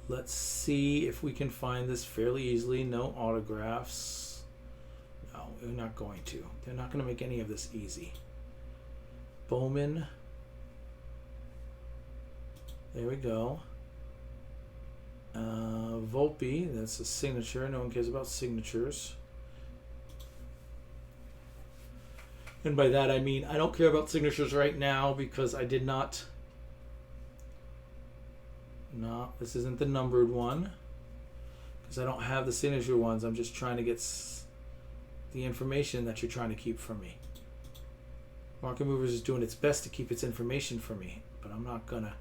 Let's see if we can find this fairly easily. No autographs. No, we're not going to. They're not going to make any of this easy. Bowman. There we go. Volpe, that's a signature. No one cares about signatures. And by that I mean I don't care about signatures right now because I did not. No, this isn't the numbered one. Because I don't have the signature ones. I'm just trying to get the information that you're trying to keep from me. Market Movers is doing its best to keep its information from me, but I'm not gonna.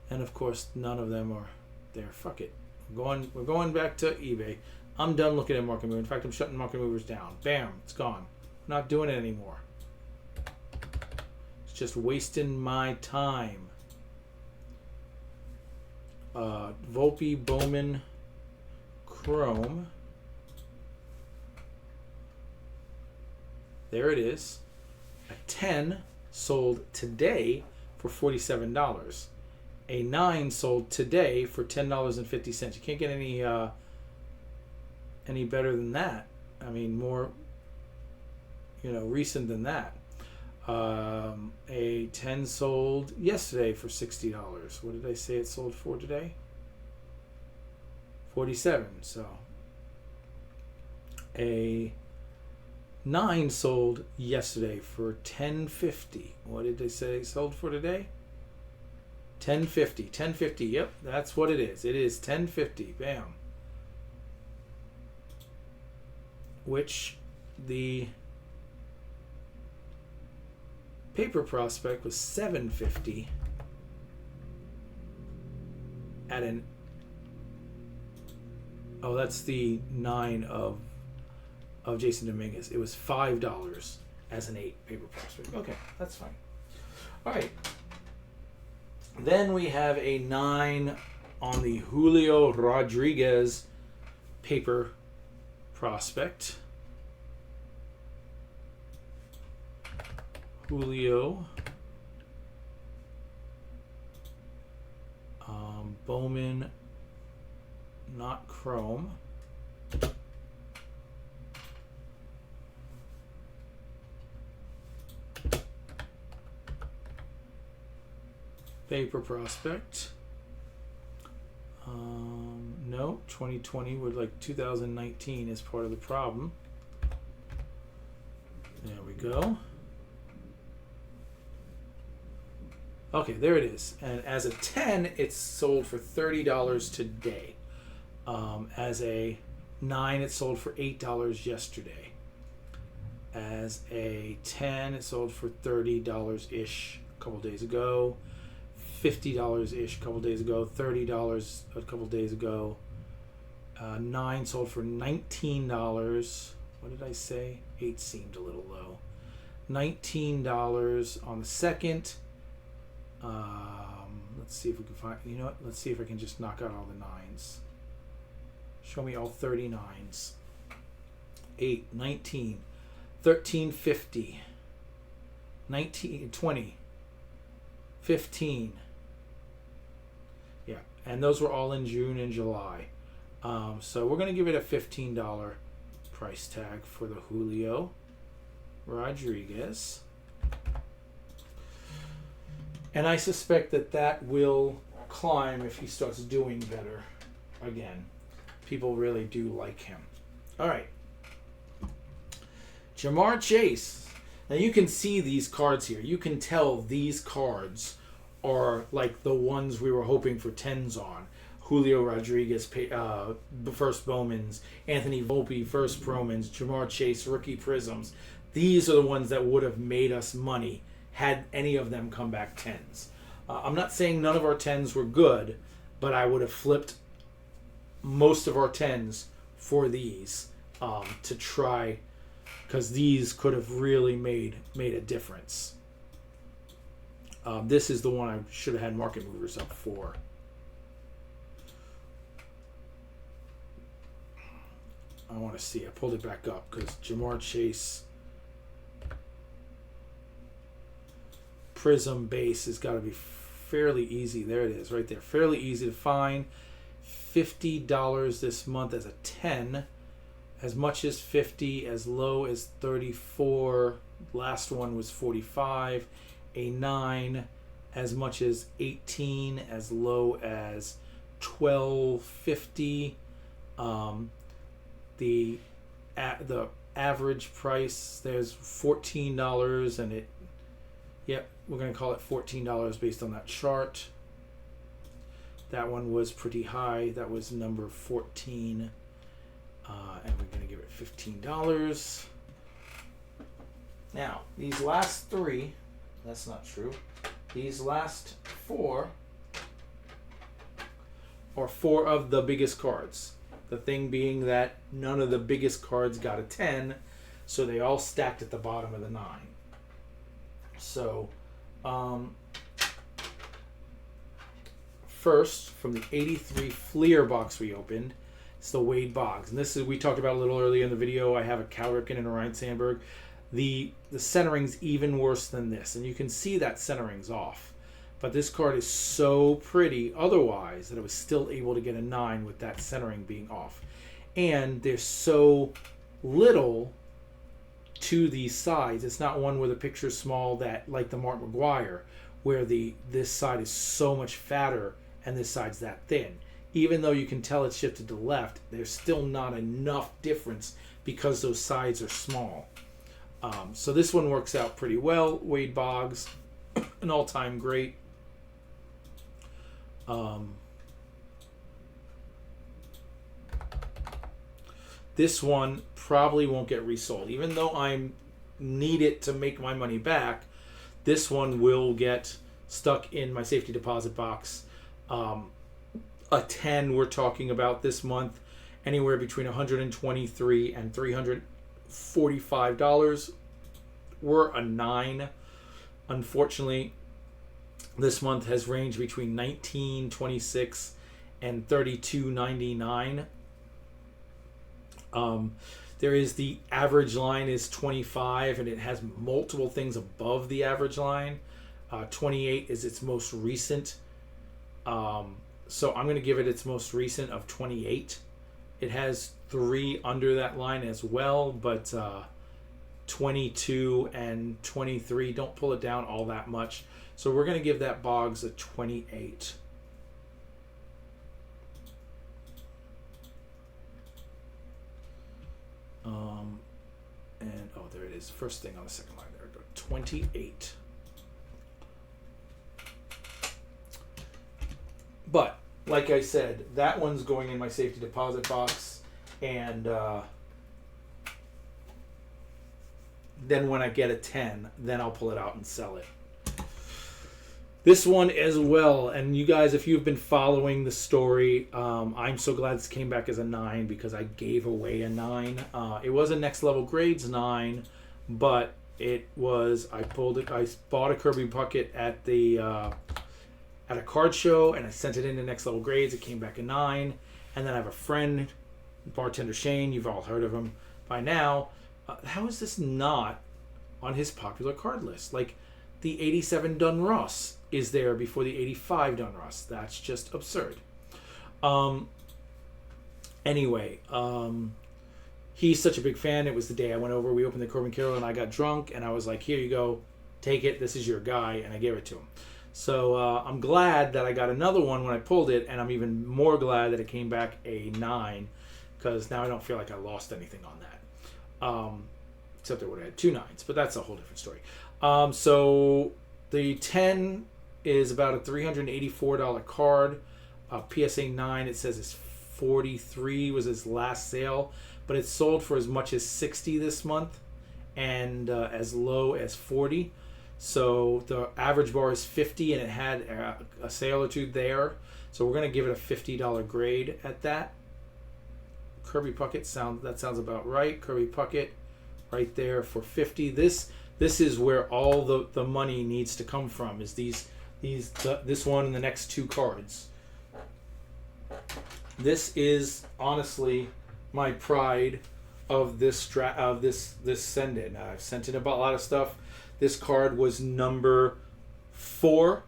And of course, none of them are there. Fuck it. We're going back to eBay. I'm done looking at Market Movers. In fact, I'm shutting Market Movers down. Bam, it's gone. I'm not doing it anymore. It's just wasting my time. Volpe Bowman Chrome. There it is. A 10 sold today for $47. A 9 sold today for $10.50. You can't get any better than that. I mean, more, recent than that. A 10 sold yesterday for $60. What did I say it sold for today? 47. So a 9 sold yesterday for $10.50. What did they say it sold for today? $10.50. $10.50. Yep, that's what it is. It is $10.50. Bam. Which the paper prospect was $7.50 at an. Oh, that's the 9 of Jason Dominguez. It was $5 as an 8 paper prospect. Okay, that's fine. All right. Then we have a 9 on the Julio Rodriguez paper prospect. Julio. Bowman, not chrome. Paper prospect. No, 2020 would like 2019 is part of the problem. There we go. Okay, there it is. And as a 10, it's sold for $30 today. As a 9, it sold for $8 yesterday. As a 10, it sold for $30-ish a couple days ago. $50-ish a couple days ago. $30 a couple days ago. 9 sold for $19. What did I say? 8 seemed a little low. $19 on the second. Let's see if we can find. You know what? Let's see if I can just knock out all the 9s. Show me all 39s. 8, 19, 13.50, 19, 20, 15. Yeah, and those were all in June and July. So we're going to give it a $15 price tag for the Julio Rodriguez. And I suspect that that will climb if he starts doing better again. People really do like him. All right. Jamar Chase. Now you can see these cards here. You can tell these cards are like the ones we were hoping for 10s on. Julio Rodriguez, first Bowmans, Anthony Volpe, first Promans, Jamar Chase, rookie Prisms. These are the ones that would have made us money had any of them come back 10s. I'm not saying none of our 10s were good, but I would have flipped most of our 10s for these to try, because these could have really made a difference. This is the one I should have had market movers up for. I want to see. I pulled it back up because Jamar Chase Prism base has got to be fairly easy. There it is, right there. Fairly easy to find. $50 this month as a 10. As much as 50, as low as 34. Last one was 45. A 9, as much as 18, as low as 12.50. The average price, there's $14, and it, yep, we're going to call it $14 based on that chart. That one was pretty high. That was number 14, and we're going to give it $15. Now, these last three, that's not true. These last four are four of the biggest cards. The thing being that none of the biggest cards got a 10, so they all stacked at the bottom of the 9. So, first, from the 83 Fleer box we opened, it's the Wade Boggs. And this is, we talked about a little earlier in the video, I have a Cal Ripken and a Ryan Sandberg. The centering's even worse than this, and you can see that centering's off. But this card is so pretty otherwise that I was still able to get a 9 with that centering being off. And there's so little to these sides. It's not one where the picture's small, that like the Mark McGuire, where this side is so much fatter and this side's that thin. Even though you can tell it's shifted to the left, there's still not enough difference because those sides are small. So this one works out pretty well. Wade Boggs, an all-time great. This one probably won't get resold. Even though I need it to make my money back, this one will get stuck in my safety deposit box. A 10 we're talking about this month, anywhere between $123 and $345. We're a 9. Unfortunately, this month has ranged between $19.26 and $32.99. There is the average line is 25, and it has multiple things above the average line. 28 is its most recent. So I'm going to give it its most recent of 28. It has 3 under that line as well, but 22 and 23 don't pull it down all that much. So we're going to give that Boggs a 28. And oh, there it is. First thing on the second line there. 28. But like I said, that one's going in my safety deposit box, and then when I get a 10, then I'll pull it out and sell it. This one as well, and you guys, if you've been following the story, I'm so glad this came back as a 9 because I gave away a 9. It was a Next Level Grades 9, but it was, I bought a Kirby Puckett at the at a card show, and I sent it into Next Level Grades. It came back a 9, and then I have a friend, Bartender Shane. You've all heard of him by now. How is this not on his popular card list? Like the 87 Dunn Ross. is there before the 85 Donruss. That's just absurd. Anyway, he's such a big fan. It was the day I went over. We opened the Corbin Carroll, and I got drunk, and I was like, here you go. Take it. This is your guy. And I gave it to him. So I'm glad that I got another one when I pulled it, and I'm even more glad that it came back a 9, because now I don't feel like I lost anything on that. Except I would have had 2 9s, but that's a whole different story. So the 10 is about a $384 card. PSA 9, it says it's 43 was its last sale, but it's sold for as much as 60 this month and as low as 40. So the average bar is 50, and it had a sale or two there. So we're going to give it a $50 grade at that. Kirby Puckett, that sounds about right. Kirby Puckett right there for 50. This is where all the money needs to come from, is this one and the next 2 cards. This is honestly my pride of this send in. I've sent in about a lot of stuff. This card was number 4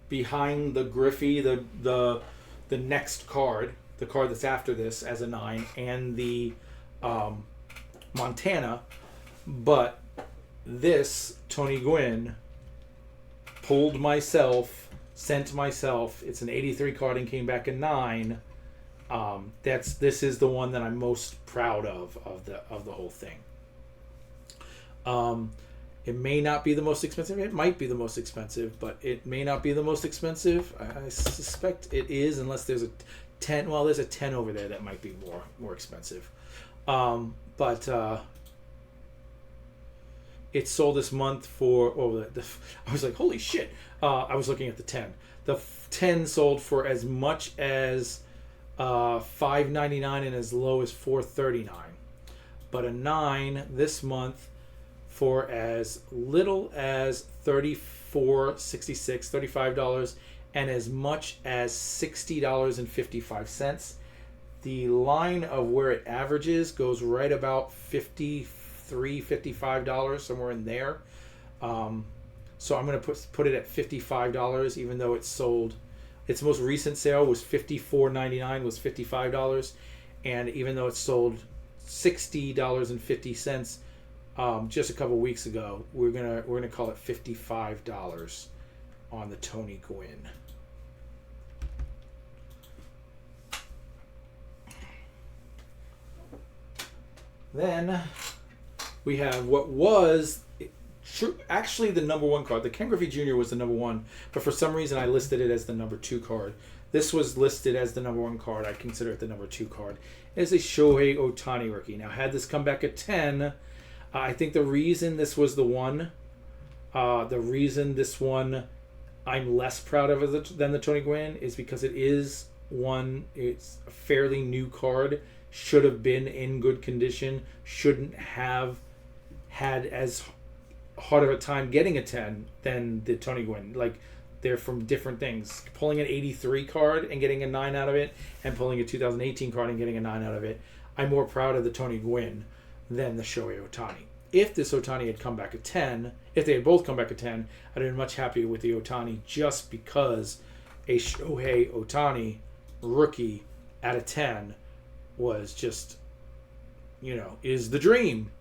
behind the Griffey, the next card, the card that's after this as a 9, and the Montana. But this Tony Gwynn pulled myself, sent myself. It's an 83 card and came back a 9. This is the one that I'm most proud of the whole thing. It may not be the most expensive. It might be the most expensive, but it may not be the most expensive. I suspect it is, unless there's a 10. Well, there's a 10 over there that might be more expensive. But it sold this month for. I was like, holy shit! I was looking at the 10. The 10 sold for as much as $5.99 and as low as $4.39. But a 9 this month for as little as $34.66, $35, and as much as $60.55. The line of where it averages goes right about $53, $55, somewhere in there. So I'm going to put it at $55, even though it's sold. Its most recent sale was $54.99, was $55, and even though it sold $60.50 just a couple weeks ago, we're gonna call it $55 on the Tony Gwynn. Then we have what was actually the number 1 card. The Ken Griffey Jr. was the number 1, but for some reason I listed it as the number 2 card. This was listed as the number 1 card. I consider it the number 2 card. It's a Shohei Ohtani rookie. Now, had this come back at 10, I think the reason this was the one, the reason this one I'm less proud of than the Tony Gwynn is because it's a fairly new card, should have been in good condition, shouldn't have had as hard of a time getting a 10 than the Tony Gwynn. Like, they're from different things. Pulling an 83 card and getting a 9 out of it, and pulling a 2018 card and getting a 9 out of it, I'm more proud of the Tony Gwynn than the Shohei Ohtani. If this Ohtani had come back at 10, if they had both come back at 10, I'd have been much happier with the Ohtani, just because a Shohei Ohtani rookie at a 10 was just, is the dream.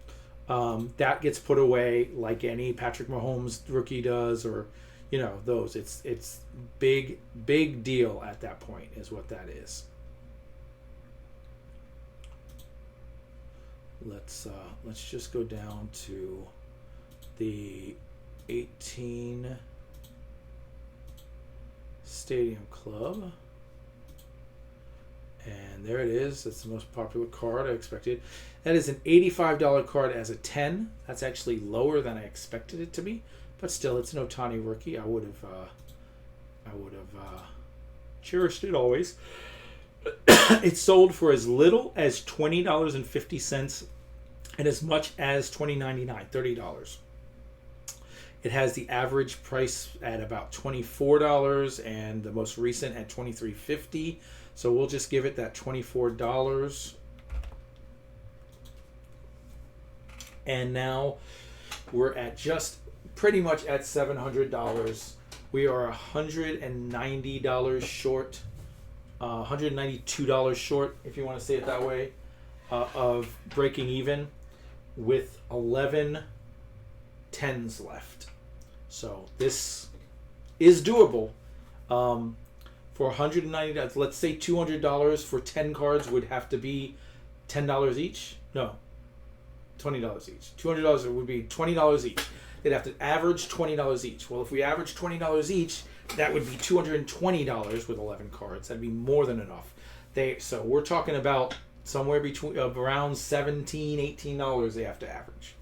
That gets put away like any Patrick Mahomes rookie does, or those. It's big deal at that point is what that is. Let's just go down to the 18 Stadium Club. And there it is. That's the most popular card I expected. That is an $85 card as a 10. That's actually lower than I expected it to be, but still, it's an Ohtani rookie. I would have cherished it always. It sold for as little as $20.50 and as much as $20.99, $30. It has the average price at about $24 and the most recent at $23.50. So we'll just give it that $24. And now we're at just pretty much at $700 We are $190 short, $192 short, if you want to say it that way, of breaking even, with 11 tens left. So this is doable. For $190, let's say $200 for 10 cards would have to be $10 each. No, $20 each. $200 would be $20 each. They'd have to average $20 each. Well, if we average $20 each, that would be $220 with 11 cards. That'd be more than enough. So we're talking about somewhere between around $17, $18 they have to average.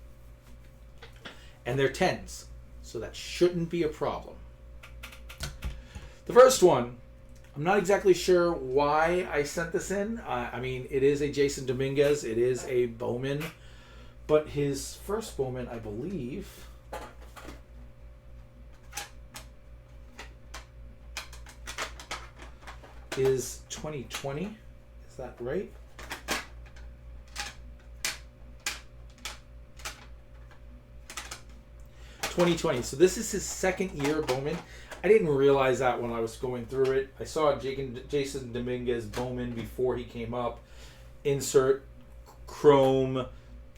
And they're tens, so that shouldn't be a problem. The first one, I'm not exactly sure why I sent this in. I mean, it is a Jason Dominguez. It is a Bowman. But his first Bowman, I believe, is 2020. Is that right? $2020. So this is his second year Bowman. I didn't realize that when I was going through it. I saw Jason Dominguez Bowman before he came up. Insert chrome,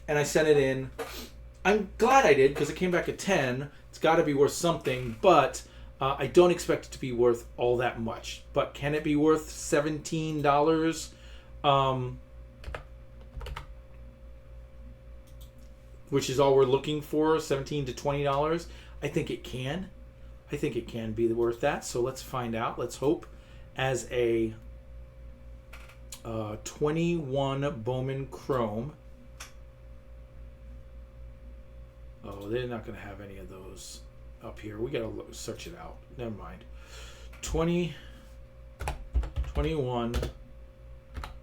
and I sent it in. I'm glad I did because it came back at 10. It's got to be worth something, but I don't expect it to be worth all that much. But can it be worth $17? Which is all we're looking for, $17 to $20. I think it can. I think it can be worth that. So let's find out. Let's hope. As a 21 Bowman Chrome. Oh, they're not going to have any of those up here. We got to search it out. Never mind. 21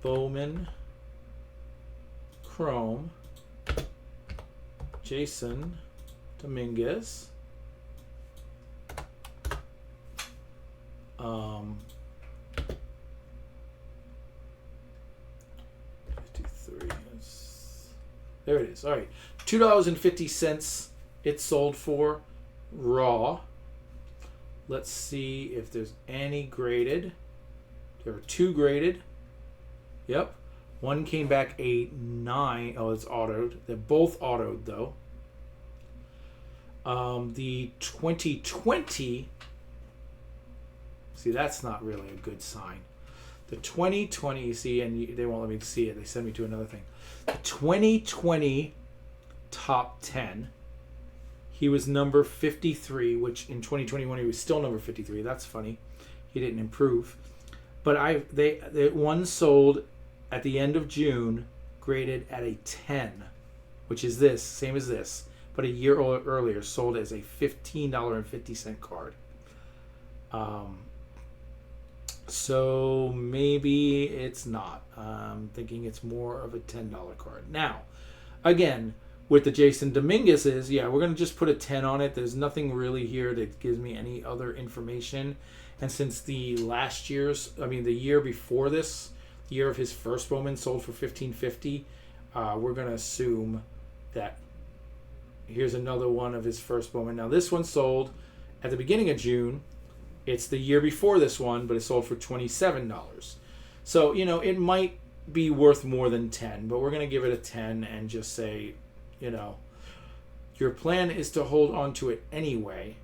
Bowman Chrome. Jason Dominguez. 53. There it is. All right, $2.50 it sold for raw. Let's see if there's any graded. There are 2 graded. Yep. One came back a 9. Oh, it's autoed. They're both autoed though. The 2020. See, that's not really a good sign. The 2020, you see, and they won't let me see it. They send me to another thing. The 2020 top 10. He was number 53, which in 2021 he was still number 53. That's funny. He didn't improve. But one sold at the end of June, graded at a 10, which is this, same as this, but a year earlier sold as a $15.50 card. So maybe it's not. I'm thinking it's more of a $10 card. Now, again, with the Jason Dominguez's, yeah, we're going to just put a 10 on it. There's nothing really here that gives me any other information. And since the year before this, the year of his first Bowman sold for $15.50, we're going to assume that here's another one of his first Bowman. Now, this one sold at the beginning of June. It's the year before this one, but it sold for $27. So, it might be worth more than 10, but we're going to give it a 10 and just say, your plan is to hold on to it anyway.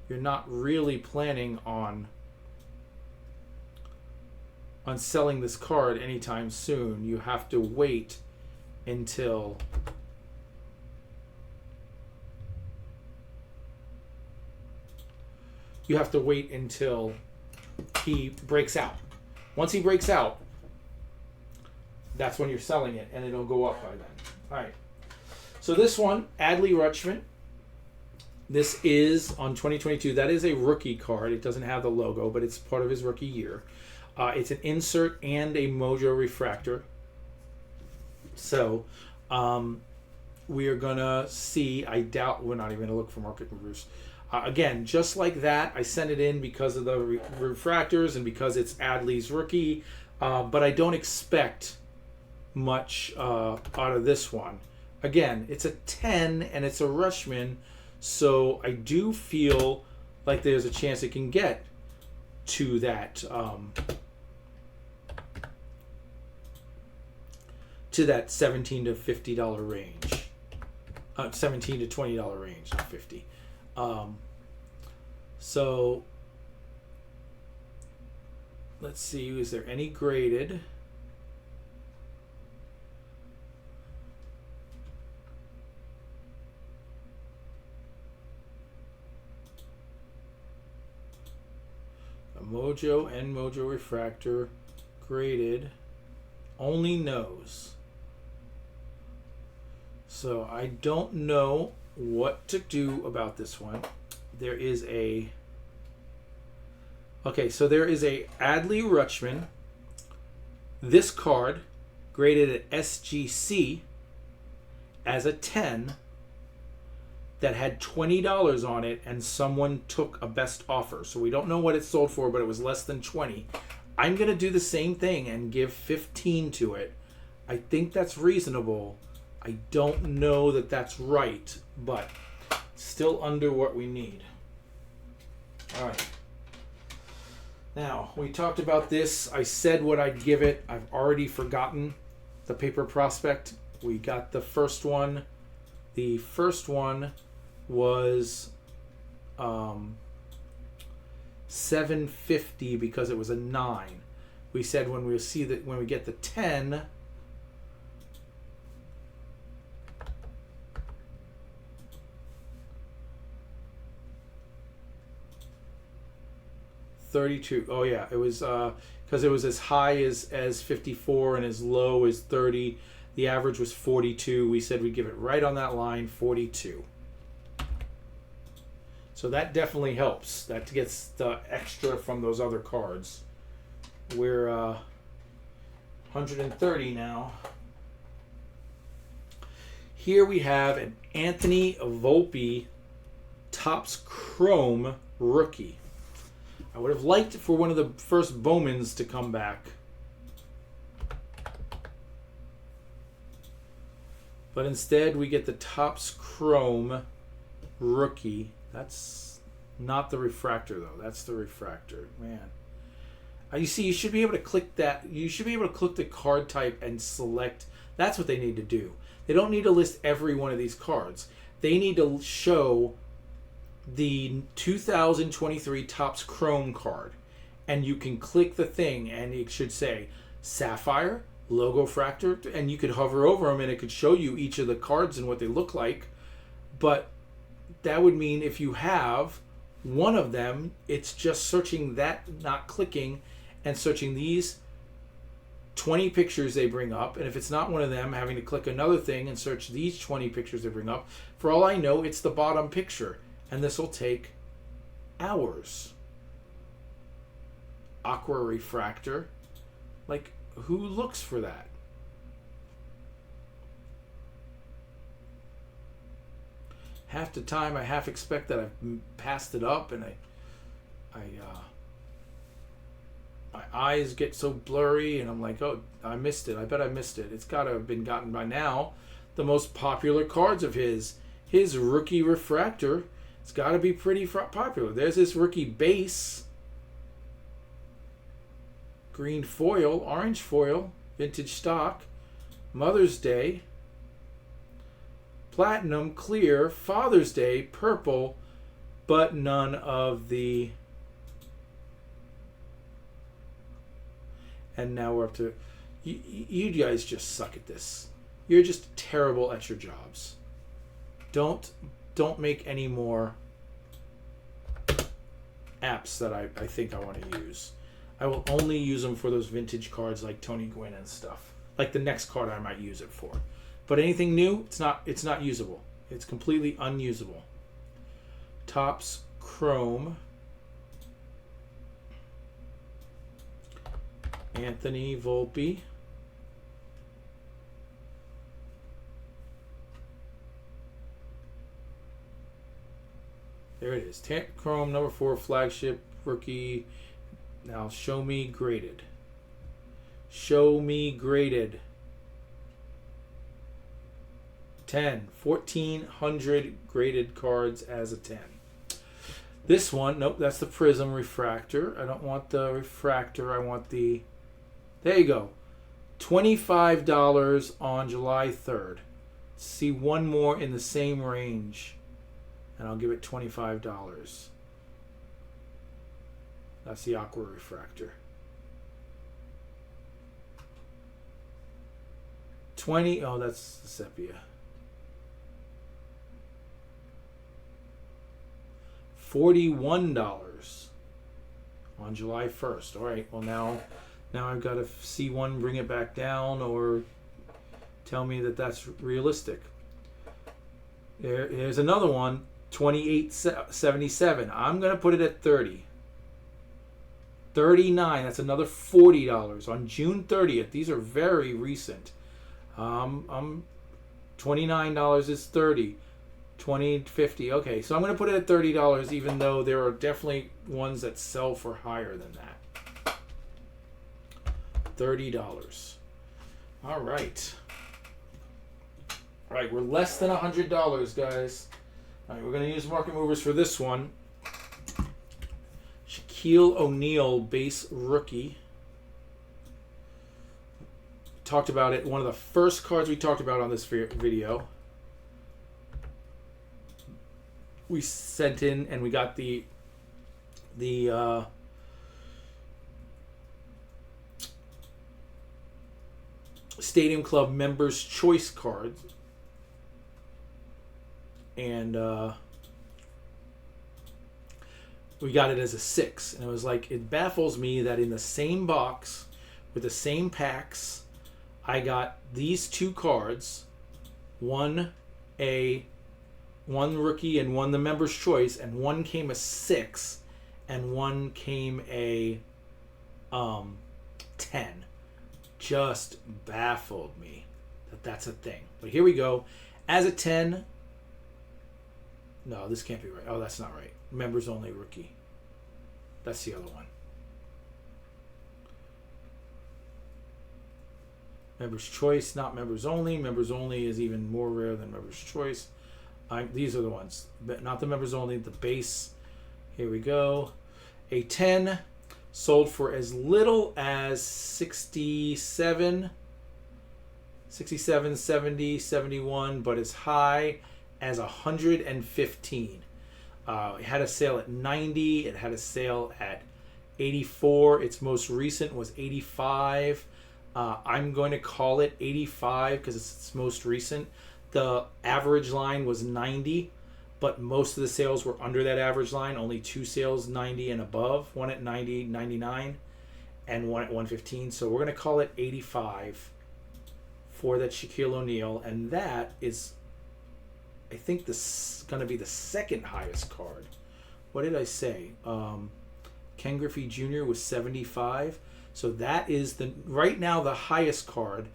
You're not really planning on selling this card anytime soon. You have to wait until he breaks out. Once he breaks out, that's when you're selling it, and it'll go up by then. All right. So this one, Adley Rutschman. This is on 2022. That is a rookie card. It doesn't have the logo, but it's part of his rookie year. It's an insert and a Mojo refractor. So we are going to see, I doubt we're not even going to look for market movers. Again, just like that, I sent it in because of the refractors and because it's Adley's rookie. But I don't expect much out of this one. Again, it's a 10 and it's a Rutschman. So I do feel like there's a chance it can get to that $17 to $50 range, $17 to $20 range, not 50. So let's see, is there any graded? Mojo and Mojo Refractor graded only nose. So I don't know what to do about this one. There is a Adley Rutschman. This card graded at SGC as a 10 that had $20 on it, and someone took a best offer. So we don't know what it sold for, but it was less than 20. I'm going to do the same thing and give 15 to it. I think that's reasonable. I don't know that that's right, but still under what we need. All right. Now, we talked about this. I said what I'd give it. I've already forgotten the Paper Prospect. We got the first one. The first one was $750 because it was a 9. We said when we get the 10, $32. Oh yeah, it was because it was as high as 54 and as low as 30. The average was 42. We said we'd give it right on that line, 42. So that definitely helps. That gets the extra from those other cards. We're 130 now. Here we have an Anthony Volpe Topps Chrome rookie. I would have liked for one of the first Bowmans to come back. But instead, we get the Topps Chrome rookie. That's not the refractor, though. That's the refractor. Man. You see, you should be able to click that. You should be able to click the card type and select. That's what they need to do. They don't need to list every one of these cards. They need to show the 2023 Topps Chrome card. And you can click the thing, and it should say Sapphire, Logo Fractor, and you could hover over them and it could show you each of the cards and what they look like. But that would mean if you have one of them, it's just searching that, not clicking, and searching these 20 pictures they bring up. And if it's not one of them, having to click another thing and search these 20 pictures they bring up. For all I know, it's the bottom picture, and this will take hours. Aqua Refractor, like, who looks for that? Half the time I half expect that I've passed it up, and my eyes get so blurry, and I'm like, oh, I missed it. I bet I missed it. It's got to have been gotten by now. The most popular cards of his rookie refractor. It's got to be pretty popular. There's this rookie base. Green foil, orange foil, vintage stock, Mother's Day, platinum, clear, Father's Day, purple, but none of the... And now we're up to... You guys just suck at this. You're just terrible at your jobs. Don't make any more apps that I think I want to use. I will only use them for those vintage cards like Tony Gwynn and stuff. Like the next card I might use it for. But anything new, it's not usable. It's completely unusable. Topps Chrome. Anthony Volpe. There it is. Chrome number 4 flagship rookie. Now show me graded. Show me graded. 10. 1,400 graded cards as a 10. This one, nope, that's the prism refractor. I don't want the refractor. I want the, there you go. $25 on July 3rd. See one more in the same range, and I'll give it $25. That's the aqua refractor. 20, oh, that's the sepia. $41 on July 1st. All right, well now I've got to see one bring it back down or tell me that that's realistic. Here's another one, $28.77. I'm going to put it at 30. $39, that's another $40 on June 30th. These are very recent. $29 is 30. 20, 50. Okay, so I'm going to put it at $30, even though there are definitely ones that sell for higher than that. $30. All right. All right, we're less than $100, guys. All right, we're going to use market movers for this one. Shaquille O'Neal base rookie. Talked about it. One of the first cards we talked about on this video. We sent in and we got the Stadium Club Members Choice card, and we got it as a 6, and it was like, it baffles me that in the same box with the same packs I got these two cards, one rookie and one the Members Choice, and one came a 6 and one came a 10. Just baffled me that that's a thing. But here we go. As a 10. No, this can't be right. Oh, that's not right. Members only rookie. That's the other one. Members Choice, not Members Only. Members Only is even more rare than Members Choice. These are the ones, but not the Members Only, the base. Here we go. A 10 sold for as little as 67, 70, 71, but as high as 115. It had a sale at 90. It had a sale at 84. Its most recent was 85. I'm going to call it 85 because it's its most recent. The average line was 90, but most of the sales were under that average line. Only 2 sales 90 and above, one at 90, 99, and one at 115. So we're going to call it 85 for that Shaquille O'Neal, and that is, I think, this going to be the second highest card. What did I say? Ken Griffey Jr. was 75. So that is right now the highest card,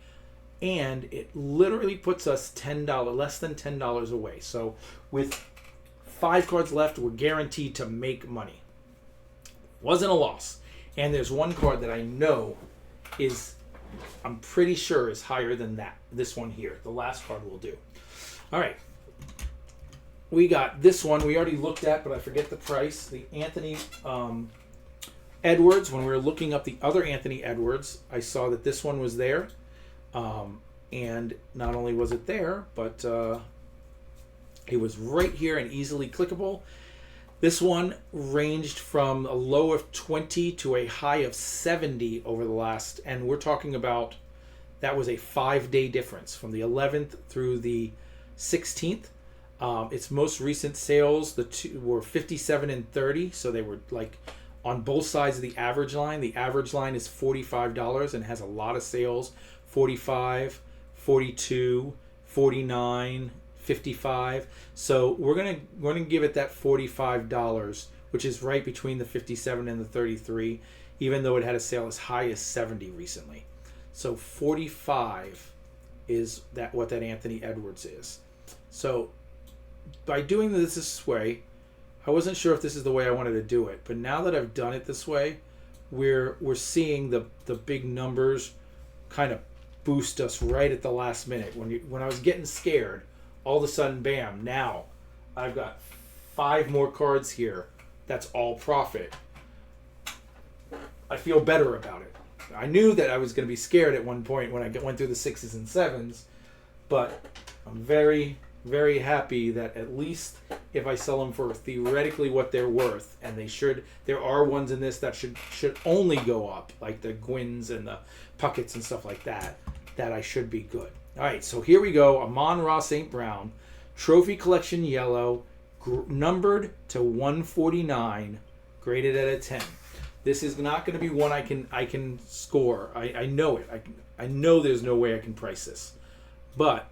and it literally puts us less than $10 away. So with 5 cards left, we're guaranteed to make money. Wasn't a loss. And there's one card that I know I'm pretty sure is higher than that. This one here. The last card will do. All right. We got this one we already looked at, but I forget the price. The Anthony Edwards. When we were looking up the other Anthony Edwards, I saw that this one was there. And not only was it there, but it was right here and easily clickable. This one ranged from a low of 20 to a high of 70 over the last, and we're talking about, that was a 5-day difference from the 11th through the 16th. Its most recent sales, the two were 57 and 30, so they were like on both sides of the average line. The average line is $45 and has a lot of sales. 45, 42, 49, 55. So we're gonna give it that $45, which is right between the 57 and the 33, even though it had a sale as high as 70 recently. So 45 is what that Anthony Edwards is. So by doing this way, I wasn't sure if this is the way I wanted to do it, but now that I've done it this way, we're seeing the big numbers kind of boost us right at the last minute. When I was getting scared, all of a sudden, bam! Now I've got 5 more cards here that's all profit, I feel better about it. I knew that I was going to be scared at one point when I went through the 6s and 7s, but I'm very, very happy that at least if I sell them for theoretically what they're worth, and there are ones in this that should only go up, like the Gwynns and the Pucketts and stuff like that I should be good. All right, so here we go. Amon-Ra St. Brown, Trophy Collection Yellow, numbered to 149, graded at a 10. This is not going to be one I can score. I know it. I know there's no way I can price this, but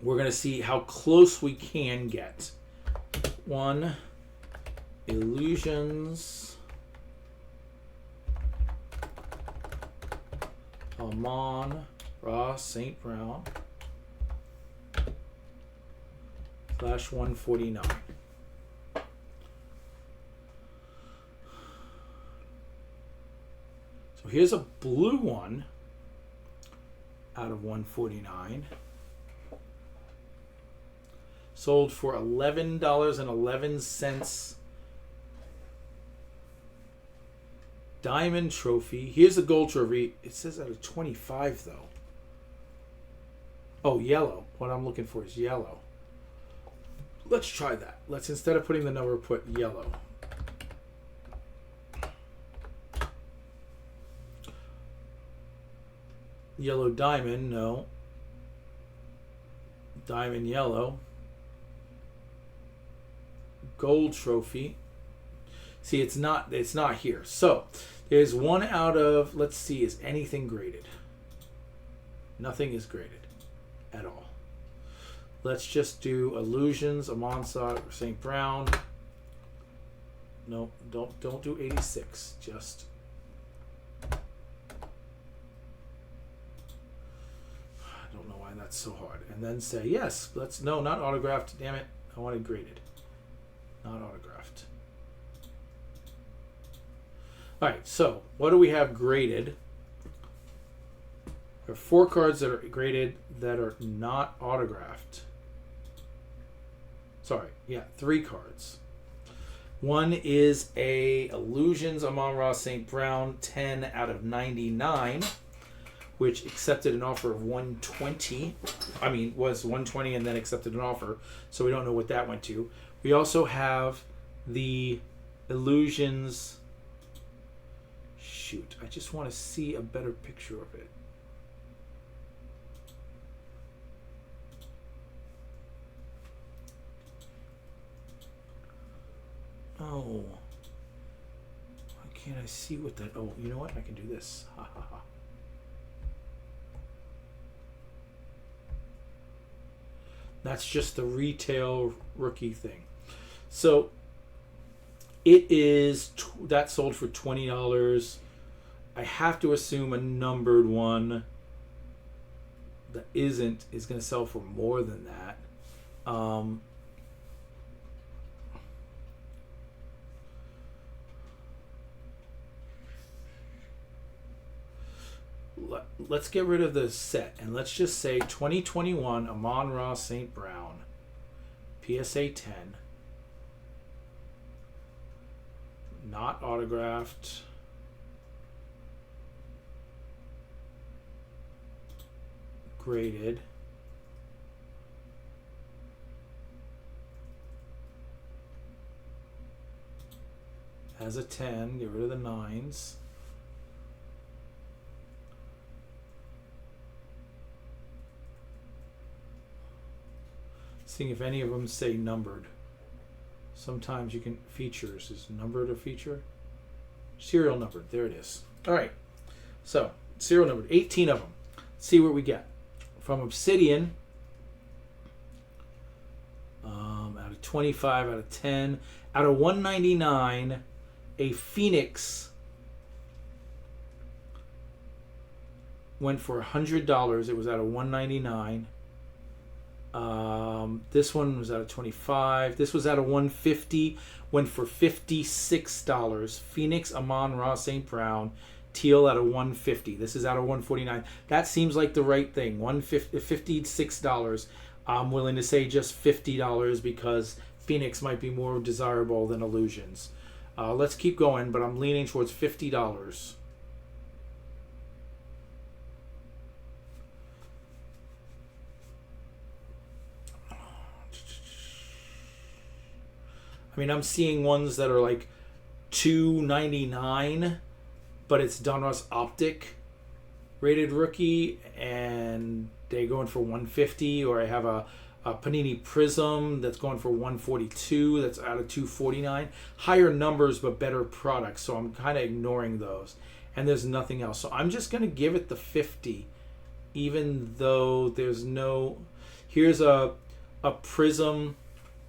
we're going to see how close we can get. One, Illusions, Amon-Ra St. Brown, /149. So here's a blue one out of 149. Sold for $11.11. Diamond trophy. Here's the gold trophy. It says out of 25 though. Oh, yellow. What I'm looking for is yellow. Let's try that. Let's, instead of putting the number, put yellow. Yellow diamond, no. Diamond yellow. Gold trophy. See, it's not here. So there's one out of, let's see, is anything graded? Nothing is graded at all. Let's just do Illusions, Amon-Ra St. Brown. No, don't do 86. Just I don't know why that's so hard. And then say yes. No, not autographed. Damn it. I want it graded. Not autographed. All right, so what do we have graded? There are 4 cards that are graded that are not autographed. Sorry, yeah, 3 cards. One is a Illusions Amon-Ra St. Brown 10 out of 99, which accepted an offer of 120. I mean, was 120 and then accepted an offer, so we don't know what that went to. We also have the Illusions. Shoot, I just want to see a better picture of it. Oh. Why can't I see what that... Oh, you know what? I can do this. Ha ha ha. That's just the retail rookie thing. So it is that sold for $20. I have to assume a numbered one that isn't is going to sell for more than that. Let's get rid of the set and let's just say 2021 Amon-Ra St. Brown PSA 10, not autographed, graded, has a 10, get rid of the 9s. Seeing if any of them say numbered. Sometimes you can, features, is numbered a feature? Serial numbered, there it is. All right, so serial numbered, 18 of them. Let's see what we get. From Obsidian, out of 25, out of 10, out of 199, a Phoenix went for $100. It was out of 199. This one was out of 25. This was out of 150. Went for $56. Phoenix Amon-Ra St. Brown teal out of 150. This is out of 149. That seems like the right thing. $56. I'm willing to say just $50 because Phoenix might be more desirable than Illusions. Let's keep going, but I'm leaning towards $50. I mean, I'm seeing ones that are like $299, but it's Donruss Optic rated rookie, and they're going for $150. Or I have a Panini Prism that's going for $142. That's out of $249. Higher numbers, but better products. So I'm kind of ignoring those. And there's nothing else. So I'm just going to give it the 50, even though there's no. Here's a Prism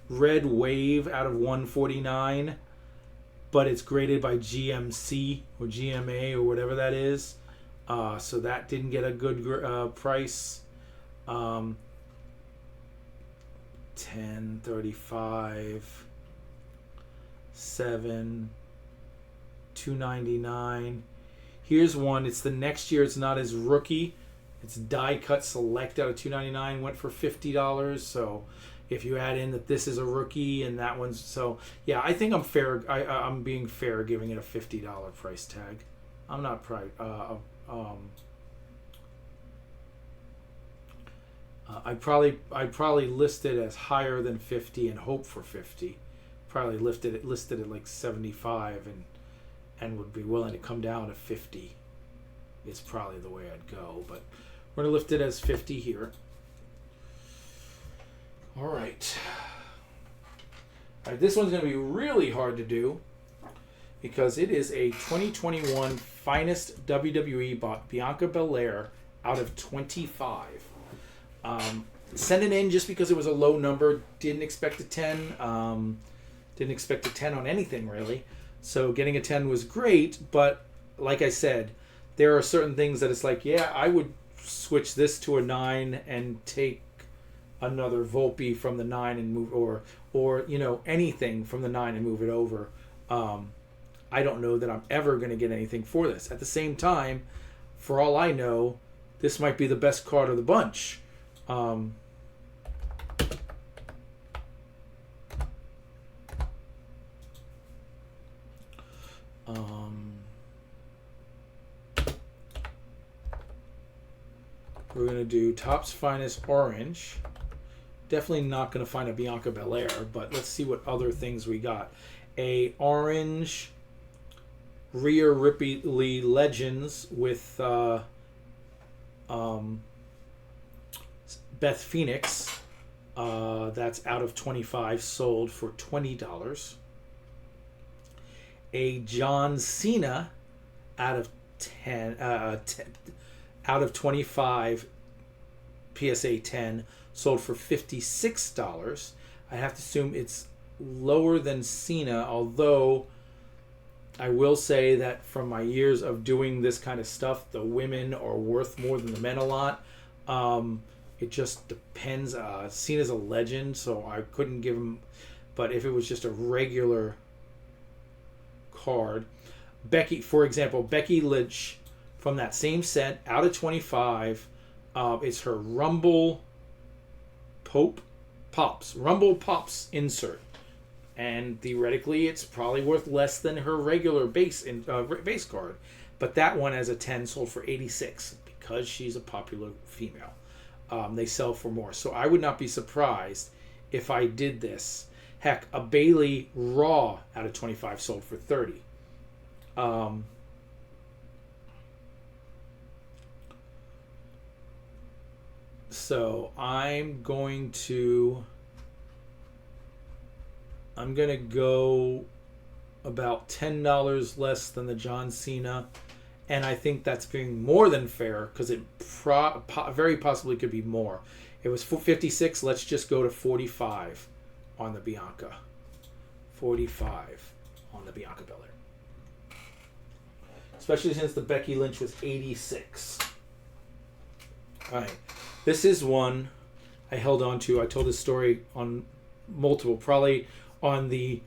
Red Wave out of $149, but it's graded by GMC or GMA or whatever that is. So that didn't get a good price. 10, 35, 7, $299. Here's one. It's the next year. It's not as rookie. It's Die Cut Select out of $299. Went for $50. So if you add in that this is a rookie and that one's, so yeah, I think I'm fair. I'm being fair, giving it a $50 price tag. I'm not I'd probably list it as higher than 50 and hope for 50. Probably listed it like 75 and would be willing to come down to 50. It's probably the way I'd go, but we're gonna lift it as 50 here. All right. This one's going to be really hard to do because it is a 2021 finest WWE Bianca Belair out of 25. Sent it in just because it was a low number. Didn't expect a 10. Didn't expect a 10 on anything, really. So getting a 10 was great, but like I said, there are certain things that it's like, yeah, I would switch this to a 9 and take another Volpe from the 9 and move, or you know, anything from the 9 and move it over. I don't know that I'm ever going to get anything for this. At the same time, for all I know, this might be the best card of the bunch. We're going to do Topps Finest Orange. Definitely not going to find a Bianca Belair, but let's see what other things we got. A orange Rhea Ripley Legends with Beth Phoenix. That's out of 25, sold for $20. A John Cena out of 10, out of 25, PSA 10, sold for $56. I have to assume it's lower than Cena, although I will say that from my years of doing this kind of stuff, the women are worth more than the men a lot. It just depends. Cena's a legend, so I couldn't give him, but if it was just a regular card, Becky, for example, Becky Lynch from that same set, out of 25, it's her Rumble Pops insert, and theoretically it's probably worth less than her regular base card, but that one as a 10 sold for $86 because she's a popular female. They sell for more, so I would not be surprised if I did this. Heck, a Bailey Raw out of 25 sold for $30. So I'm going to go about $10 less than the John Cena, and I think that's being more than fair because it very possibly could be more. It was 56. Let's just go to 45 on the Bianca. 45 on the Bianca Belair. Especially since the Becky Lynch was 86. All right. This is one I held on to. I told this story on multiple, probably on the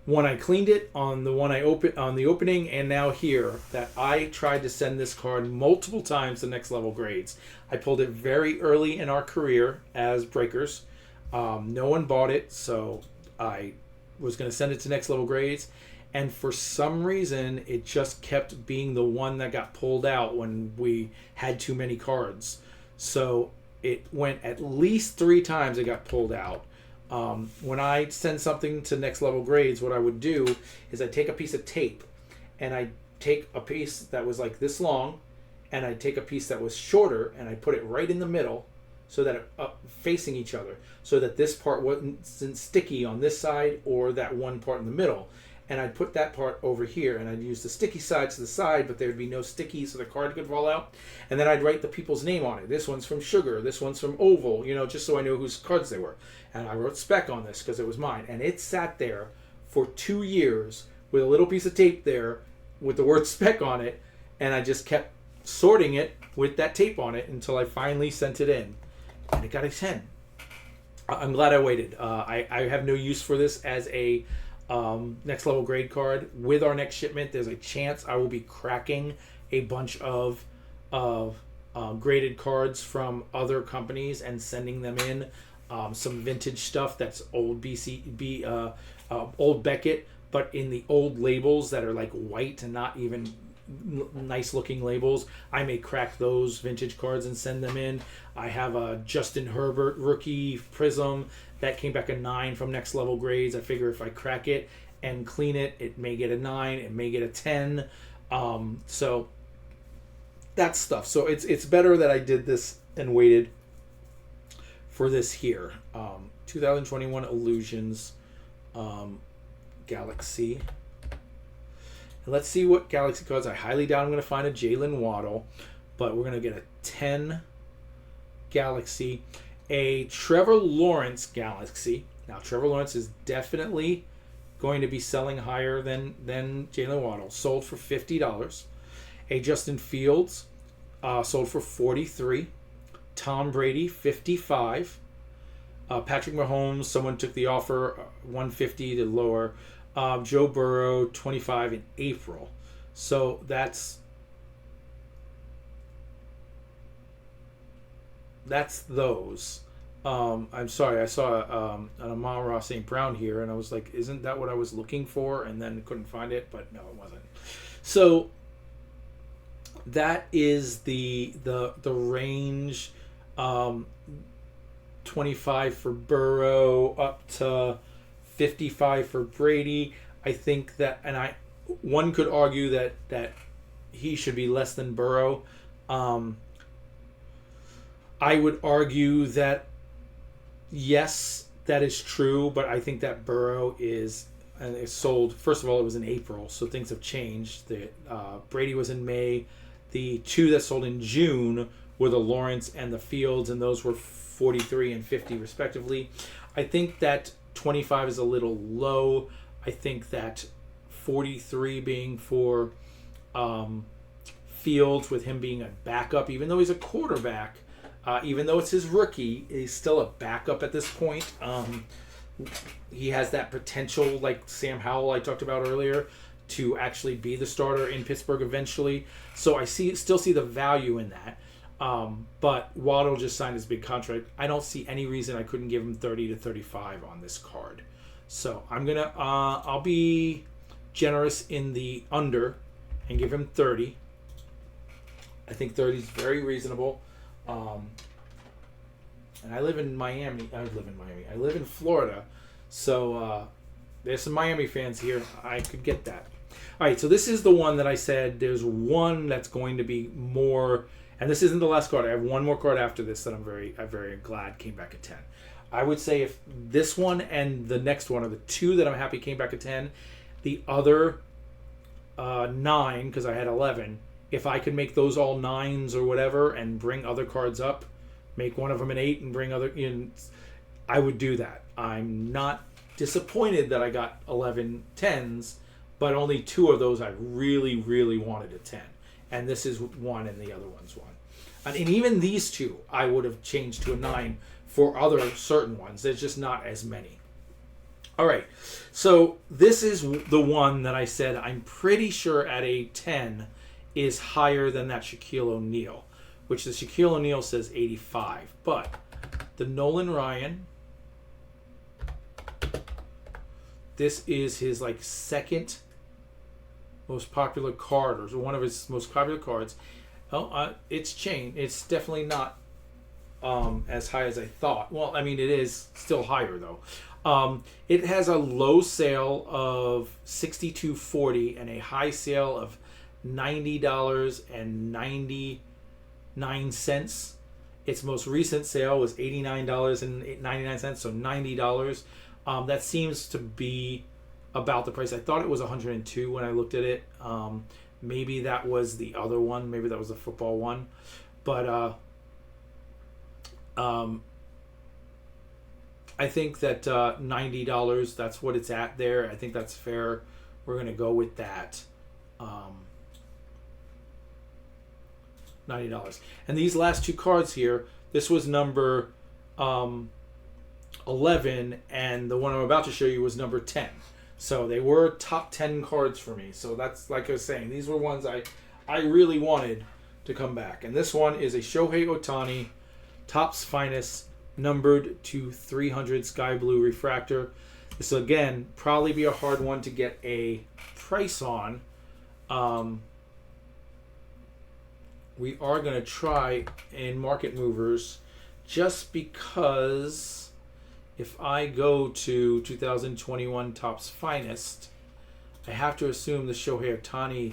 one I cleaned it, on the one I opened, on the opening, and now here, that I tried to send this card multiple times to next level grades. I pulled it very early in our career as breakers. No one bought it, so I was going to send it to Next Level Grades. And for some reason, it just kept being the one that got pulled out when we had too many cards. So it went at least 3 times it got pulled out. When I send something to Next Level Grades, what I would do is I take a piece of tape and I take a piece that was like this long, and I take a piece that was shorter and I put it right in the middle so that it facing each other, so that this part wasn't sticky on this side or that one part in the middle. And I'd put that part over here, and I'd use the sticky side to the side, but there would be no sticky, so the card could fall out. And then I'd write the people's name on it. This one's from Sugar, this one's from Oval, just so I know whose cards they were. And I wrote Spec on this because it was mine. And it sat there for 2 years with a little piece of tape there with the word Spec on it, and I just kept sorting it with that tape on it until I finally sent it in. And it got a 10. I'm glad I waited. I have no use for this as a Next Level Grade card. With our next shipment, there's a chance I will be cracking a bunch of graded cards from other companies and sending them in. Some vintage stuff that's old old Beckett, but in the old labels that are like white and not even nice looking labels. I may crack those vintage cards and send them in. I have a Justin Herbert rookie Prism that came back a 9 from Next Level Grades. I figure if I crack it and clean it, it may get a 9, it may get a 10. So that's stuff. So it's better that I did this and waited for this here. 2021 Illusions Galaxy. And let's see what Galaxy cards. I highly doubt I'm going to find a Jalen Waddle, but we're going to get a 10 Galaxy. A Trevor Lawrence Galaxy. Now, Trevor Lawrence is definitely going to be selling higher than Jalen Waddle. Sold for $50. A Justin Fields sold for $43. Tom Brady, $55. Patrick Mahomes, someone took the offer, $150 to lower. Joe Burrow, $25 in April. So that's those. I'm sorry, I saw an Amon-Ra St. Brown here, and I was like, isn't that what I was looking for? And then couldn't find it, but no, it wasn't. So that is the range. 25 for Burrow up to 55 for Brady. I think that, and one could argue that he should be less than Burrow. I would argue that yes, that is true, but I think that Burrow is sold. First of all, it was in April, so things have changed. The Brady was in May. The 2 that sold in June were the Lawrence and the Fields, and those were 43 and 50 respectively. I think that 25 is a little low. I think that 43 being for Fields, with him being a backup, even though he's a quarterback, even though it's his rookie, he's still a backup at this point. He has that potential, like Sam Howell I talked about earlier, to actually be the starter in Pittsburgh eventually. So I still see the value in that. But Waddle just signed his big contract. I don't see any reason I couldn't give him 30 to 35 on this card. So I'm gonna I'll be generous in the under and give him 30. I think 30 is very reasonable. And I live in Miami. I live in Florida. So there's some Miami fans here. I could get that. All right, so this is the one that I said there's one that's going to be more. And this isn't the last card. I have one more card after this that I'm very glad came back at 10. I would say if this one and the next one are the 2 that I'm happy came back at 10, the other 9, because I had 11, if I could make those all 9s or whatever and bring other cards up, make one of them an 8 and bring other in, I would do that. I'm not disappointed that I got 11 10s, but only 2 of those I really, really wanted a 10. And this is 1 and the other one's 1. And even these 2, I would have changed to a 9 for other certain ones. There's just not as many. All right. So this is the one that I said I'm pretty sure at a 10 is higher than that Shaquille O'Neal, which the Shaquille O'Neal says 85. But the Nolan Ryan this is his like second most popular card, or one of his most popular cards. Oh, it's chain. It's definitely not as high as I thought. Well, I mean, it is still higher though. It has a low sale of $62.40 and a high sale of $90.99. Its most recent sale was $89.99, so $90. That seems to be about the price. I thought it was $102 when I looked at it. Maybe that was the other one. Maybe that was the football one. But I think that $90, that's what it's at there. I think that's fair. We're going to go with that. $90. And these last two cards here, this was number 11, and the one I'm about to show you was number 10. So they were top 10 cards for me. So that's, like I was saying, these were ones I really wanted to come back. And this one is a Shohei Ohtani Topps Finest numbered to 300 Sky Blue Refractor. This will, again, probably be a hard one to get a price on. We are going to try in Market Movers, just because if I go to 2021 Topps Finest, I have to assume the Shohei Ohtani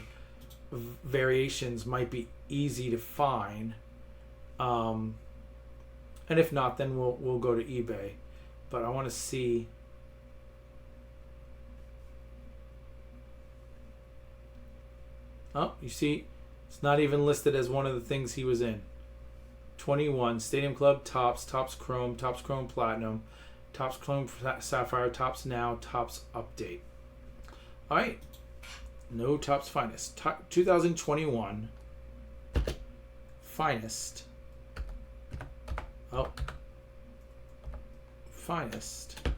variations might be easy to find. And if not, then we'll go to eBay. But I want to see. Oh, you see, it's not even listed as one of the things he was in. 21, Stadium Club, Topps Chrome Platinum, Topps Chrome Sapphire, Topps Now, Topps Update. All right. No Topps Finest. 2021 Finest. Oh. Finest.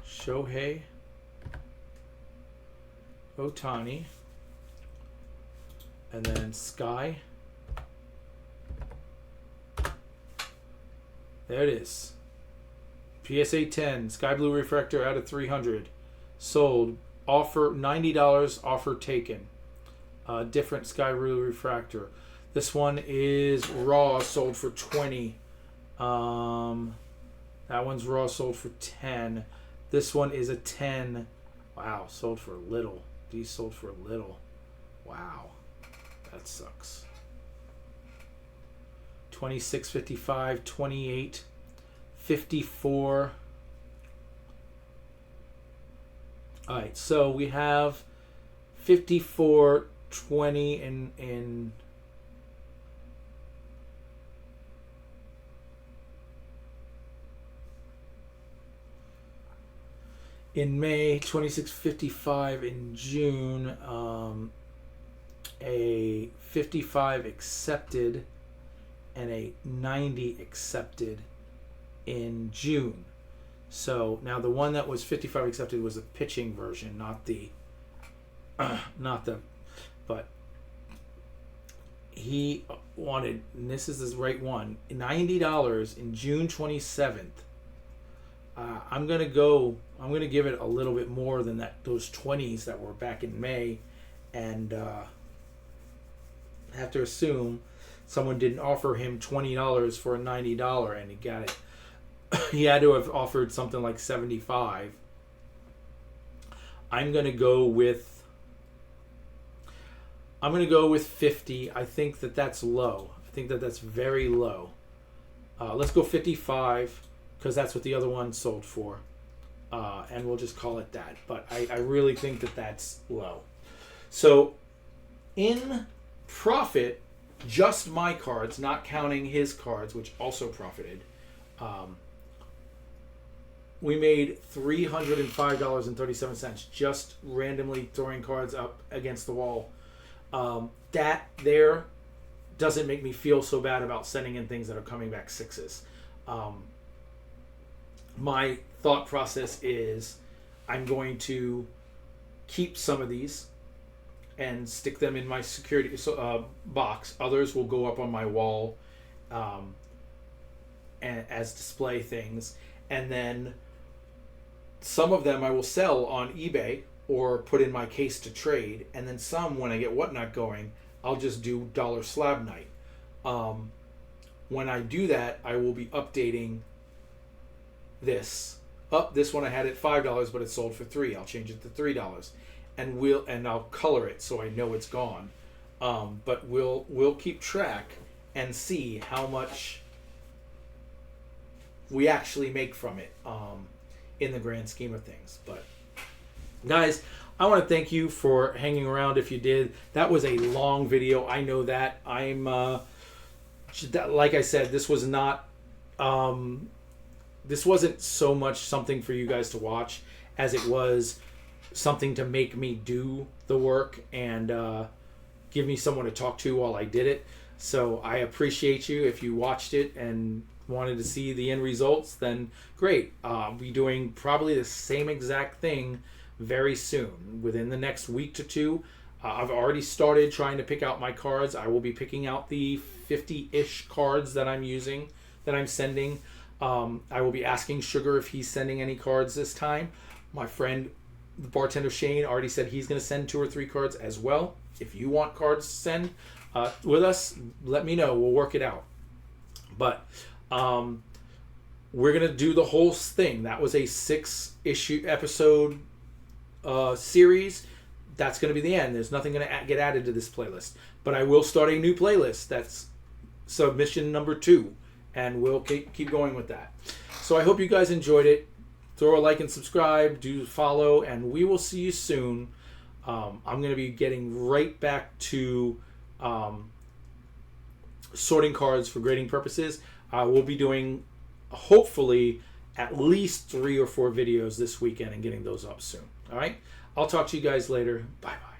Shohei Ohtani. And then Sky. There it is. PSA 10, Sky Blue Refractor out of 300. Sold. Offer $90, offer taken. Different Sky Blue Refractor. This one is raw, sold for $20. That one's raw, sold for $10. This one is a 10. Wow, sold for little. These sold for little. Wow. That sucks. 26.55, 28.54. All right, so we have 54.20 in May, 26.55 in June. A 55 accepted and a 90 accepted in June. So now the one that was 55 accepted was the pitching version, not the but he wanted, and this is the right one, $90 in June 27th. I'm gonna give it a little bit more than that, those 20s that were back in May, and have to assume someone didn't offer him $20 for a $90 and he got it. He had to have offered something like $75. I'm gonna go with 50. I think that's low. I think that's very low. Let's go 55 because that's what the other one sold for, and we'll just call it that. But I really think that's low. So in profit, just my cards, not counting his cards, which also profited, we made $305.37 just randomly throwing cards up against the wall. That there doesn't make me feel so bad about sending in things that are coming back sixes. My thought process is I'm going to keep some of these and stick them in my security box. Others will go up on my wall and as display things. And then some of them I will sell on eBay or put in my case to trade, and then some, when I get Whatnot going, I'll just do dollar slab night. When I do that, I will be updating this. This one I had at $5, but it sold for $3. I'll change it to $3, and I'll color it so I know it's gone. But we'll keep track and see how much we actually make from it in the grand scheme of things. But guys, I want to thank you for hanging around. If you did, that was a long video. I know that. I'm like I said, this was not. This wasn't so much something for you guys to watch as it was something to make me do the work and give me someone to talk to while I did it. So I appreciate you. If you watched it and wanted to see the end results, then great. I'll be doing probably the same exact thing very soon, within the next week to two. I've already started trying to pick out my cards. I will be picking out the 50-ish cards that I'm using, that I'm sending. I will be asking Sugar if he's sending any cards this time. My friend, the bartender Shane, already said he's going to send 2 or 3 cards as well. If you want cards to send with us, let me know. We'll work it out. But we're going to do the whole thing. That was a 6-issue episode series. That's going to be the end. There's nothing going to get added to this playlist. But I will start a new playlist. That's submission number 2. And we'll keep going with that. So I hope you guys enjoyed it. Throw a like and subscribe. Do follow. And we will see you soon. I'm going to be getting right back to sorting cards for grading purposes. We'll be doing, hopefully, at least 3 or 4 videos this weekend and getting those up soon. All right? I'll talk to you guys later. Bye-bye.